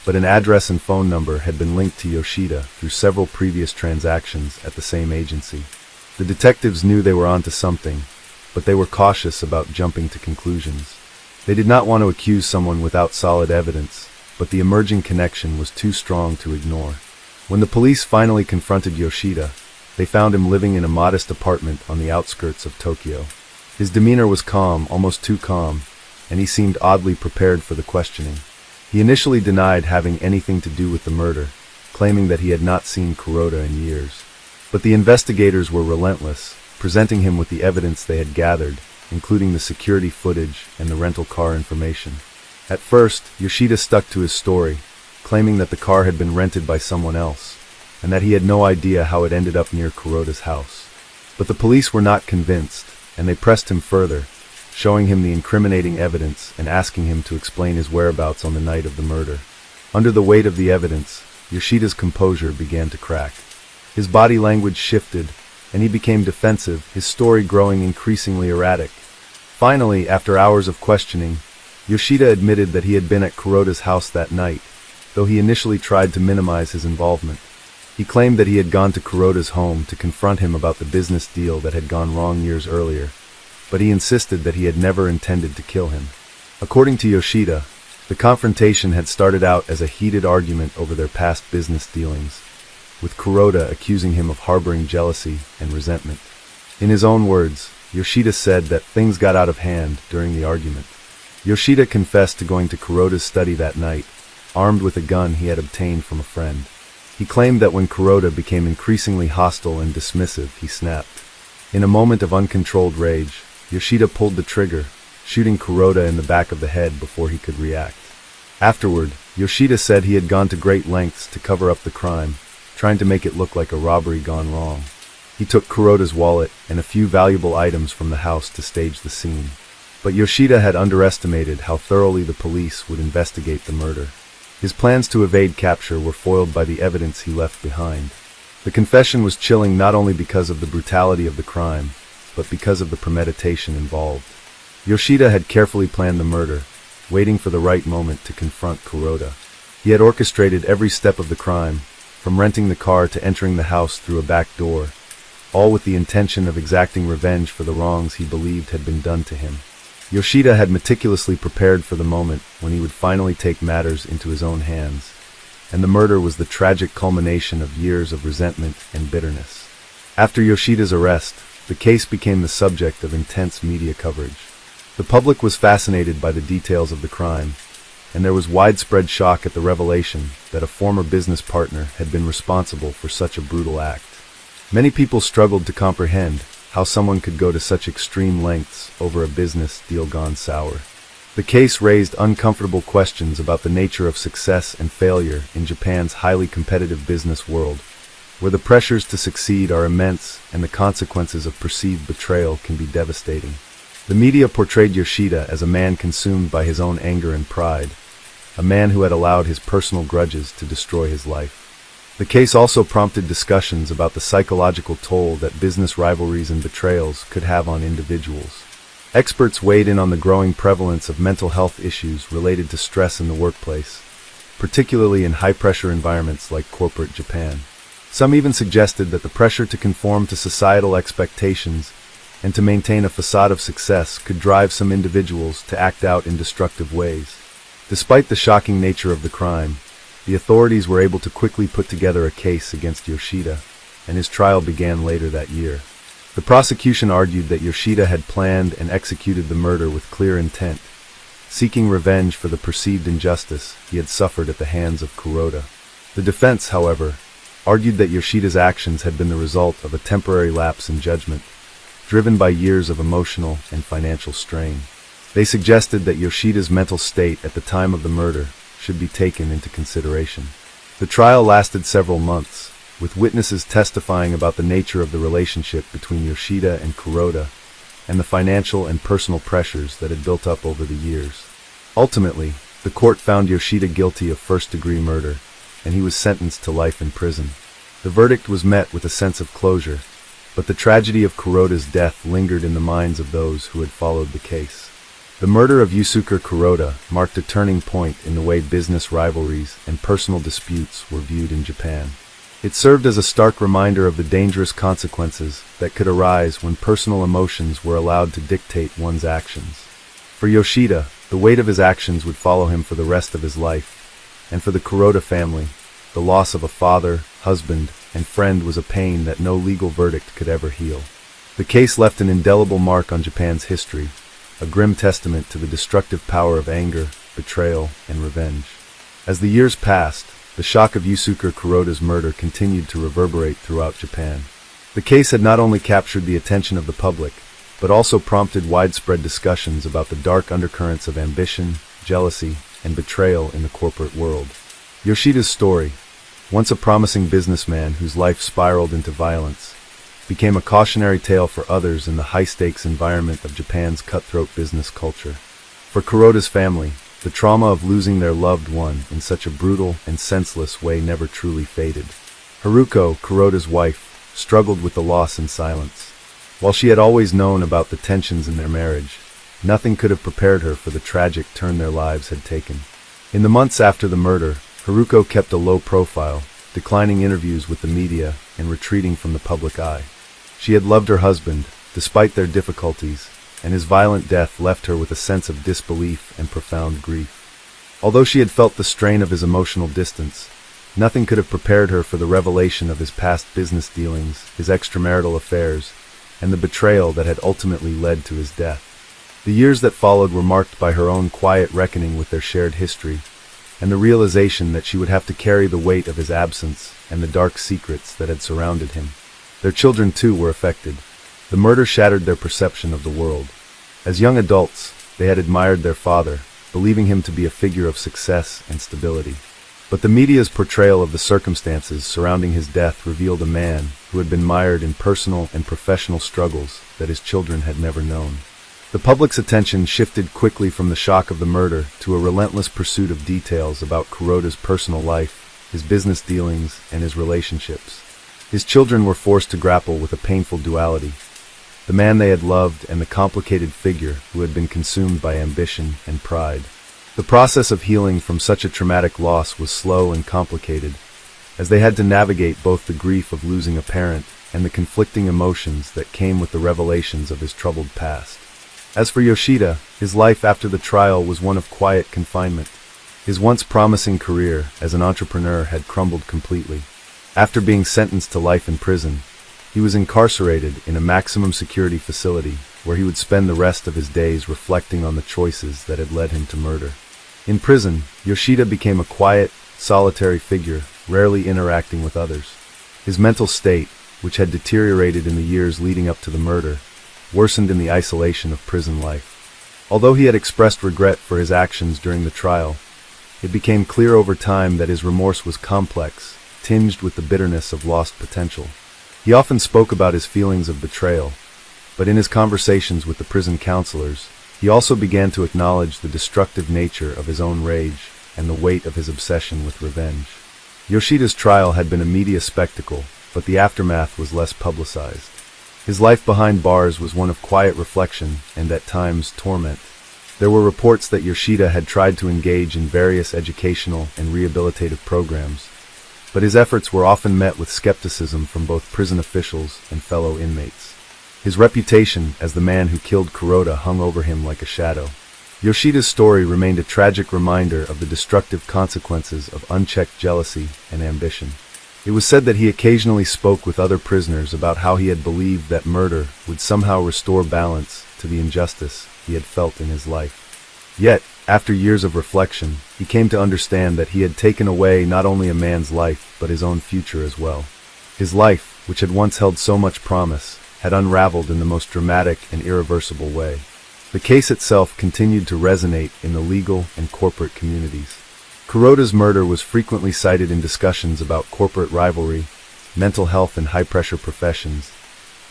but an address and phone number had been linked to Yoshida through several previous transactions at the same agency. The detectives knew they were onto something, but they were cautious about jumping to conclusions. They did not want to accuse someone without solid evidence, but the emerging connection was too strong to ignore. When the police finally confronted Yoshida, they found him living in a modest apartment on the outskirts of Tokyo. His demeanor was calm, almost too calm, and he seemed oddly prepared for the questioning. He initially denied having anything to do with the murder, claiming that he had not seen Kuroda in years. But the investigators were relentless, presenting him with the evidence they had gathered, including the security footage and the rental car information. At first, Yoshida stuck to his story, claiming that the car had been rented by someone else, and that he had no idea how it ended up near Kuroda's house. But the police were not convinced, and they pressed him further, showing him the incriminating evidence and asking him to explain his whereabouts on the night of the murder. Under the weight of the evidence, Yoshida's composure began to crack. His body language shifted, and he became defensive, his story growing increasingly erratic. Finally, after hours of questioning, Yoshida admitted that he had been at Kuroda's house that night, though he initially tried to minimize his involvement. He claimed that he had gone to Kuroda's home to confront him about the business deal that had gone wrong years earlier, but he insisted that he had never intended to kill him. According to Yoshida, the confrontation had started out as a heated argument over their past business dealings, with Kuroda accusing him of harboring jealousy and resentment. In his own words, Yoshida said that things got out of hand during the argument. Yoshida confessed to going to Kuroda's study that night, armed with a gun he had obtained from a friend. He claimed that when Kuroda became increasingly hostile and dismissive, he snapped. In a moment of uncontrolled rage, Yoshida pulled the trigger, shooting Kuroda in the back of the head before he could react. Afterward, Yoshida said he had gone to great lengths to cover up the crime, trying to make it look like a robbery gone wrong. He took Kuroda's wallet and a few valuable items from the house to stage the scene. But Yoshida had underestimated how thoroughly the police would investigate the murder. His plans to evade capture were foiled by the evidence he left behind. The confession was chilling not only because of the brutality of the crime, but because of the premeditation involved. Yoshida had carefully planned the murder, waiting for the right moment to confront Kuroda. He had orchestrated every step of the crime, from renting the car to entering the house through a back door, all with the intention of exacting revenge for the wrongs he believed had been done to him. Yoshida had meticulously prepared for the moment when he would finally take matters into his own hands, and the murder was the tragic culmination of years of resentment and bitterness. After Yoshida's arrest, the case became the subject of intense media coverage. The public was fascinated by the details of the crime, and there was widespread shock at the revelation that a former business partner had been responsible for such a brutal act. Many people struggled to comprehend how someone could go to such extreme lengths over a business deal gone sour. The case raised uncomfortable questions about the nature of success and failure in Japan's highly competitive business world, where the pressures to succeed are immense and the consequences of perceived betrayal can be devastating. The media portrayed Yoshida as a man consumed by his own anger and pride, a man who had allowed his personal grudges to destroy his life. The case also prompted discussions about the psychological toll that business rivalries and betrayals could have on individuals. Experts weighed in on the growing prevalence of mental health issues related to stress in the workplace, particularly in high-pressure environments like corporate Japan. Some even suggested that the pressure to conform to societal expectations and to maintain a facade of success could drive some individuals to act out in destructive ways. Despite the shocking nature of the crime, the authorities were able to quickly put together a case against Yoshida, and his trial began later that year. The prosecution argued that Yoshida had planned and executed the murder with clear intent, seeking revenge for the perceived injustice he had suffered at the hands of Kuroda. The defense, however, argued that Yoshida's actions had been the result of a temporary lapse in judgment, driven by years of emotional and financial strain. They suggested that Yoshida's mental state at the time of the murder should be taken into consideration. The trial lasted several months, with witnesses testifying about the nature of the relationship between Yoshida and Kuroda and the financial and personal pressures that had built up over the years. Ultimately, the court found Yoshida guilty of first-degree murder, and he was sentenced to life in prison. The verdict was met with a sense of closure, but the tragedy of Kuroda's death lingered in the minds of those who had followed the case. The murder of Yusuke Kuroda marked a turning point in the way business rivalries and personal disputes were viewed in Japan. It served as a stark reminder of the dangerous consequences that could arise when personal emotions were allowed to dictate one's actions. For Yoshida, the weight of his actions would follow him for the rest of his life, and for the Kuroda family, the loss of a father, husband, and friend was a pain that no legal verdict could ever heal. The case left an indelible mark on Japan's history, a grim testament to the destructive power of anger, betrayal, and revenge. As the years passed, the shock of Yusuke Kuroda's murder continued to reverberate throughout Japan. The case had not only captured the attention of the public, but also prompted widespread discussions about the dark undercurrents of ambition, jealousy, and betrayal in the corporate world. Yoshida's story, once a promising businessman whose life spiraled into violence, became a cautionary tale for others in the high-stakes environment of Japan's cutthroat business culture. For Kuroda's family, the trauma of losing their loved one in such a brutal and senseless way never truly faded. Haruko, Kuroda's wife, struggled with the loss in silence. While she had always known about the tensions in their marriage, nothing could have prepared her for the tragic turn their lives had taken. In the months after the murder, Haruko kept a low profile, declining interviews with the media and retreating from the public eye. She had loved her husband, despite their difficulties, and his violent death left her with a sense of disbelief and profound grief. Although she had felt the strain of his emotional distance, nothing could have prepared her for the revelation of his past business dealings, his extramarital affairs, and the betrayal that had ultimately led to his death. The years that followed were marked by her own quiet reckoning with their shared history, and the realization that she would have to carry the weight of his absence and the dark secrets that had surrounded him. Their children, too, were affected. The murder shattered their perception of the world. As young adults, they had admired their father, believing him to be a figure of success and stability. But the media's portrayal of the circumstances surrounding his death revealed a man who had been mired in personal and professional struggles that his children had never known. The public's attention shifted quickly from the shock of the murder to a relentless pursuit of details about Kuroda's personal life, his business dealings, and his relationships. His children were forced to grapple with a painful duality: the man they had loved and the complicated figure who had been consumed by ambition and pride. The process of healing from such a traumatic loss was slow and complicated, as they had to navigate both the grief of losing a parent and the conflicting emotions that came with the revelations of his troubled past. As for Yoshida, his life after the trial was one of quiet confinement. His once promising career as an entrepreneur had crumbled completely. After being sentenced to life in prison, he was incarcerated in a maximum security facility where he would spend the rest of his days reflecting on the choices that had led him to murder. In prison, Yoshida became a quiet, solitary figure, rarely interacting with others. His mental state, which had deteriorated in the years leading up to the murder, worsened in the isolation of prison life. Although he had expressed regret for his actions during the trial, it became clear over time that his remorse was complex, tinged with the bitterness of lost potential. He often spoke about his feelings of betrayal, but in his conversations with the prison counselors, he also began to acknowledge the destructive nature of his own rage and the weight of his obsession with revenge. Yoshida's trial had been a media spectacle, but the aftermath was less publicized. His life behind bars was one of quiet reflection and at times torment. There were reports that Yoshida had tried to engage in various educational and rehabilitative programs, but his efforts were often met with skepticism from both prison officials and fellow inmates. His reputation as the man who killed Kuroda hung over him like a shadow. Yoshida's story remained a tragic reminder of the destructive consequences of unchecked jealousy and ambition. It was said that he occasionally spoke with other prisoners about how he had believed that murder would somehow restore balance to the injustice he had felt in his life. Yet, after years of reflection, he came to understand that he had taken away not only a man's life, but his own future as well. His life, which had once held so much promise, had unraveled in the most dramatic and irreversible way. The case itself continued to resonate in the legal and corporate communities. Kuroda's murder was frequently cited in discussions about corporate rivalry, mental health in high-pressure professions,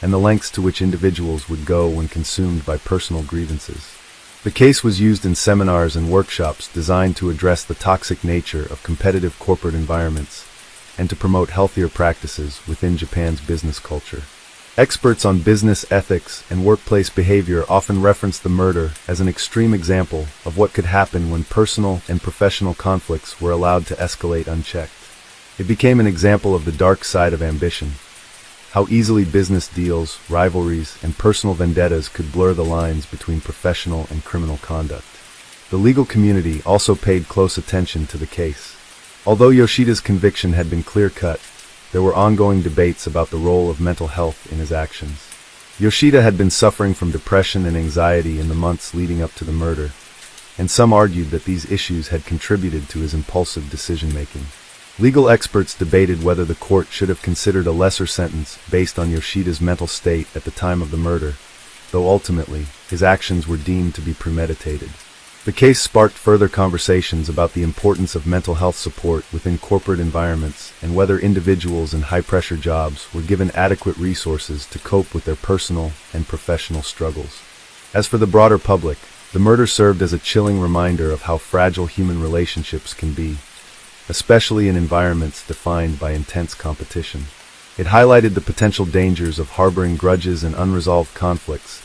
and the lengths to which individuals would go when consumed by personal grievances. The case was used in seminars and workshops designed to address the toxic nature of competitive corporate environments and to promote healthier practices within Japan's business culture. Experts on business ethics and workplace behavior often reference the murder as an extreme example of what could happen when personal and professional conflicts were allowed to escalate unchecked. It became an example of the dark side of ambition, how easily business deals, rivalries, and personal vendettas could blur the lines between professional and criminal conduct. The legal community also paid close attention to the case. Although Yoshida's conviction had been clear-cut, there were ongoing debates about the role of mental health in his actions. Yoshida had been suffering from depression and anxiety in the months leading up to the murder, and some argued that these issues had contributed to his impulsive decision-making. Legal experts debated whether the court should have considered a lesser sentence based on Yoshida's mental state at the time of the murder, though ultimately, his actions were deemed to be premeditated. The case sparked further conversations about the importance of mental health support within corporate environments and whether individuals in high-pressure jobs were given adequate resources to cope with their personal and professional struggles. As for the broader public, the murder served as a chilling reminder of how fragile human relationships can be, especially in environments defined by intense competition. It highlighted the potential dangers of harboring grudges and unresolved conflicts,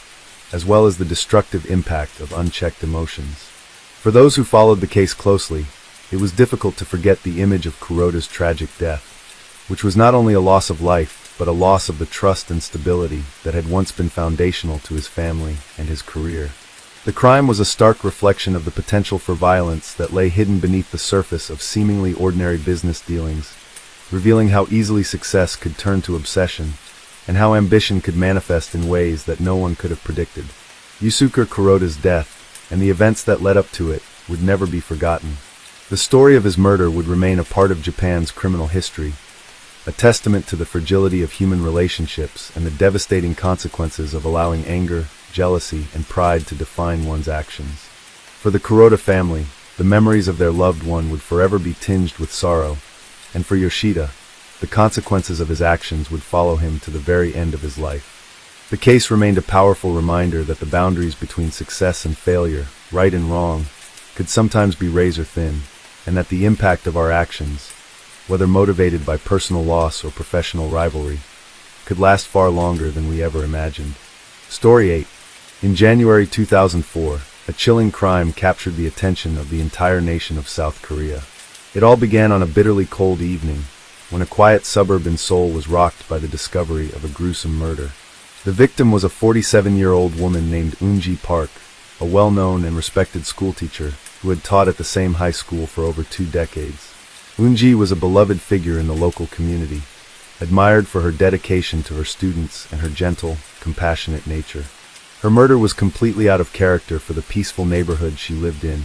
as well as the destructive impact of unchecked emotions. For those who followed the case closely, it was difficult to forget the image of Kuroda's tragic death, which was not only a loss of life, but a loss of the trust and stability that had once been foundational to his family and his career. The crime was a stark reflection of the potential for violence that lay hidden beneath the surface of seemingly ordinary business dealings, revealing how easily success could turn to obsession, and how ambition could manifest in ways that no one could have predicted. Yusuke Kuroda's death, and the events that led up to it, would never be forgotten. The story of his murder would remain a part of Japan's criminal history, a testament to the fragility of human relationships and the devastating consequences of allowing anger, jealousy, and pride to define one's actions. For the Kuroda family, the memories of their loved one would forever be tinged with sorrow, and for Yoshida, the consequences of his actions would follow him to the very end of his life. The case remained a powerful reminder that the boundaries between success and failure, right and wrong, could sometimes be razor thin, and that the impact of our actions, whether motivated by personal loss or professional rivalry, could last far longer than we ever imagined. Story 8. In January 2004, a chilling crime captured the attention of the entire nation of South Korea. It all began on a bitterly cold evening, when a quiet suburb in Seoul was rocked by the discovery of a gruesome murder. The victim was a 47-year-old woman named Eun-ji Park, a well-known and respected schoolteacher who had taught at the same high school for over 2 decades. Eun-ji was a beloved figure in the local community, admired for her dedication to her students and her gentle, compassionate nature. Her murder was completely out of character for the peaceful neighborhood she lived in,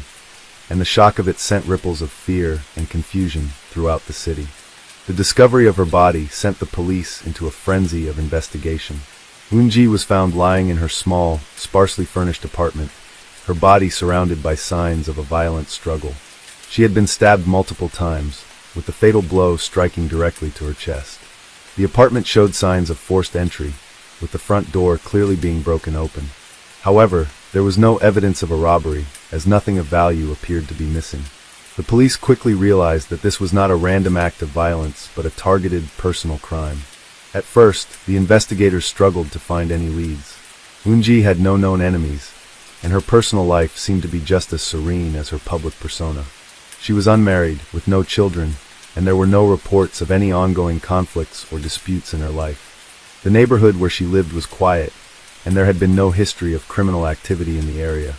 and the shock of it sent ripples of fear and confusion throughout the city. The discovery of her body sent the police into a frenzy of investigation. Eun-ji was found lying in her small, sparsely furnished apartment, her body surrounded by signs of a violent struggle. She had been stabbed multiple times, with the fatal blow striking directly to her chest. The apartment showed signs of forced entry, with the front door clearly being broken open. However, there was no evidence of a robbery, as nothing of value appeared to be missing. The police quickly realized that this was not a random act of violence, but a targeted, personal crime. At first, the investigators struggled to find any leads. Eun-ji had no known enemies, and her personal life seemed to be just as serene as her public persona. She was unmarried, with no children, and there were no reports of any ongoing conflicts or disputes in her life. The neighborhood where she lived was quiet, and there had been no history of criminal activity in the area.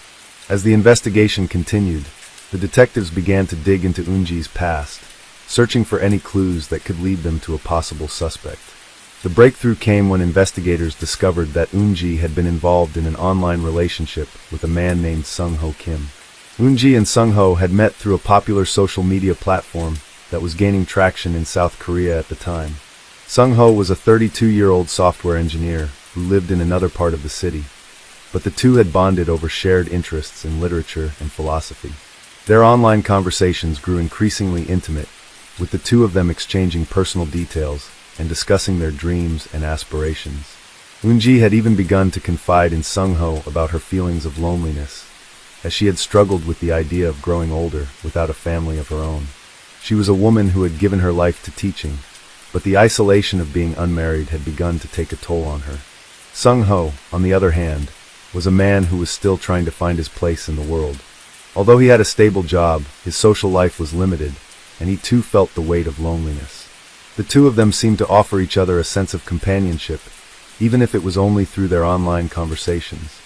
As the investigation continued, the detectives began to dig into Eun-ji's past, searching for any clues that could lead them to a possible suspect. The breakthrough came when investigators discovered that Eun-ji had been involved in an online relationship with a man named Sung-ho Kim. Eun-ji and Sung-ho had met through a popular social media platform that was gaining traction in South Korea at the time. Sung-ho was a 32-year-old software engineer who lived in another part of the city, but the two had bonded over shared interests in literature and philosophy. Their online conversations grew increasingly intimate, with the two of them exchanging personal details and discussing their dreams and aspirations. Eun-ji had even begun to confide in Sung-ho about her feelings of loneliness, as she had struggled with the idea of growing older without a family of her own. She was a woman who had given her life to teaching, but the isolation of being unmarried had begun to take a toll on her. Sung-ho, on the other hand, was a man who was still trying to find his place in the world. Although he had a stable job, his social life was limited, and he too felt the weight of loneliness. The two of them seemed to offer each other a sense of companionship, even if it was only through their online conversations.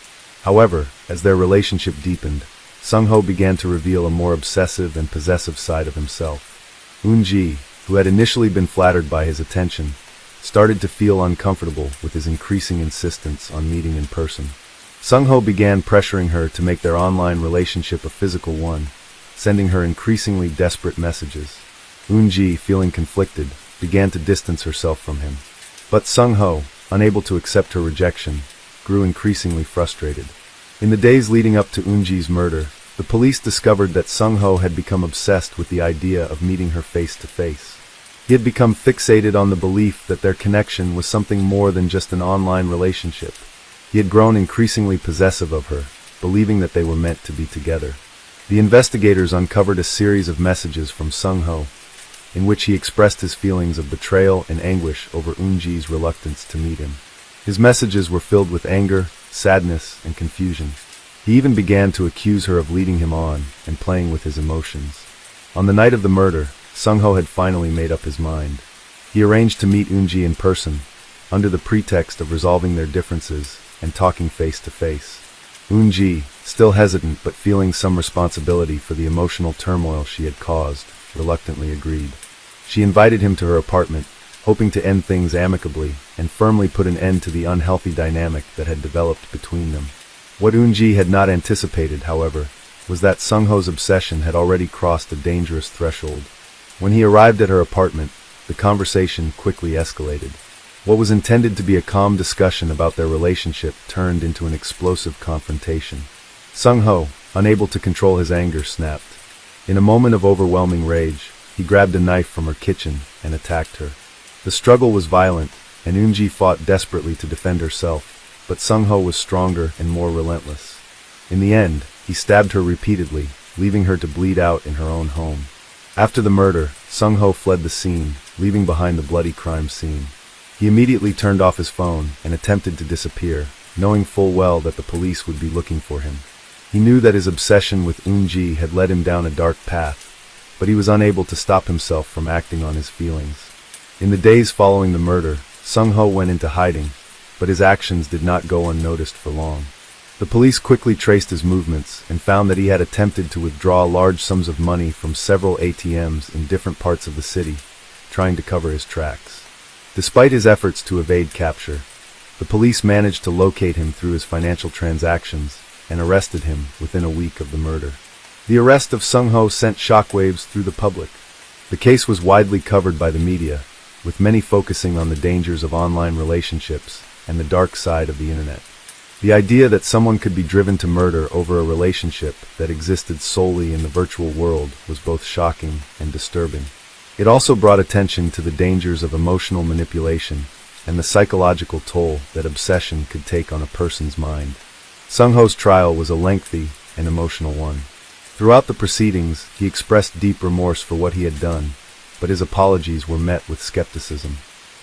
However, as their relationship deepened, Sung-ho began to reveal a more obsessive and possessive side of himself. Eun-ji, who had initially been flattered by his attention, started to feel uncomfortable with his increasing insistence on meeting in person. Sung-ho began pressuring her to make their online relationship a physical one, sending her increasingly desperate messages. Eun-ji, feeling conflicted, began to distance herself from him. But Sung-ho, unable to accept her rejection, grew increasingly frustrated. In the days leading up to Eun-ji's murder, the police discovered that Sung-ho had become obsessed with the idea of meeting her face to face. He had become fixated on the belief that their connection was something more than just an online relationship. He had grown increasingly possessive of her, believing that they were meant to be together. The investigators uncovered a series of messages from Sung-ho, in which he expressed his feelings of betrayal and anguish over Eun-ji's reluctance to meet him. His messages were filled with anger, sadness, and confusion. He even began to accuse her of leading him on and playing with his emotions. On the night of the murder, Sung-ho had finally made up his mind. He arranged to meet Eun-ji in person, under the pretext of resolving their differences and talking face to face. Eun-ji, still hesitant but feeling some responsibility for the emotional turmoil she had caused, reluctantly agreed. She invited him to her apartment, hoping to end things amicably and firmly put an end to the unhealthy dynamic that had developed between them. What Eun-ji had not anticipated, however, was that Sung-ho's obsession had already crossed a dangerous threshold. When he arrived at her apartment, the conversation quickly escalated. What was intended to be a calm discussion about their relationship turned into an explosive confrontation. Sung-ho, unable to control his anger, snapped. In a moment of overwhelming rage, he grabbed a knife from her kitchen and attacked her. The struggle was violent, and Eun-ji fought desperately to defend herself, but Sung-ho was stronger and more relentless. In the end, he stabbed her repeatedly, leaving her to bleed out in her own home. After the murder, Sung-ho fled the scene, leaving behind the bloody crime scene. He immediately turned off his phone and attempted to disappear, knowing full well that the police would be looking for him. He knew that his obsession with Unji had led him down a dark path, but he was unable to stop himself from acting on his feelings. In the days following the murder, Sung-ho went into hiding, but his actions did not go unnoticed for long. The police quickly traced his movements and found that he had attempted to withdraw large sums of money from several ATMs in different parts of the city, trying to cover his tracks. Despite his efforts to evade capture, the police managed to locate him through his financial transactions and arrested him within a week of the murder. The arrest of Sung-ho sent shockwaves through the public. The case was widely covered by the media, with many focusing on the dangers of online relationships and the dark side of the internet. The idea that someone could be driven to murder over a relationship that existed solely in the virtual world was both shocking and disturbing. It also brought attention to the dangers of emotional manipulation and the psychological toll that obsession could take on a person's mind. Sung-ho's trial was a lengthy and emotional one. Throughout the proceedings, he expressed deep remorse for what he had done, but his apologies were met with skepticism.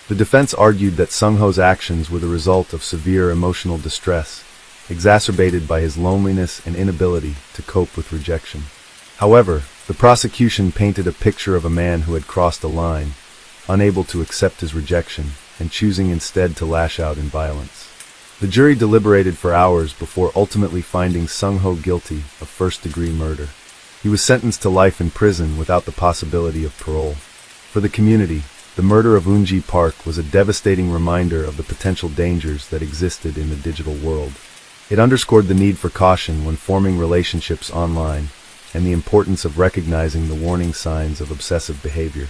The defense argued that Sung-ho's actions were the result of severe emotional distress, exacerbated by his loneliness and inability to cope with rejection. However, the prosecution painted a picture of a man who had crossed a line, unable to accept his rejection, and choosing instead to lash out in violence. The jury deliberated for hours before ultimately finding Sung-ho guilty of first-degree murder. He was sentenced to life in prison without the possibility of parole. For the community, the murder of Unji Park was a devastating reminder of the potential dangers that existed in the digital world. It underscored the need for caution when forming relationships online and the importance of recognizing the warning signs of obsessive behavior.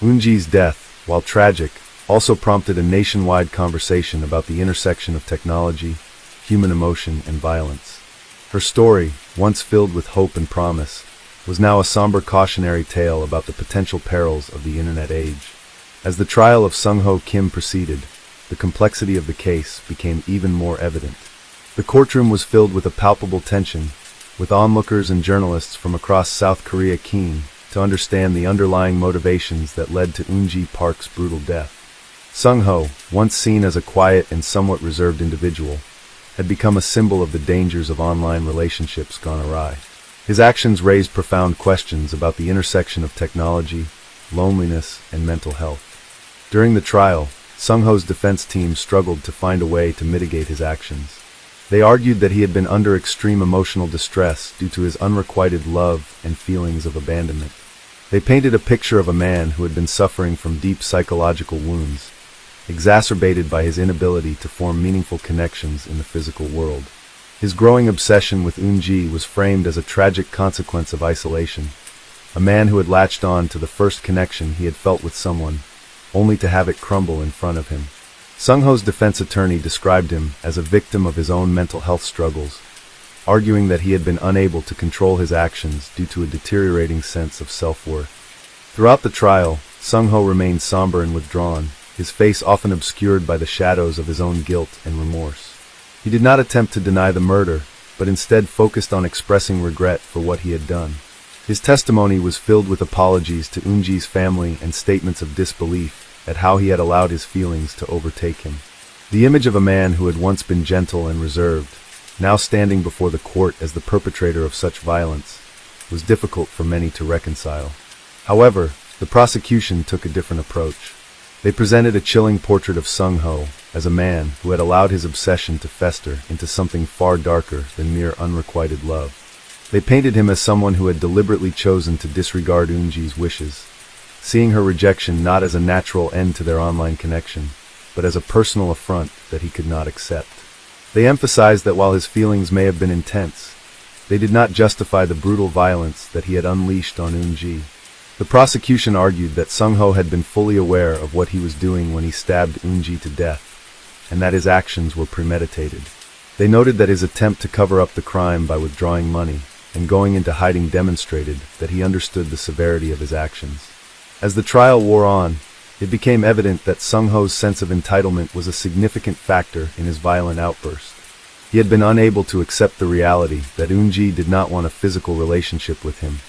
Unji's death, while tragic, also prompted a nationwide conversation about the intersection of technology, human emotion, and violence. Her story, once filled with hope and promise, was now a somber cautionary tale about the potential perils of the internet age. As the trial of Sung-ho Kim proceeded, the complexity of the case became even more evident. The courtroom was filled with a palpable tension, with onlookers and journalists from across South Korea keen to understand the underlying motivations that led to Unji Park's brutal death. Sung-ho, once seen as a quiet and somewhat reserved individual, had become a symbol of the dangers of online relationships gone awry. His actions raised profound questions about the intersection of technology, loneliness, and mental health. During the trial, Sung-ho's defense team struggled to find a way to mitigate his actions. They argued that he had been under extreme emotional distress due to his unrequited love and feelings of abandonment. They painted a picture of a man who had been suffering from deep psychological wounds, exacerbated by his inability to form meaningful connections in the physical world. His growing obsession with Unji was framed as a tragic consequence of isolation, a man who had latched on to the first connection he had felt with someone, only to have it crumble in front of him. Sung-ho's defense attorney described him as a victim of his own mental health struggles, arguing that he had been unable to control his actions due to a deteriorating sense of self-worth. Throughout the trial, Sung-ho remained somber and withdrawn, his face often obscured by the shadows of his own guilt and remorse. He did not attempt to deny the murder, but instead focused on expressing regret for what he had done. His testimony was filled with apologies to Unji's family and statements of disbelief at how he had allowed his feelings to overtake him. The image of a man who had once been gentle and reserved, now standing before the court as the perpetrator of such violence, was difficult for many to reconcile. However, the prosecution took a different approach. They presented a chilling portrait of Sung-ho as a man who had allowed his obsession to fester into something far darker than mere unrequited love. They painted him as someone who had deliberately chosen to disregard Unji's wishes, seeing her rejection not as a natural end to their online connection, but as a personal affront that he could not accept. They emphasized that while his feelings may have been intense, they did not justify the brutal violence that he had unleashed on Unji. The prosecution argued that Sung-ho had been fully aware of what he was doing when he stabbed Unji to death, and that his actions were premeditated. They noted that his attempt to cover up the crime by withdrawing money and going into hiding demonstrated that he understood the severity of his actions. As the trial wore on, it became evident that Sung-ho's sense of entitlement was a significant factor in his violent outburst. He had been unable to accept the reality that Unji did not want a physical relationship with him,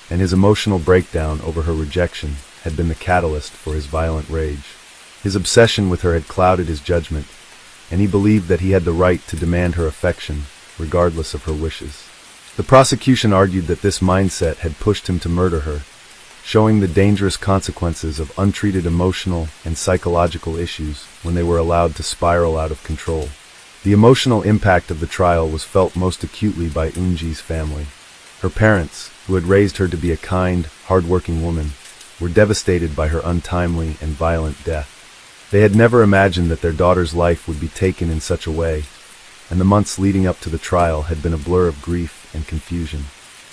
and his emotional breakdown over her rejection had been the catalyst for his violent rage. His obsession with her had clouded his judgment, and he believed that he had the right to demand her affection, regardless of her wishes. The prosecution argued that this mindset had pushed him to murder her, showing the dangerous consequences of untreated emotional and psychological issues when they were allowed to spiral out of control. The emotional impact of the trial was felt most acutely by Eunji's family. Her parents, who had raised her to be a kind, hard-working woman, were devastated by her untimely and violent death. They had never imagined that their daughter's life would be taken in such a way, and the months leading up to the trial had been a blur of grief and confusion.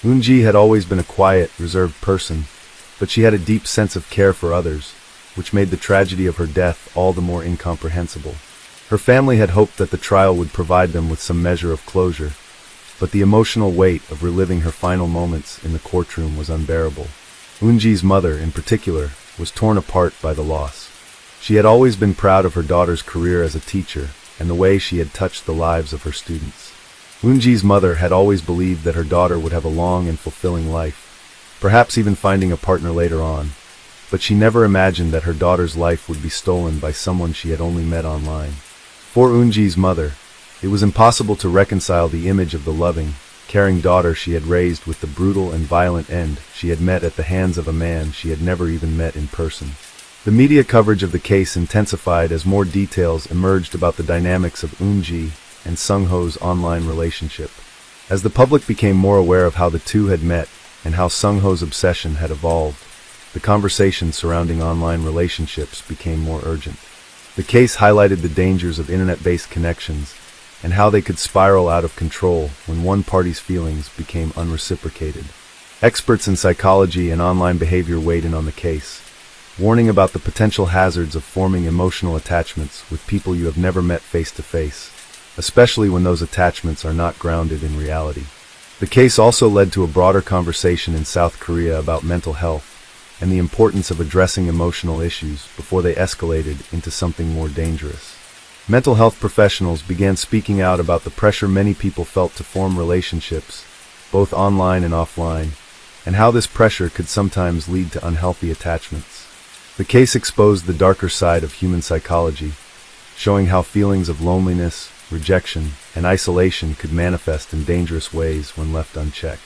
Eunji had always been a quiet, reserved person, but she had a deep sense of care for others, which made the tragedy of her death all the more incomprehensible. Her family had hoped that the trial would provide them with some measure of closure, but the emotional weight of reliving her final moments in the courtroom was unbearable. Eunji's mother, in particular, was torn apart by the loss. She had always been proud of her daughter's career as a teacher and the way she had touched the lives of her students. Eunji's mother had always believed that her daughter would have a long and fulfilling life, perhaps even finding a partner later on, but she never imagined that her daughter's life would be stolen by someone she had only met online. For Eunji's mother, it was impossible to reconcile the image of the loving, caring daughter she had raised with the brutal and violent end she had met at the hands of a man she had never even met in person. The media coverage of the case intensified as more details emerged about the dynamics of Eunji and Sung-ho's online relationship. As the public became more aware of how the two had met and how Sung-ho's obsession had evolved, the conversation surrounding online relationships became more urgent. The case highlighted the dangers of internet-based connections and how they could spiral out of control when one party's feelings became unreciprocated. Experts in psychology and online behavior weighed in on the case, warning about the potential hazards of forming emotional attachments with people you have never met face-to-face, especially when those attachments are not grounded in reality. The case also led to a broader conversation in South Korea about mental health and the importance of addressing emotional issues before they escalated into something more dangerous. Mental health professionals began speaking out about the pressure many people felt to form relationships, both online and offline, and how this pressure could sometimes lead to unhealthy attachments. The case exposed the darker side of human psychology, showing how feelings of loneliness, rejection, and isolation could manifest in dangerous ways when left unchecked.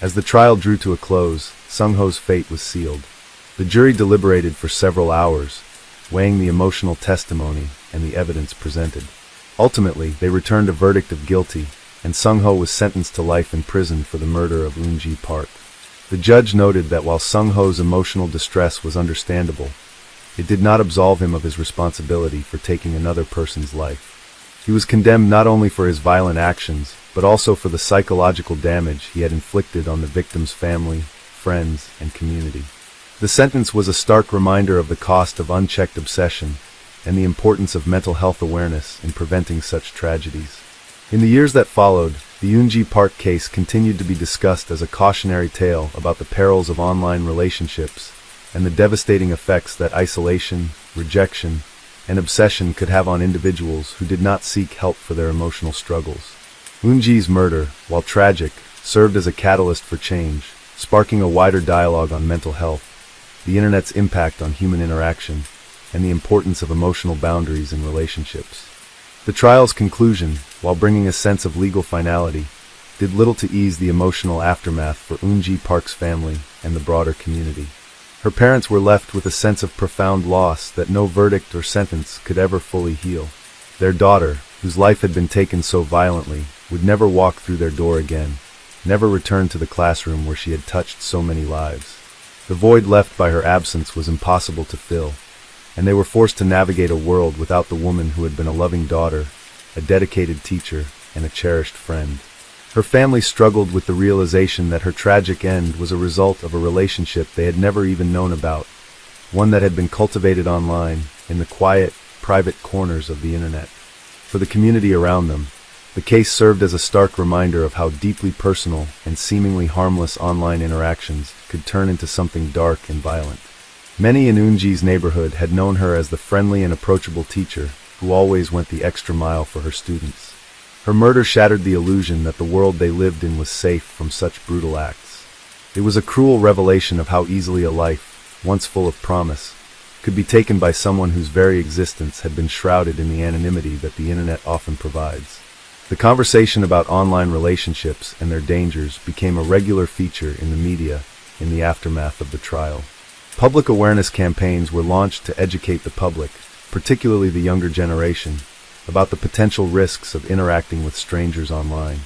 As the trial drew to a close, Sung-ho's fate was sealed. The jury deliberated for several hours, weighing the emotional testimony and the evidence presented. Ultimately, they returned a verdict of guilty, and Sung-ho was sentenced to life in prison for the murder of Eunji Park. The judge noted that while Sung-ho's emotional distress was understandable, it did not absolve him of his responsibility for taking another person's life. He was condemned not only for his violent actions, but also for the psychological damage he had inflicted on the victim's family, friends, and community. The sentence was a stark reminder of the cost of unchecked obsession and the importance of mental health awareness in preventing such tragedies. In the years that followed, the Eunji Park case continued to be discussed as a cautionary tale about the perils of online relationships and the devastating effects that isolation, rejection, and obsession could have on individuals who did not seek help for their emotional struggles. Eunji's murder, while tragic, served as a catalyst for change, sparking a wider dialogue on mental health, the internet's impact on human interaction, and the importance of emotional boundaries in relationships. The trial's conclusion, while bringing a sense of legal finality, did little to ease the emotional aftermath for Eunji Park's family and the broader community. Her parents were left with a sense of profound loss that no verdict or sentence could ever fully heal. Their daughter, whose life had been taken so violently, would never walk through their door again, never return to the classroom where she had touched so many lives. The void left by her absence was impossible to fill, and they were forced to navigate a world without the woman who had been a loving daughter, a dedicated teacher, and a cherished friend. Her family struggled with the realization that her tragic end was a result of a relationship they had never even known about, one that had been cultivated online, in the quiet, private corners of the internet. For the community around them, the case served as a stark reminder of how deeply personal and seemingly harmless online interactions could turn into something dark and violent. Many in Eunji's neighborhood had known her as the friendly and approachable teacher who always went the extra mile for her students. Her murder shattered the illusion that the world they lived in was safe from such brutal acts. It was a cruel revelation of how easily a life, once full of promise, could be taken by someone whose very existence had been shrouded in the anonymity that the internet often provides. The conversation about online relationships and their dangers became a regular feature in the media in the aftermath of the trial. Public awareness campaigns were launched to educate the public, particularly the younger generation, about the potential risks of interacting with strangers online.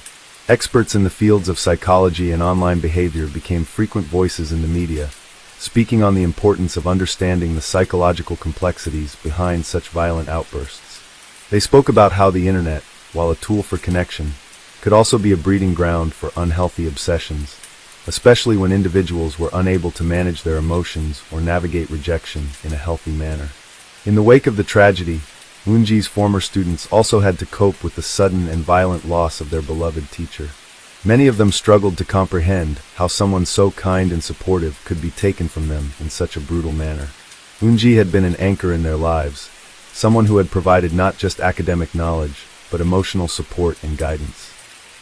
Experts in the fields of psychology and online behavior became frequent voices in the media, speaking on the importance of understanding the psychological complexities behind such violent outbursts. They spoke about how the internet, while a tool for connection, could also be a breeding ground for unhealthy obsessions, especially when individuals were unable to manage their emotions or navigate rejection in a healthy manner. In the wake of the tragedy, Eunji's former students also had to cope with the sudden and violent loss of their beloved teacher. Many of them struggled to comprehend how someone so kind and supportive could be taken from them in such a brutal manner. Eunji had been an anchor in their lives, someone who had provided not just academic knowledge, but emotional support and guidance.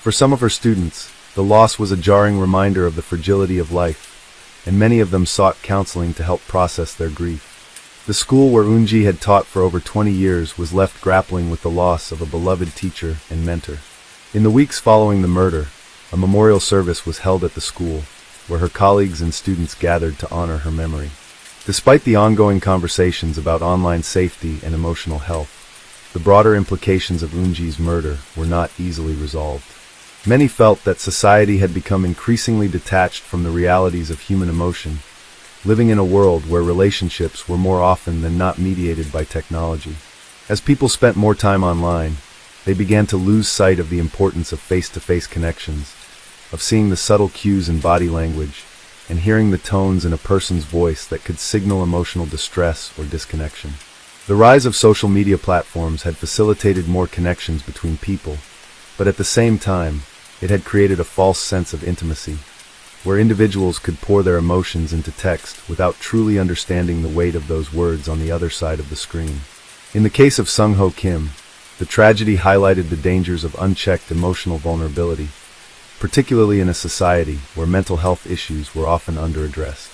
For some of her students, the loss was a jarring reminder of the fragility of life, and many of them sought counseling to help process their grief. The school where Eunji had taught for over 20 years was left grappling with the loss of a beloved teacher and mentor. In the weeks following the murder, a memorial service was held at the school, where her colleagues and students gathered to honor her memory. Despite the ongoing conversations about online safety and emotional health, the broader implications of Eunji's murder were not easily resolved. Many felt that society had become increasingly detached from the realities of human emotion, living in a world where relationships were more often than not mediated by technology. As people spent more time online, they began to lose sight of the importance of face-to-face connections, of seeing the subtle cues in body language, and hearing the tones in a person's voice that could signal emotional distress or disconnection. The rise of social media platforms had facilitated more connections between people, but at the same time, it had created a false sense of intimacy, where individuals could pour their emotions into text without truly understanding the weight of those words on the other side of the screen. In the case of Sung-ho Kim, the tragedy highlighted the dangers of unchecked emotional vulnerability, particularly in a society where mental health issues were often underaddressed.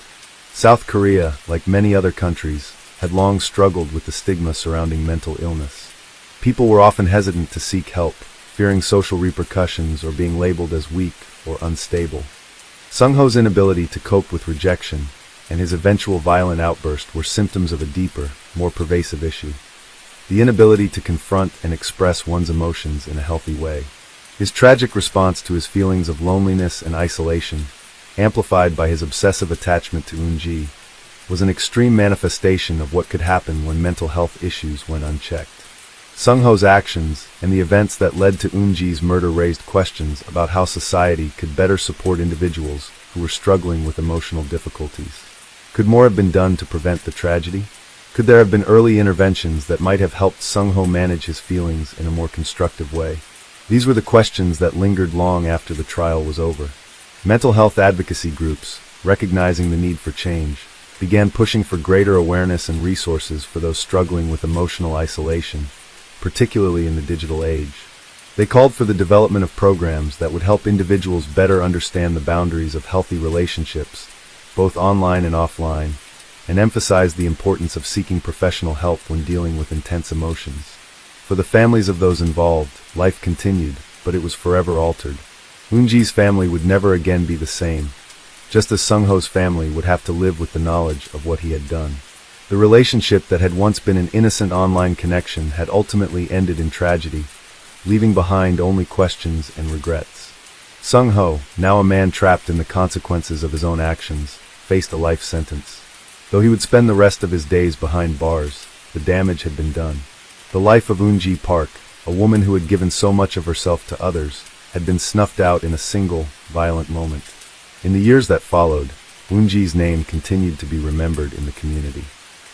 South Korea, like many other countries, had long struggled with the stigma surrounding mental illness. People were often hesitant to seek help, fearing social repercussions or being labeled as weak or unstable. Sung-ho's inability to cope with rejection and his eventual violent outburst were symptoms of a deeper, more pervasive issue: the inability to confront and express one's emotions in a healthy way. His tragic response to his feelings of loneliness and isolation, amplified by his obsessive attachment to Eunji, was an extreme manifestation of what could happen when mental health issues went unchecked. Sung-ho's actions and the events that led to Eunji's murder raised questions about how society could better support individuals who were struggling with emotional difficulties. Could more have been done to prevent the tragedy? Could there have been early interventions that might have helped Sung-ho manage his feelings in a more constructive way? These were the questions that lingered long after the trial was over. Mental health advocacy groups, recognizing the need for change, began pushing for greater awareness and resources for those struggling with emotional isolation, particularly in the digital age. They called for the development of programs that would help individuals better understand the boundaries of healthy relationships, both online and offline, and emphasized the importance of seeking professional help when dealing with intense emotions. For the families of those involved, life continued, but it was forever altered. Eunji's family would never again be the same, just as Sung-ho's family would have to live with the knowledge of what he had done. The relationship that had once been an innocent online connection had ultimately ended in tragedy, leaving behind only questions and regrets. Sung-ho, now a man trapped in the consequences of his own actions, faced a life sentence. Though he would spend the rest of his days behind bars, the damage had been done. The life of Eunji Park, a woman who had given so much of herself to others, had been snuffed out in a single, violent moment. In the years that followed, Eunji's name continued to be remembered in the community.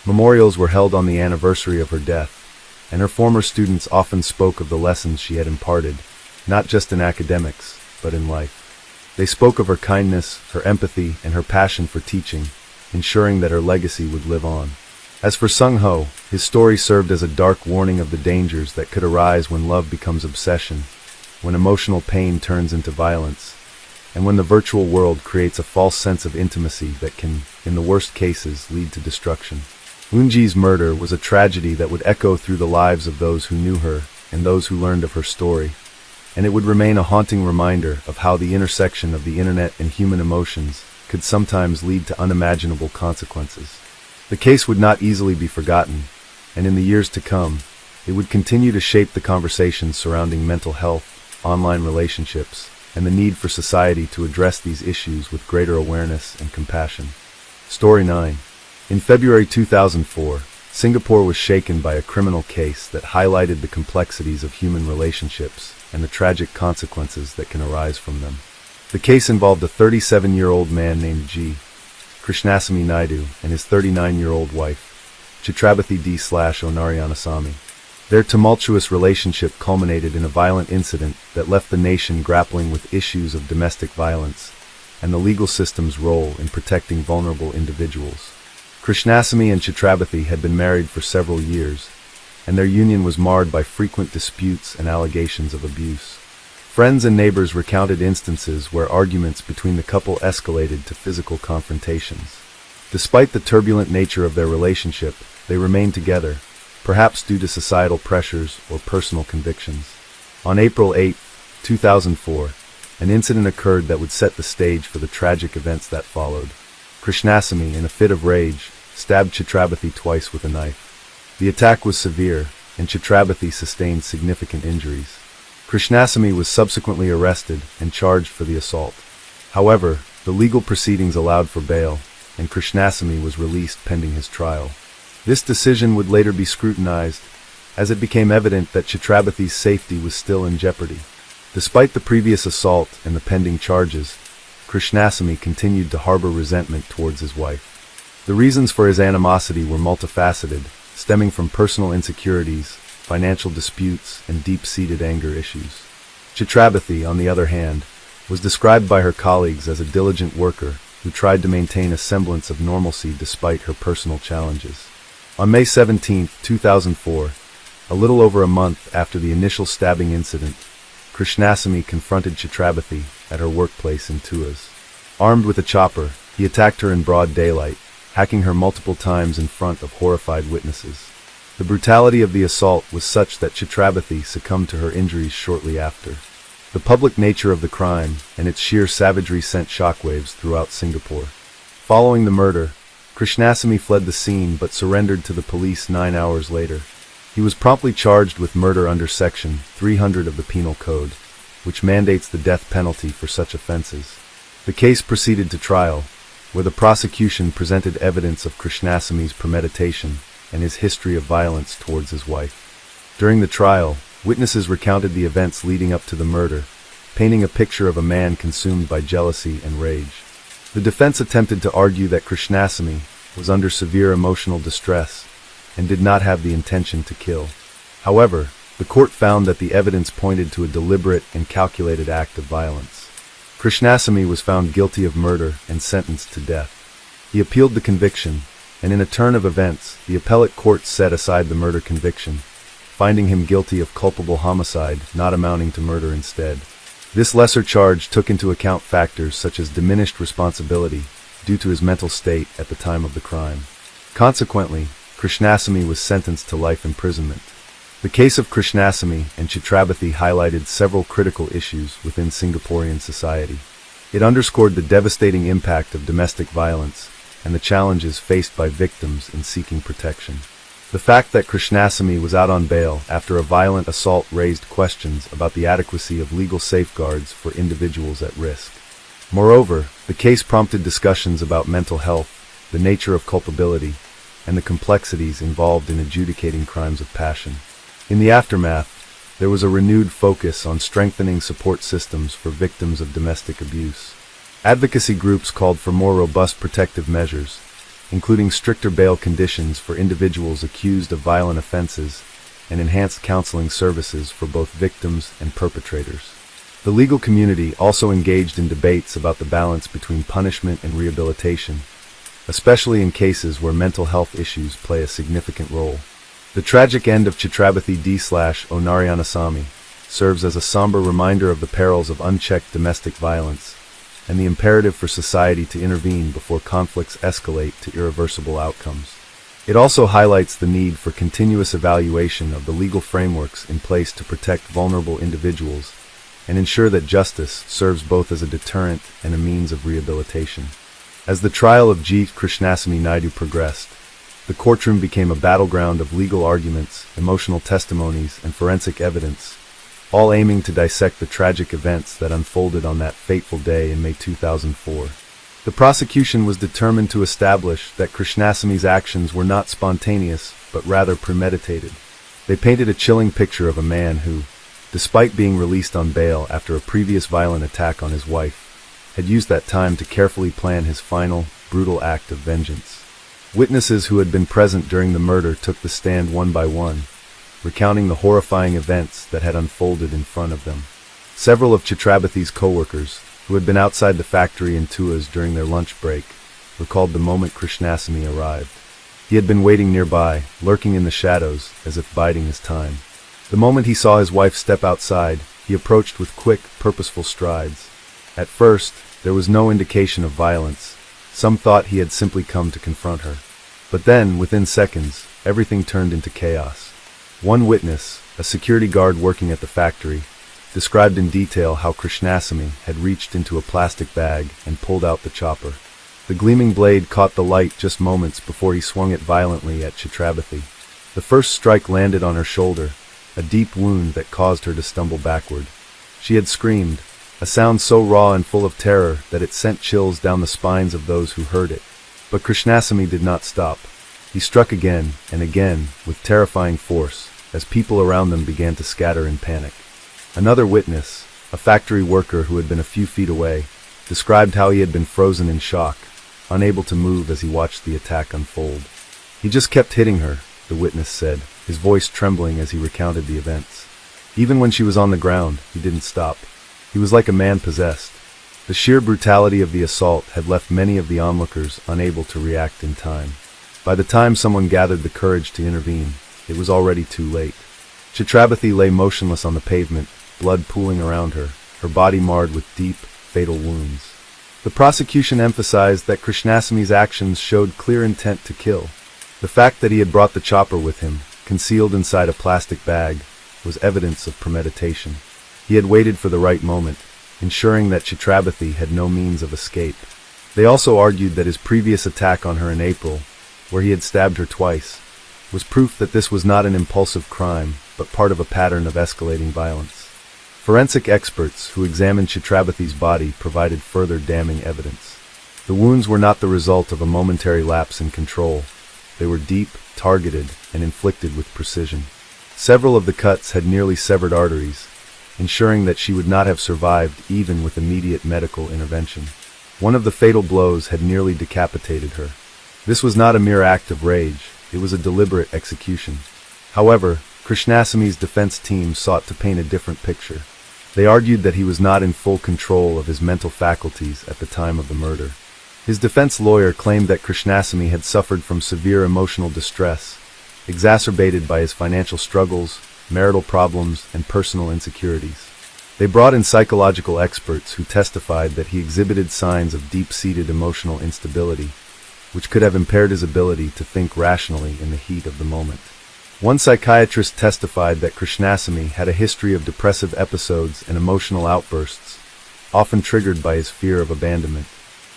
Memorials were held on the anniversary of her death, and her former students often spoke of the lessons she had imparted, not just in academics, but in life. They spoke of her kindness, her empathy, and her passion for teaching, ensuring that her legacy would live on. As for Sung-ho, his story served as a dark warning of the dangers that could arise when love becomes obsession, when emotional pain turns into violence, and when the virtual world creates a false sense of intimacy that can, in the worst cases, lead to destruction. Eunji's murder was a tragedy that would echo through the lives of those who knew her and those who learned of her story, and it would remain a haunting reminder of how the intersection of the internet and human emotions could sometimes lead to unimaginable consequences. The case would not easily be forgotten, and in the years to come, it would continue to shape the conversations surrounding mental health, online relationships, and the need for society to address these issues with greater awareness and compassion. Story 9. In February 2004, Singapore was shaken by a criminal case that highlighted the complexities of human relationships and the tragic consequences that can arise from them. The case involved a 37-year-old man named G. Krishnasamy Naidu and his 39-year-old wife, Chitrabathi D.Onariyanasamy. Their tumultuous relationship culminated in a violent incident that left the nation grappling with issues of domestic violence and the legal system's role in protecting vulnerable individuals. Krishnasamy and Chitrabathi had been married for several years, and their union was marred by frequent disputes and allegations of abuse. Friends and neighbors recounted instances where arguments between the couple escalated to physical confrontations. Despite the turbulent nature of their relationship, they remained together, perhaps due to societal pressures or personal convictions. On April 8, 2004, an incident occurred that would set the stage for the tragic events that followed. Krishnasamy, in a fit of rage, stabbed Chitrabathi twice with a knife. The attack was severe, and Chitrabathi sustained significant injuries. Krishnasamy was subsequently arrested and charged for the assault. However, the legal proceedings allowed for bail, and Krishnasamy was released pending his trial. This decision would later be scrutinized, as it became evident that Chitrabathi's safety was still in jeopardy. Despite the previous assault and the pending charges, Krishnasamy continued to harbor resentment towards his wife. The reasons for his animosity were multifaceted, stemming from personal insecurities, financial disputes, and deep-seated anger issues. Chitrabathi, on the other hand, was described by her colleagues as a diligent worker who tried to maintain a semblance of normalcy despite her personal challenges. On May 17, 2004, a little over a month after the initial stabbing incident, Krishnasamy confronted Chitrabathi at her workplace in Tuas. Armed with a chopper, he attacked her in broad daylight, hacking her multiple times in front of horrified witnesses. The brutality of the assault was such that Chitrabathi succumbed to her injuries shortly after. The public nature of the crime and its sheer savagery sent shockwaves throughout Singapore. Following the murder, Krishnasamy fled the scene but surrendered to the police 9 hours later. He was promptly charged with murder under Section 300 of the Penal Code, which mandates the death penalty for such offenses. The case proceeded to trial, where the prosecution presented evidence of Krishnasamy's premeditation and his history of violence towards his wife. During the trial, witnesses recounted the events leading up to the murder, painting a picture of a man consumed by jealousy and rage. The defense attempted to argue that Krishnasamy was under severe emotional distress and did not have the intention to kill. However, the court found that the evidence pointed to a deliberate and calculated act of violence. Krishnasamy was found guilty of murder and sentenced to death. He appealed the conviction, and in a turn of events, the appellate court set aside the murder conviction, finding him guilty of culpable homicide not amounting to murder instead. This lesser charge took into account factors such as diminished responsibility due to his mental state at the time of the crime. Consequently, Krishnasamy was sentenced to life imprisonment. The case of Krishnasamy and Chitrabathi highlighted several critical issues within Singaporean society. It underscored the devastating impact of domestic violence and the challenges faced by victims in seeking protection. The fact that Krishnasamy was out on bail after a violent assault raised questions about the adequacy of legal safeguards for individuals at risk. Moreover, the case prompted discussions about mental health, the nature of culpability, and the complexities involved in adjudicating crimes of passion. In the aftermath, there was a renewed focus on strengthening support systems for victims of domestic abuse. Advocacy groups called for more robust protective measures, including stricter bail conditions for individuals accused of violent offenses and enhanced counseling services for both victims and perpetrators. The legal community also engaged in debates about the balance between punishment and rehabilitation, especially in cases where mental health issues play a significant role. The tragic end of Chitrabathi D.Onariyanasamy serves as a somber reminder of the perils of unchecked domestic violence and the imperative for society to intervene before conflicts escalate to irreversible outcomes. It also highlights the need for continuous evaluation of the legal frameworks in place to protect vulnerable individuals and ensure that justice serves both as a deterrent and a means of rehabilitation. As the trial of G. Krishnasamy Naidu progressed, the courtroom became a battleground of legal arguments, emotional testimonies, and forensic evidence, all aiming to dissect the tragic events that unfolded on that fateful day in May 2004. The prosecution was determined to establish that Krishnasamy's actions were not spontaneous, but rather premeditated. They painted a chilling picture of a man who, despite being released on bail after a previous violent attack on his wife, had used that time to carefully plan his final, brutal act of vengeance. Witnesses who had been present during the murder took the stand one by one, recounting the horrifying events that had unfolded in front of them. Several of Chhatrapathi's co-workers, who had been outside the factory in Tuas during their lunch break, recalled the moment Krishnasamy arrived. He had been waiting nearby, lurking in the shadows, as if biding his time. The moment he saw his wife step outside, he approached with quick, purposeful strides. At first, there was no indication of violence. Some thought he had simply come to confront her. But then, within seconds, everything turned into chaos. One witness, a security guard working at the factory, described in detail how Krishnasamy had reached into a plastic bag and pulled out the chopper. The gleaming blade caught the light just moments before he swung it violently at Chhatrapathi. The first strike landed on her shoulder, a deep wound that caused her to stumble backward. She had screamed, a sound so raw and full of terror that it sent chills down the spines of those who heard it. But Krishnasamy did not stop. He struck again and again with terrifying force as people around them began to scatter in panic. Another witness, a factory worker who had been a few feet away, described how he had been frozen in shock, unable to move as he watched the attack unfold. He just kept hitting her, the witness said, his voice trembling as he recounted the events. Even when she was on the ground, he didn't stop. He was like a man possessed. The sheer brutality of the assault had left many of the onlookers unable to react in time. By the time someone gathered the courage to intervene, it was already too late. Chhatrapathi lay motionless on the pavement, blood pooling around her, her body marred with deep, fatal wounds. The prosecution emphasized that Krishnasamy's actions showed clear intent to kill. The fact that he had brought the chopper with him, concealed inside a plastic bag, was evidence of premeditation. He had waited for the right moment, ensuring that Chhatrapathi had no means of escape. They also argued that his previous attack on her in April, where he had stabbed her twice, was proof that this was not an impulsive crime, but part of a pattern of escalating violence. Forensic experts who examined Chhatrapathi's body provided further damning evidence. The wounds were not the result of a momentary lapse in control. They were deep, targeted, and inflicted with precision. Several of the cuts had nearly severed arteries, ensuring that she would not have survived even with immediate medical intervention. One of the fatal blows had nearly decapitated her. This was not a mere act of rage, it was a deliberate execution. However, Krishnasamy's defense team sought to paint a different picture. They argued that he was not in full control of his mental faculties at the time of the murder. His defense lawyer claimed that Krishnasamy had suffered from severe emotional distress, exacerbated by his financial struggles, marital problems, and personal insecurities. They brought in psychological experts who testified that he exhibited signs of deep-seated emotional instability, which could have impaired his ability to think rationally in the heat of the moment. One psychiatrist testified that Krishnasamy had a history of depressive episodes and emotional outbursts, often triggered by his fear of abandonment.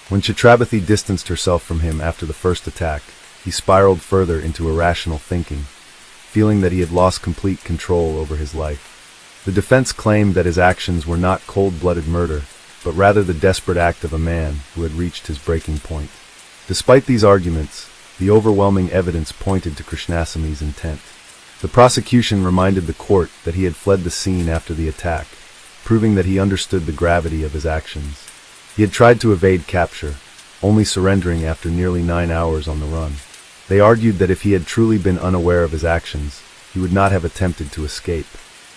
When Chhatrapathi distanced herself from him after the first attack, he spiraled further into irrational thinking, feeling that he had lost complete control over his life. The defense claimed that his actions were not cold-blooded murder, but rather the desperate act of a man who had reached his breaking point. Despite these arguments, the overwhelming evidence pointed to Krishnasamy's intent. The prosecution reminded the court that he had fled the scene after the attack, proving that he understood the gravity of his actions. He had tried to evade capture, only surrendering after nearly 9 hours on the run. They argued that if he had truly been unaware of his actions, he would not have attempted to escape.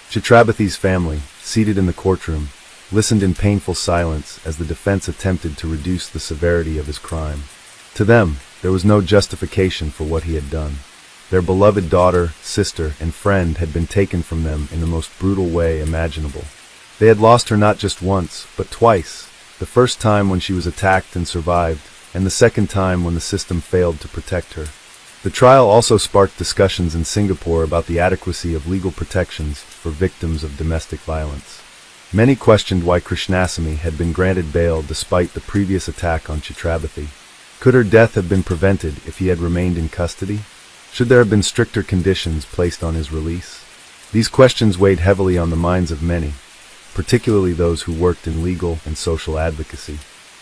Chhatrapathi's family, seated in the courtroom, listened in painful silence as the defense attempted to reduce the severity of his crime. To them, there was no justification for what he had done. Their beloved daughter, sister, and friend had been taken from them in the most brutal way imaginable. They had lost her not just once, but twice, the first time when she was attacked and survived, and the second time when the system failed to protect her. The trial also sparked discussions in Singapore about the adequacy of legal protections for victims of domestic violence. Many questioned why Krishnasamy had been granted bail despite the previous attack on Chhatrapati. Could her death have been prevented if he had remained in custody? Should there have been stricter conditions placed on his release? These questions weighed heavily on the minds of many, particularly those who worked in legal and social advocacy.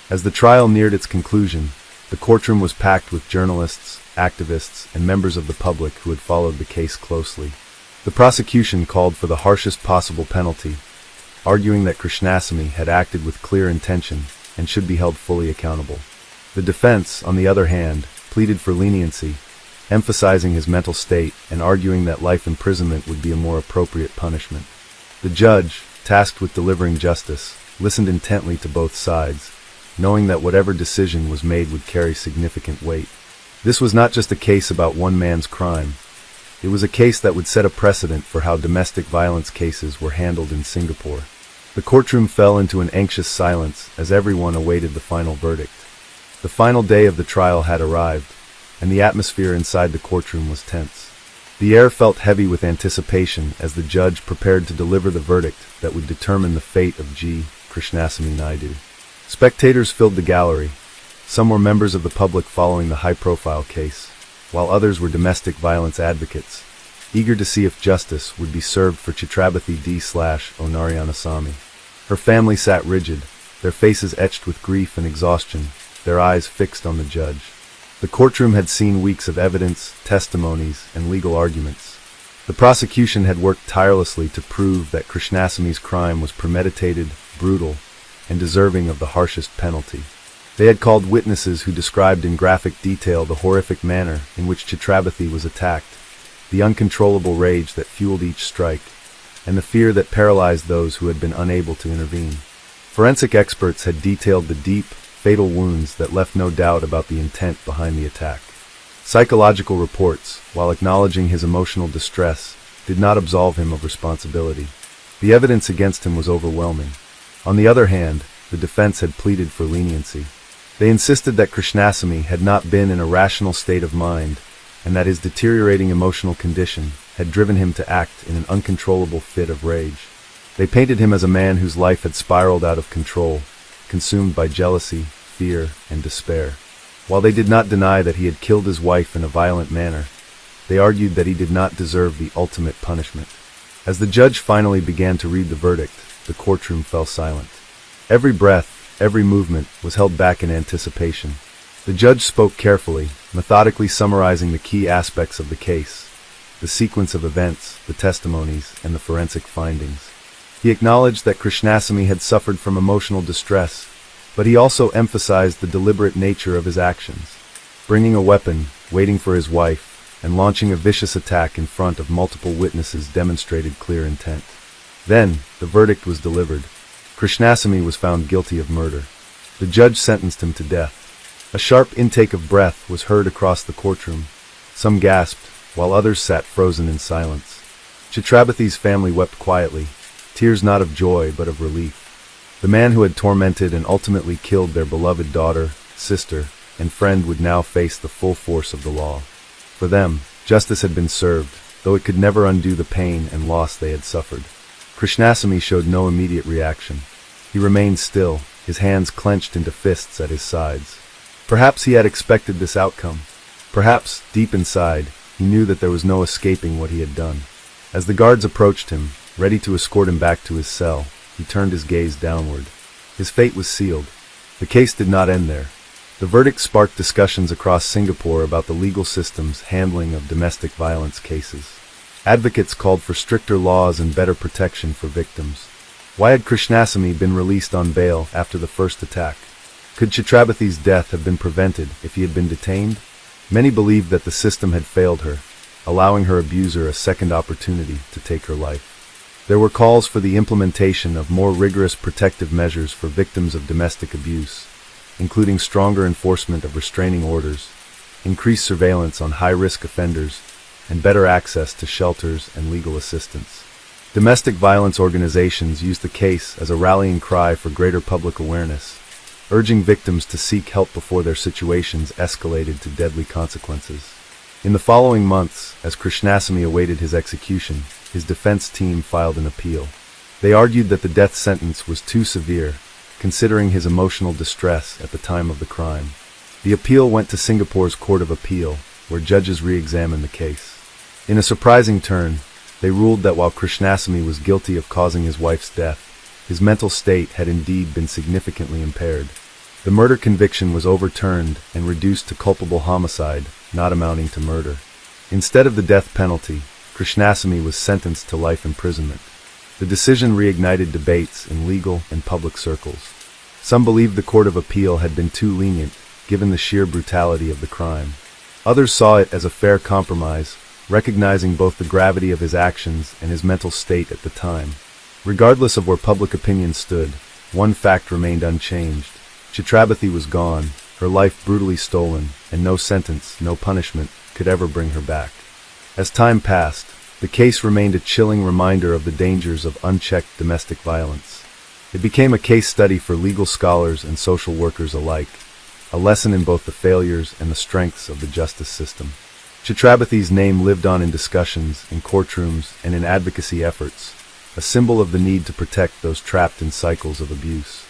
As the trial neared its conclusion, the courtroom was packed with journalists, activists, and members of the public who had followed the case closely. The prosecution called for the harshest possible penalty, arguing that Krishnasamy had acted with clear intention and should be held fully accountable. The defense, on the other hand, pleaded for leniency, emphasizing his mental state and arguing that life imprisonment would be a more appropriate punishment. The judge, tasked with delivering justice, listened intently to both sides, knowing that whatever decision was made would carry significant weight. This was not just a case about one man's crime. It was a case that would set a precedent for how domestic violence cases were handled in Singapore. The courtroom fell into an anxious silence as everyone awaited the final verdict. The final day of the trial had arrived, and the atmosphere inside the courtroom was tense. The air felt heavy with anticipation as the judge prepared to deliver the verdict that would determine the fate of G. Krishnasamy Naidu. Spectators filled the gallery. Some were members of the public following the high-profile case, while others were domestic violence advocates, eager to see if justice would be served for Chhatrapati D.O. Narayanasamy. Her family sat rigid, their faces etched with grief and exhaustion, their eyes fixed on the judge. The courtroom had seen weeks of evidence, testimonies, and legal arguments. The prosecution had worked tirelessly to prove that Krishnasamy's crime was premeditated, brutal, and deserving of the harshest penalty. They had called witnesses who described in graphic detail the horrific manner in which Chhatrapati was attacked, the uncontrollable rage that fueled each strike, and the fear that paralyzed those who had been unable to intervene. Forensic experts had detailed the deep, fatal wounds that left no doubt about the intent behind the attack. Psychological reports, while acknowledging his emotional distress, did not absolve him of responsibility. The evidence against him was overwhelming. On the other hand, the defense had pleaded for leniency. They insisted that Krishnasamy had not been in a rational state of mind, and that his deteriorating emotional condition had driven him to act in an uncontrollable fit of rage. They painted him as a man whose life had spiraled out of control, consumed by jealousy, fear, and despair. While they did not deny that he had killed his wife in a violent manner, they argued that he did not deserve the ultimate punishment. As the judge finally began to read the verdict, the courtroom fell silent. Every breath, every movement was held back in anticipation. The judge spoke carefully, methodically summarizing the key aspects of the case, the sequence of events, the testimonies, and the forensic findings. He acknowledged that Krishnasamy had suffered from emotional distress, but he also emphasized the deliberate nature of his actions. Bringing a weapon, waiting for his wife, and launching a vicious attack in front of multiple witnesses demonstrated clear intent. Then, the verdict was delivered. Krishnasamy was found guilty of murder. The judge sentenced him to death. A sharp intake of breath was heard across the courtroom. Some gasped, while others sat frozen in silence. Chhatrapati's family wept quietly, tears not of joy but of relief. The man who had tormented and ultimately killed their beloved daughter, sister, and friend would now face the full force of the law. For them, justice had been served, though it could never undo the pain and loss they had suffered. Krishnasamy showed no immediate reaction. He remained still, his hands clenched into fists at his sides. Perhaps he had expected this outcome. Perhaps, deep inside, he knew that there was no escaping what he had done. As the guards approached him, ready to escort him back to his cell, he turned his gaze downward. His fate was sealed. The case did not end there. The verdict sparked discussions across Singapore about the legal system's handling of domestic violence cases. Advocates called for stricter laws and better protection for victims. Why had Krishnasamy been released on bail after the first attack? Could Chhatrapati's death have been prevented if he had been detained? Many believed that the system had failed her, allowing her abuser a second opportunity to take her life. There were calls for the implementation of more rigorous protective measures for victims of domestic abuse, including stronger enforcement of restraining orders, increased surveillance on high-risk offenders, and better access to shelters and legal assistance. Domestic violence organizations used the case as a rallying cry for greater public awareness, urging victims to seek help before their situations escalated to deadly consequences. In the following months, as Krishnasamy awaited his execution, his defense team filed an appeal. They argued that the death sentence was too severe, considering his emotional distress at the time of the crime. The appeal went to Singapore's Court of Appeal, where judges re-examined the case. In a surprising turn, they ruled that while Krishnasamy was guilty of causing his wife's death, his mental state had indeed been significantly impaired. The murder conviction was overturned and reduced to culpable homicide, not amounting to murder. Instead of the death penalty, Krishnasamy was sentenced to life imprisonment. The decision reignited debates in legal and public circles. Some believed the Court of Appeal had been too lenient, given the sheer brutality of the crime. Others saw it as a fair compromise, recognizing both the gravity of his actions and his mental state at the time. Regardless of where public opinion stood, one fact remained unchanged. Chhatrapati was gone, her life brutally stolen, and no sentence, no punishment, could ever bring her back. As time passed, the case remained a chilling reminder of the dangers of unchecked domestic violence. It became a case study for legal scholars and social workers alike, a lesson in both the failures and the strengths of the justice system. Chhatrapati's name lived on in discussions, in courtrooms, and in advocacy efforts, a symbol of the need to protect those trapped in cycles of abuse.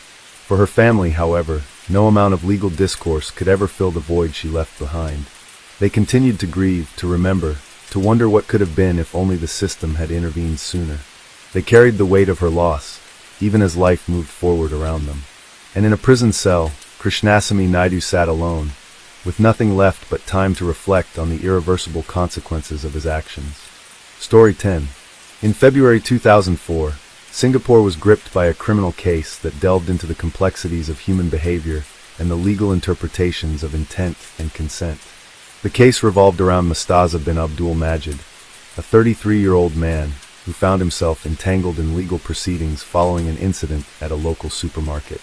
For her family, however, no amount of legal discourse could ever fill the void she left behind. They continued to grieve, to remember, to wonder what could have been if only the system had intervened sooner. They carried the weight of her loss, even as life moved forward around them. And in a prison cell, Krishnasamy Naidu sat alone, with nothing left but time to reflect on the irreversible consequences of his actions. Story 10. In February 2004, Singapore was gripped by a criminal case that delved into the complexities of human behavior and the legal interpretations of intent and consent. The case revolved around Mustaza bin Abdul Majid, a 33-year-old man who found himself entangled in legal proceedings following an incident at a local supermarket.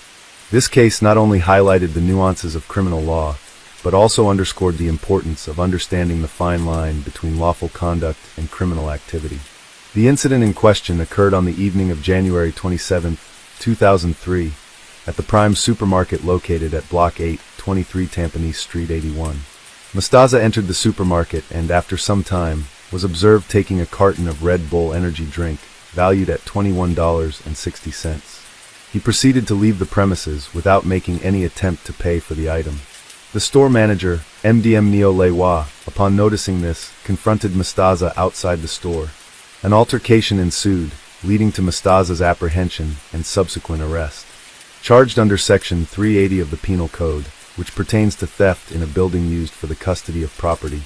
This case not only highlighted the nuances of criminal law, but also underscored the importance of understanding the fine line between lawful conduct and criminal activity. The incident in question occurred on the evening of January 27, 2003, at the Prime supermarket located at Block 8, 23 Tampines Street 81. Mustaza entered the supermarket and, after some time, was observed taking a carton of Red Bull energy drink, valued at $21.60. He proceeded to leave the premises without making any attempt to pay for the item. The store manager, MDM Neo Lewa, upon noticing this, confronted Mustaza outside the store. An altercation ensued, leading to Mustaza's apprehension and subsequent arrest. Charged under Section 380 of the Penal Code, which pertains to theft in a building used for the custody of property,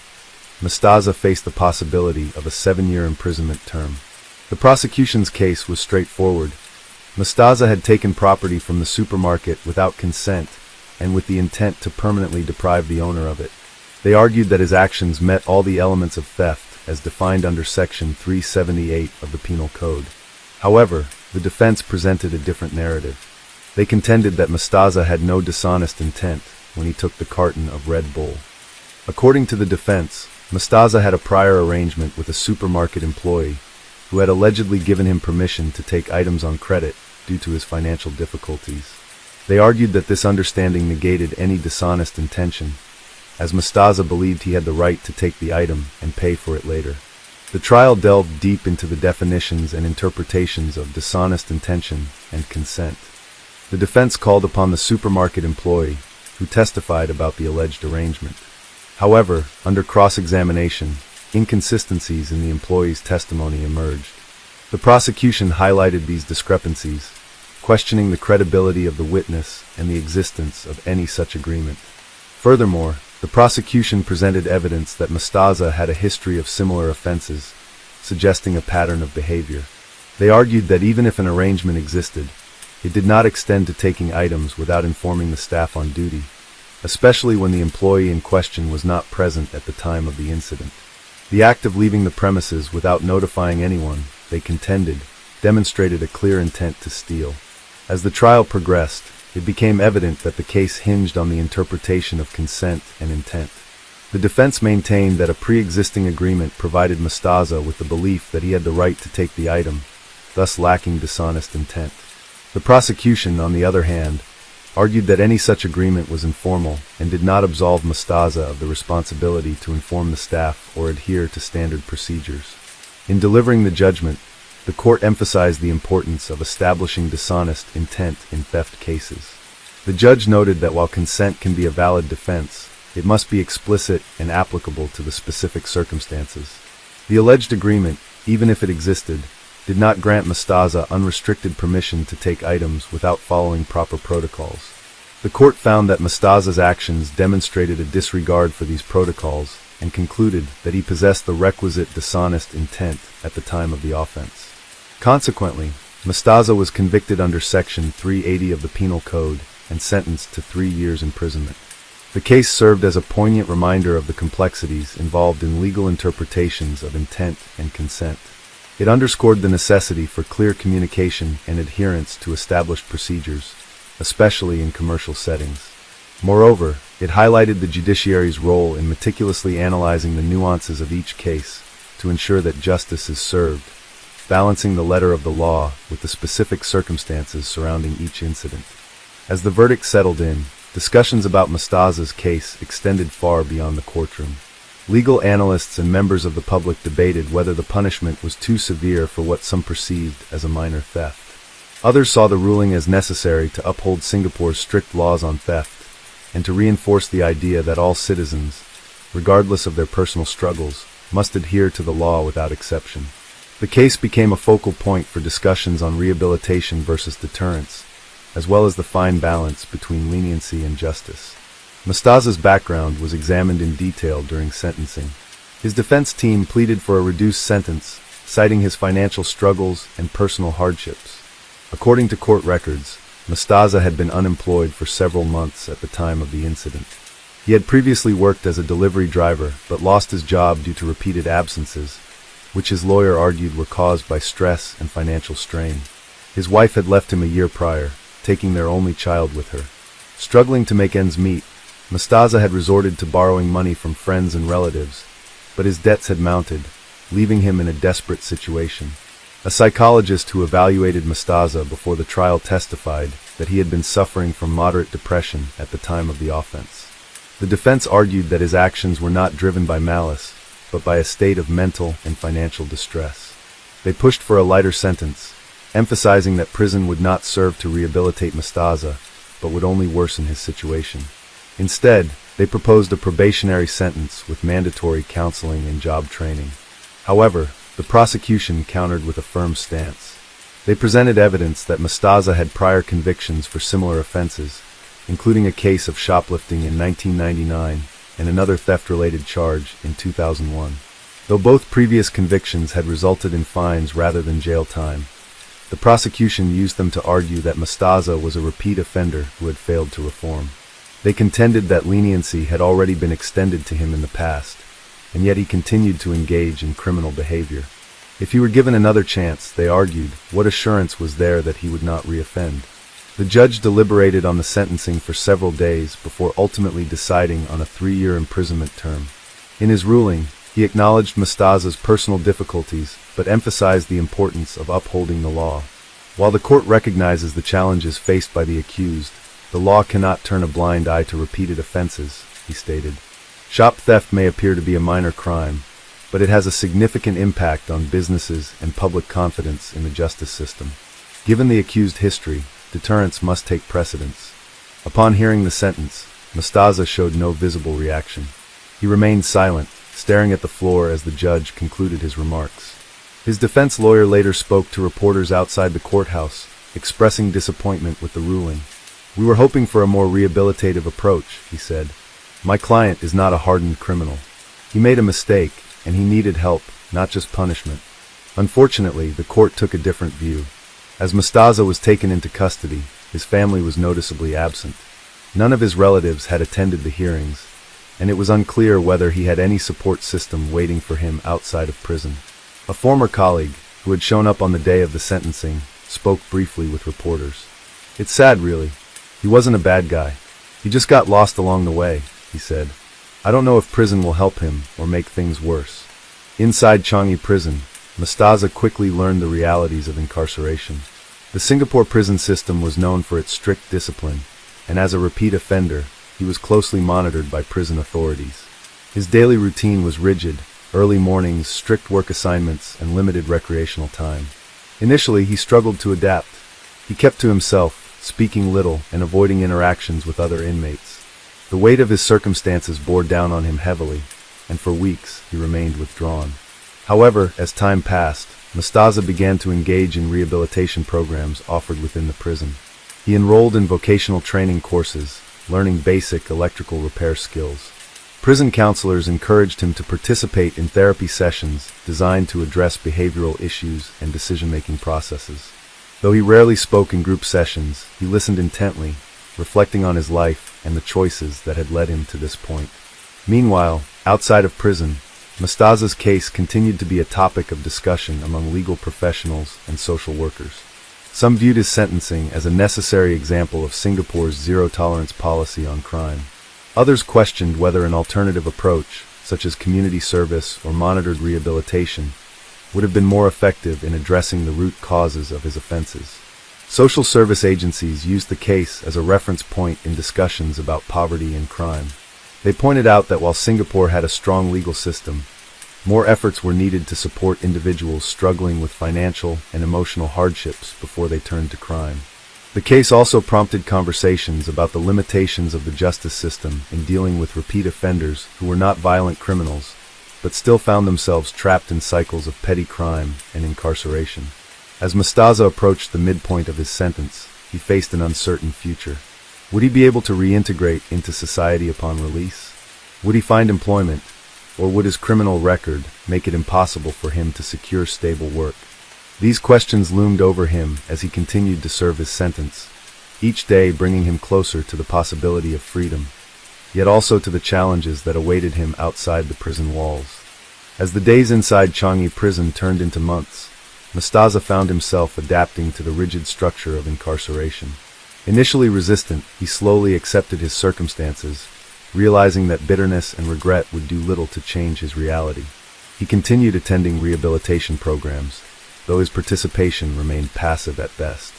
Mustaza faced the possibility of a 7-year imprisonment term. The prosecution's case was straightforward. Mustaza had taken property from the supermarket without consent and with the intent to permanently deprive the owner of it. They argued that his actions met all the elements of theft as defined under Section 378 of the Penal Code. However, the defense presented a different narrative. They contended that Mustaza had no dishonest intent when he took the carton of Red Bull. According to the defense, Mustaza had a prior arrangement with a supermarket employee who had allegedly given him permission to take items on credit due to his financial difficulties. They argued that this understanding negated any dishonest intention, as Mustaza believed he had the right to take the item and pay for it later. The trial delved deep into the definitions and interpretations of dishonest intention and consent. The defense called upon the supermarket employee, who testified about the alleged arrangement. However, under cross-examination, inconsistencies in the employee's testimony emerged. The prosecution highlighted these discrepancies, questioning the credibility of the witness and the existence of any such agreement. Furthermore, the prosecution presented evidence that Mustaza had a history of similar offenses, suggesting a pattern of behavior. They argued that even if an arrangement existed, it did not extend to taking items without informing the staff on duty, especially when the employee in question was not present at the time of the incident. The act of leaving the premises without notifying anyone, they contended, demonstrated a clear intent to steal. As the trial progressed, it became evident that the case hinged on the interpretation of consent and intent. The defense maintained that a pre-existing agreement provided Mustaza with the belief that he had the right to take the item, thus lacking dishonest intent. The prosecution, on the other hand, argued that any such agreement was informal and did not absolve Mustaza of the responsibility to inform the staff or adhere to standard procedures. In delivering the judgment, The court emphasized the importance of establishing dishonest intent in theft cases. The judge noted that while consent can be a valid defense, it must be explicit and applicable to the specific circumstances. The alleged agreement, even if it existed, did not grant Mostaza unrestricted permission to take items without following proper protocols. The court found that Mostaza's actions demonstrated a disregard for these protocols and concluded that he possessed the requisite dishonest intent at the time of the offense. Consequently, Mostaza was convicted under Section 380 of the Penal Code and sentenced to 3 years imprisonment. The case served as a poignant reminder of the complexities involved in legal interpretations of intent and consent. It underscored the necessity for clear communication and adherence to established procedures, especially in commercial settings. Moreover, it highlighted the judiciary's role in meticulously analyzing the nuances of each case to ensure that justice is served, balancing the letter of the law with the specific circumstances surrounding each incident. As the verdict settled in, discussions about Mostaza's case extended far beyond the courtroom. Legal analysts and members of the public debated whether the punishment was too severe for what some perceived as a minor theft. Others saw the ruling as necessary to uphold Singapore's strict laws on theft and to reinforce the idea that all citizens, regardless of their personal struggles, must adhere to the law without exception. The case became a focal point for discussions on rehabilitation versus deterrence, as well as the fine balance between leniency and justice. Mostaza's background was examined in detail during sentencing. His defense team pleaded for a reduced sentence, citing his financial struggles and personal hardships. According to court records, Mostaza had been unemployed for several months at the time of the incident. He had previously worked as a delivery driver but lost his job due to repeated absences, which his lawyer argued were caused by stress and financial strain. His wife had left him a year prior, taking their only child with her. Struggling to make ends meet, Mostaza had resorted to borrowing money from friends and relatives, but his debts had mounted, leaving him in a desperate situation. A psychologist who evaluated Mostaza before the trial testified that he had been suffering from moderate depression at the time of the offense. The defense argued that his actions were not driven by malice, but by a state of mental and financial distress. They pushed for a lighter sentence, emphasizing that prison would not serve to rehabilitate Mostaza, but would only worsen his situation. Instead, they proposed a probationary sentence with mandatory counseling and job training. However, the prosecution countered with a firm stance. They presented evidence that Mostaza had prior convictions for similar offenses, including a case of shoplifting in 1999 and another theft-related charge in 2001. Though both previous convictions had resulted in fines rather than jail time, the prosecution used them to argue that Mostaza was a repeat offender who had failed to reform. They contended that leniency had already been extended to him in the past, and yet he continued to engage in criminal behavior. If he were given another chance, they argued, what assurance was there that he would not reoffend? The judge deliberated on the sentencing for several days before ultimately deciding on a 3-year imprisonment term. In his ruling, he acknowledged Mostaza's personal difficulties, but emphasized the importance of upholding the law. While the court recognizes the challenges faced by the accused, the law cannot turn a blind eye to repeated offenses, he stated. Shop theft may appear to be a minor crime, but it has a significant impact on businesses and public confidence in the justice system. Given the accused history, deterrence must take precedence. Upon hearing the sentence, Mostaza showed no visible reaction. He remained silent, staring at the floor as the judge concluded his remarks. His defense lawyer later spoke to reporters outside the courthouse, expressing disappointment with the ruling. "We were hoping for a more rehabilitative approach," he said. "My client is not a hardened criminal. He made a mistake, and he needed help, not just punishment." Unfortunately, the court took a different view. As Mostaza was taken into custody, his family was noticeably absent. None of his relatives had attended the hearings, and it was unclear whether he had any support system waiting for him outside of prison. A former colleague, who had shown up on the day of the sentencing, spoke briefly with reporters. "It's sad, really. He wasn't a bad guy. He just got lost along the way," he said. "I don't know if prison will help him or make things worse." Inside Changi Prison, Mostaza quickly learned the realities of incarceration. The Singapore prison system was known for its strict discipline, and as a repeat offender, he was closely monitored by prison authorities. His daily routine was rigid: early mornings, strict work assignments, and limited recreational time. Initially, he struggled to adapt. He kept to himself, speaking little and avoiding interactions with other inmates. The weight of his circumstances bore down on him heavily, and for weeks he remained withdrawn. However, as time passed, Mostaza began to engage in rehabilitation programs offered within the prison. He enrolled in vocational training courses, learning basic electrical repair skills. Prison counselors encouraged him to participate in therapy sessions designed to address behavioral issues and decision-making processes. Though he rarely spoke in group sessions, he listened intently, reflecting on his life and the choices that had led him to this point. Meanwhile, outside of prison, Mostaza's case continued to be a topic of discussion among legal professionals and social workers. Some viewed his sentencing as a necessary example of Singapore's zero-tolerance policy on crime. Others questioned whether an alternative approach, such as community service or monitored rehabilitation, would have been more effective in addressing the root causes of his offenses. Social service agencies used the case as a reference point in discussions about poverty and crime. They pointed out that while Singapore had a strong legal system, more efforts were needed to support individuals struggling with financial and emotional hardships before they turned to crime. The case also prompted conversations about the limitations of the justice system in dealing with repeat offenders who were not violent criminals, but still found themselves trapped in cycles of petty crime and incarceration. As Mostaza approached the midpoint of his sentence, he faced an uncertain future. Would he be able to reintegrate into society upon release? Would he find employment, or would his criminal record make it impossible for him to secure stable work? These questions loomed over him as he continued to serve his sentence, each day bringing him closer to the possibility of freedom, yet also to the challenges that awaited him outside the prison walls. As the days inside Changi prison turned into months, Mostaza found himself adapting to the rigid structure of incarceration. Initially resistant, he slowly accepted his circumstances, realizing that bitterness and regret would do little to change his reality. He continued attending rehabilitation programs, though his participation remained passive at best.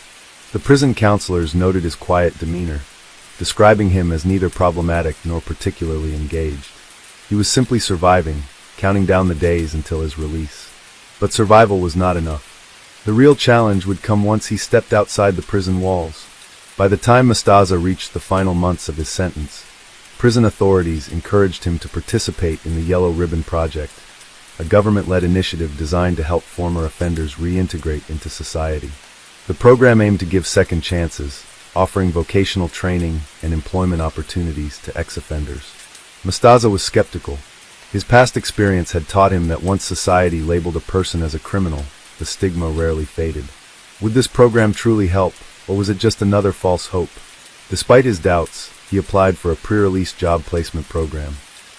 The prison counselors noted his quiet demeanor, describing him as neither problematic nor particularly engaged. He was simply surviving, counting down the days until his release. But survival was not enough. The real challenge would come once he stepped outside the prison walls. By the time Mostaza reached the final months of his sentence, prison authorities encouraged him to participate in the Yellow Ribbon Project, a government-led initiative designed to help former offenders reintegrate into society. The program aimed to give second chances, offering vocational training and employment opportunities to ex-offenders. Mostaza was skeptical. His past experience had taught him that once society labeled a person as a criminal, the stigma rarely faded. Would this program truly help, or was it just another false hope? Despite his doubts, he applied for a pre-release job placement program.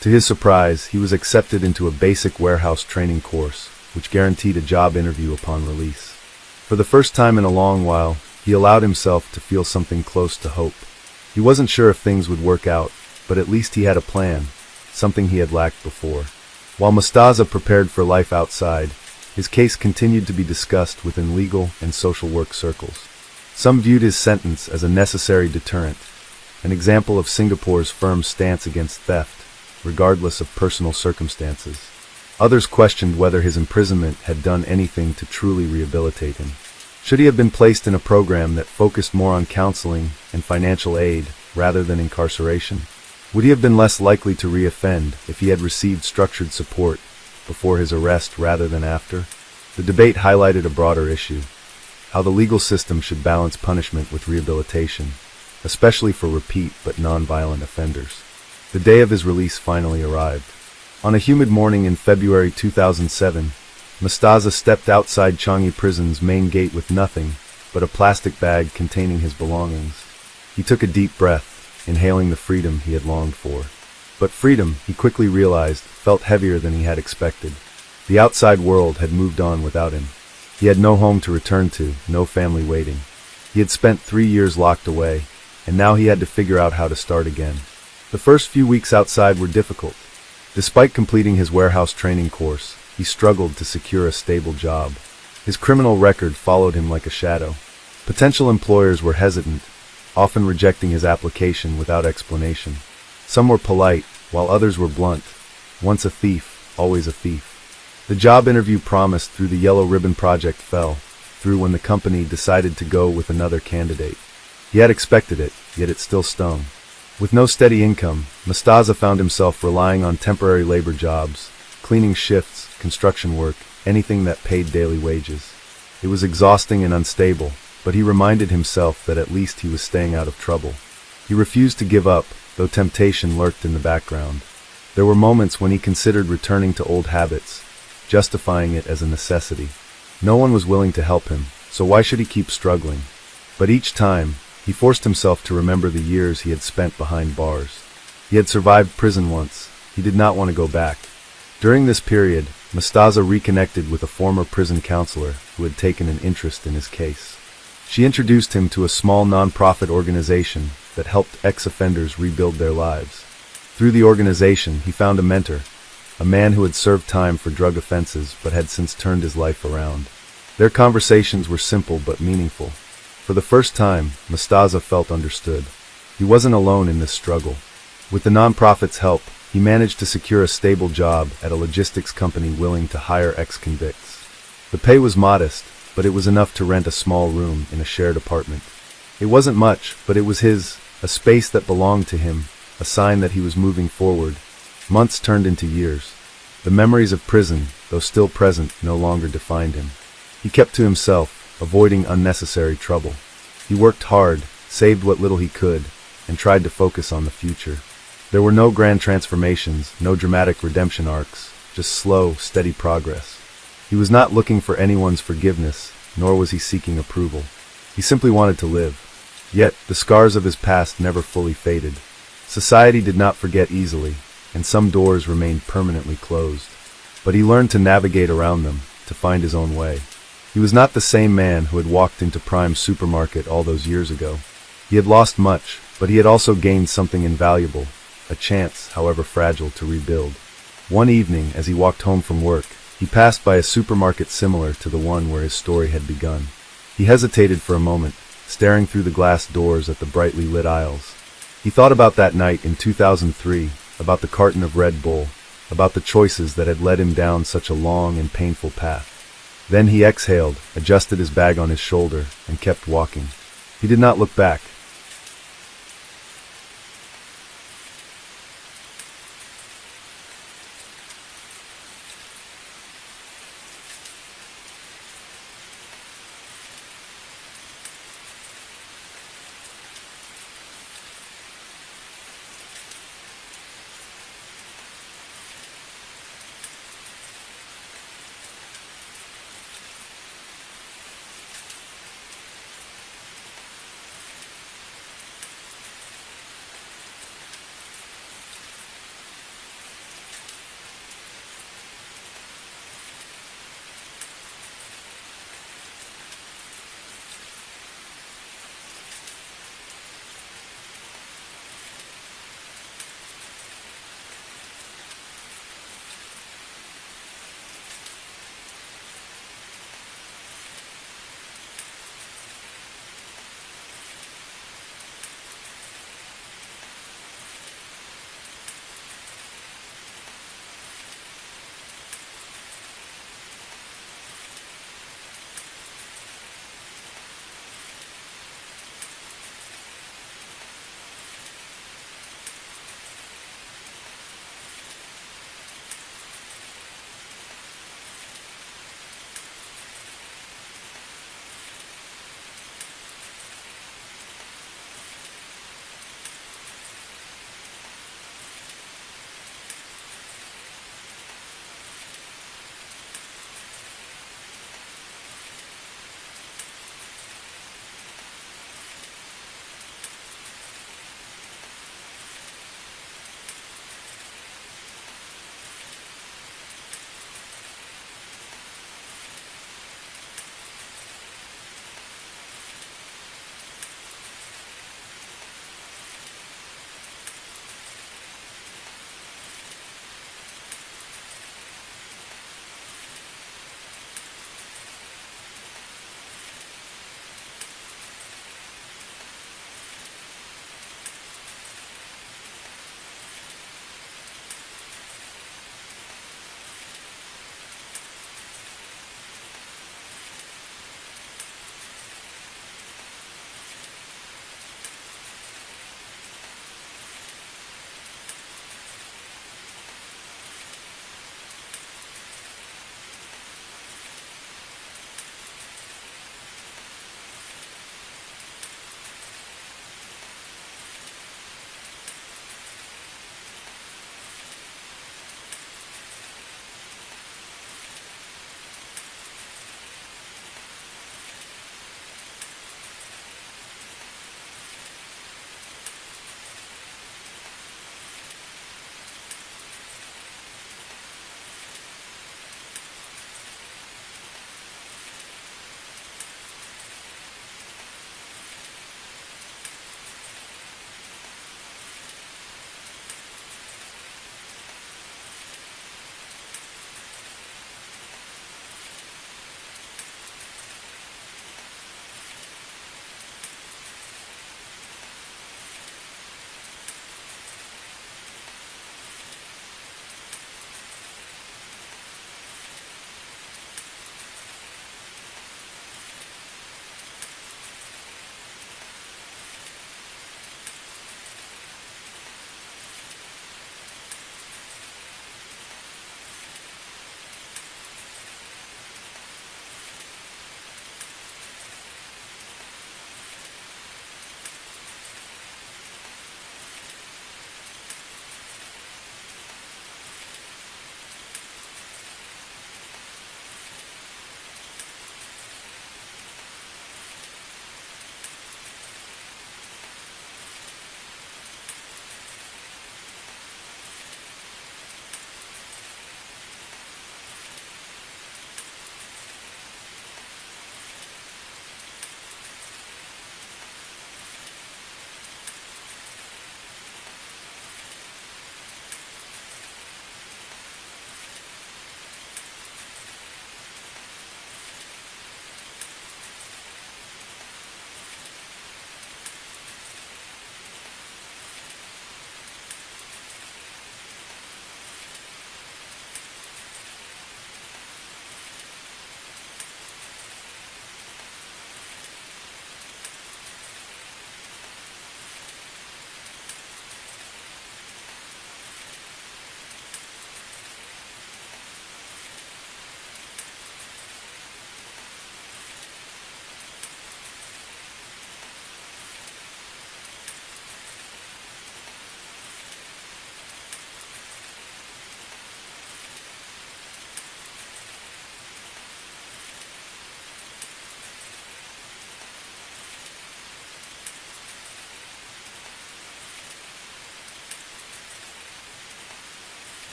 To his surprise, he was accepted into a basic warehouse training course, which guaranteed a job interview upon release. For the first time in a long while, he allowed himself to feel something close to hope. He wasn't sure if things would work out, but at least he had a plan, something he had lacked before. While Mostaza prepared for life outside, his case continued to be discussed within legal and social work circles. Some viewed his sentence as a necessary deterrent, an example of Singapore's firm stance against theft, regardless of personal circumstances. Others questioned whether his imprisonment had done anything to truly rehabilitate him. Should he have been placed in a program that focused more on counseling and financial aid rather than incarceration? Would he have been less likely to reoffend if he had received structured support before his arrest rather than after? The debate highlighted a broader issue: how the legal system should balance punishment with rehabilitation, especially for repeat but non-violent offenders. The day of his release finally arrived. On a humid morning in February 2007, Mostaza stepped outside Changi Prison's main gate with nothing but a plastic bag containing his belongings. He took a deep breath, inhaling the freedom he had longed for. But freedom, he quickly realized, felt heavier than he had expected. The outside world had moved on without him. He had no home to return to, no family waiting. He had spent 3 years locked away, and now he had to figure out how to start again. The first few weeks outside were difficult. Despite completing his warehouse training course, he struggled to secure a stable job. His criminal record followed him like a shadow. Potential employers were hesitant, often rejecting his application without explanation. Some were polite, while others were blunt. Once a thief, always a thief. The job interview promised through the Yellow Ribbon Project fell, through when the company decided to go with another candidate. He had expected it, yet it still stung. With no steady income, Mustaza found himself relying on temporary labor jobs, cleaning shifts, construction work, anything that paid daily wages. It was exhausting and unstable, but he reminded himself that at least he was staying out of trouble. He refused to give up, though temptation lurked in the background. There were moments when he considered returning to old habits, justifying it as a necessity. No one was willing to help him, so why should he keep struggling? But each time, he forced himself to remember the years he had spent behind bars. He had survived prison once. He did not want to go back. During this period, Mustaza reconnected with a former prison counselor who had taken an interest in his case. She introduced him to a small non-profit organization that helped ex-offenders rebuild their lives. Through the organization, he found a mentor, a man who had served time for drug offenses but had since turned his life around. Their conversations were simple but meaningful. For the first time, Mustaza felt understood. He wasn't alone in this struggle. With the non-profit's help, he managed to secure a stable job at a logistics company willing to hire ex-convicts. The pay was modest, but it was enough to rent a small room in a shared apartment. It wasn't much, but it was his, a space that belonged to him, a sign that he was moving forward. Months turned into years. The memories of prison, though still present, no longer defined him. He kept to himself, avoiding unnecessary trouble. He worked hard, saved what little he could, and tried to focus on the future. There were no grand transformations, no dramatic redemption arcs, just slow, steady progress. He was not looking for anyone's forgiveness, nor was he seeking approval. He simply wanted to live. Yet, the scars of his past never fully faded. Society did not forget easily, and some doors remained permanently closed. But he learned to navigate around them, to find his own way. He was not the same man who had walked into Prime Supermarket all those years ago. He had lost much, but he had also gained something invaluable, a chance, however fragile, to rebuild. One evening, as he walked home from work, he passed by a supermarket similar to the one where his story had begun. He hesitated for a moment, staring through the glass doors at the brightly lit aisles. He thought about that night in 2003, about the carton of Red Bull, about the choices that had led him down such a long and painful path. Then he exhaled, adjusted his bag on his shoulder, and kept walking. He did not look back.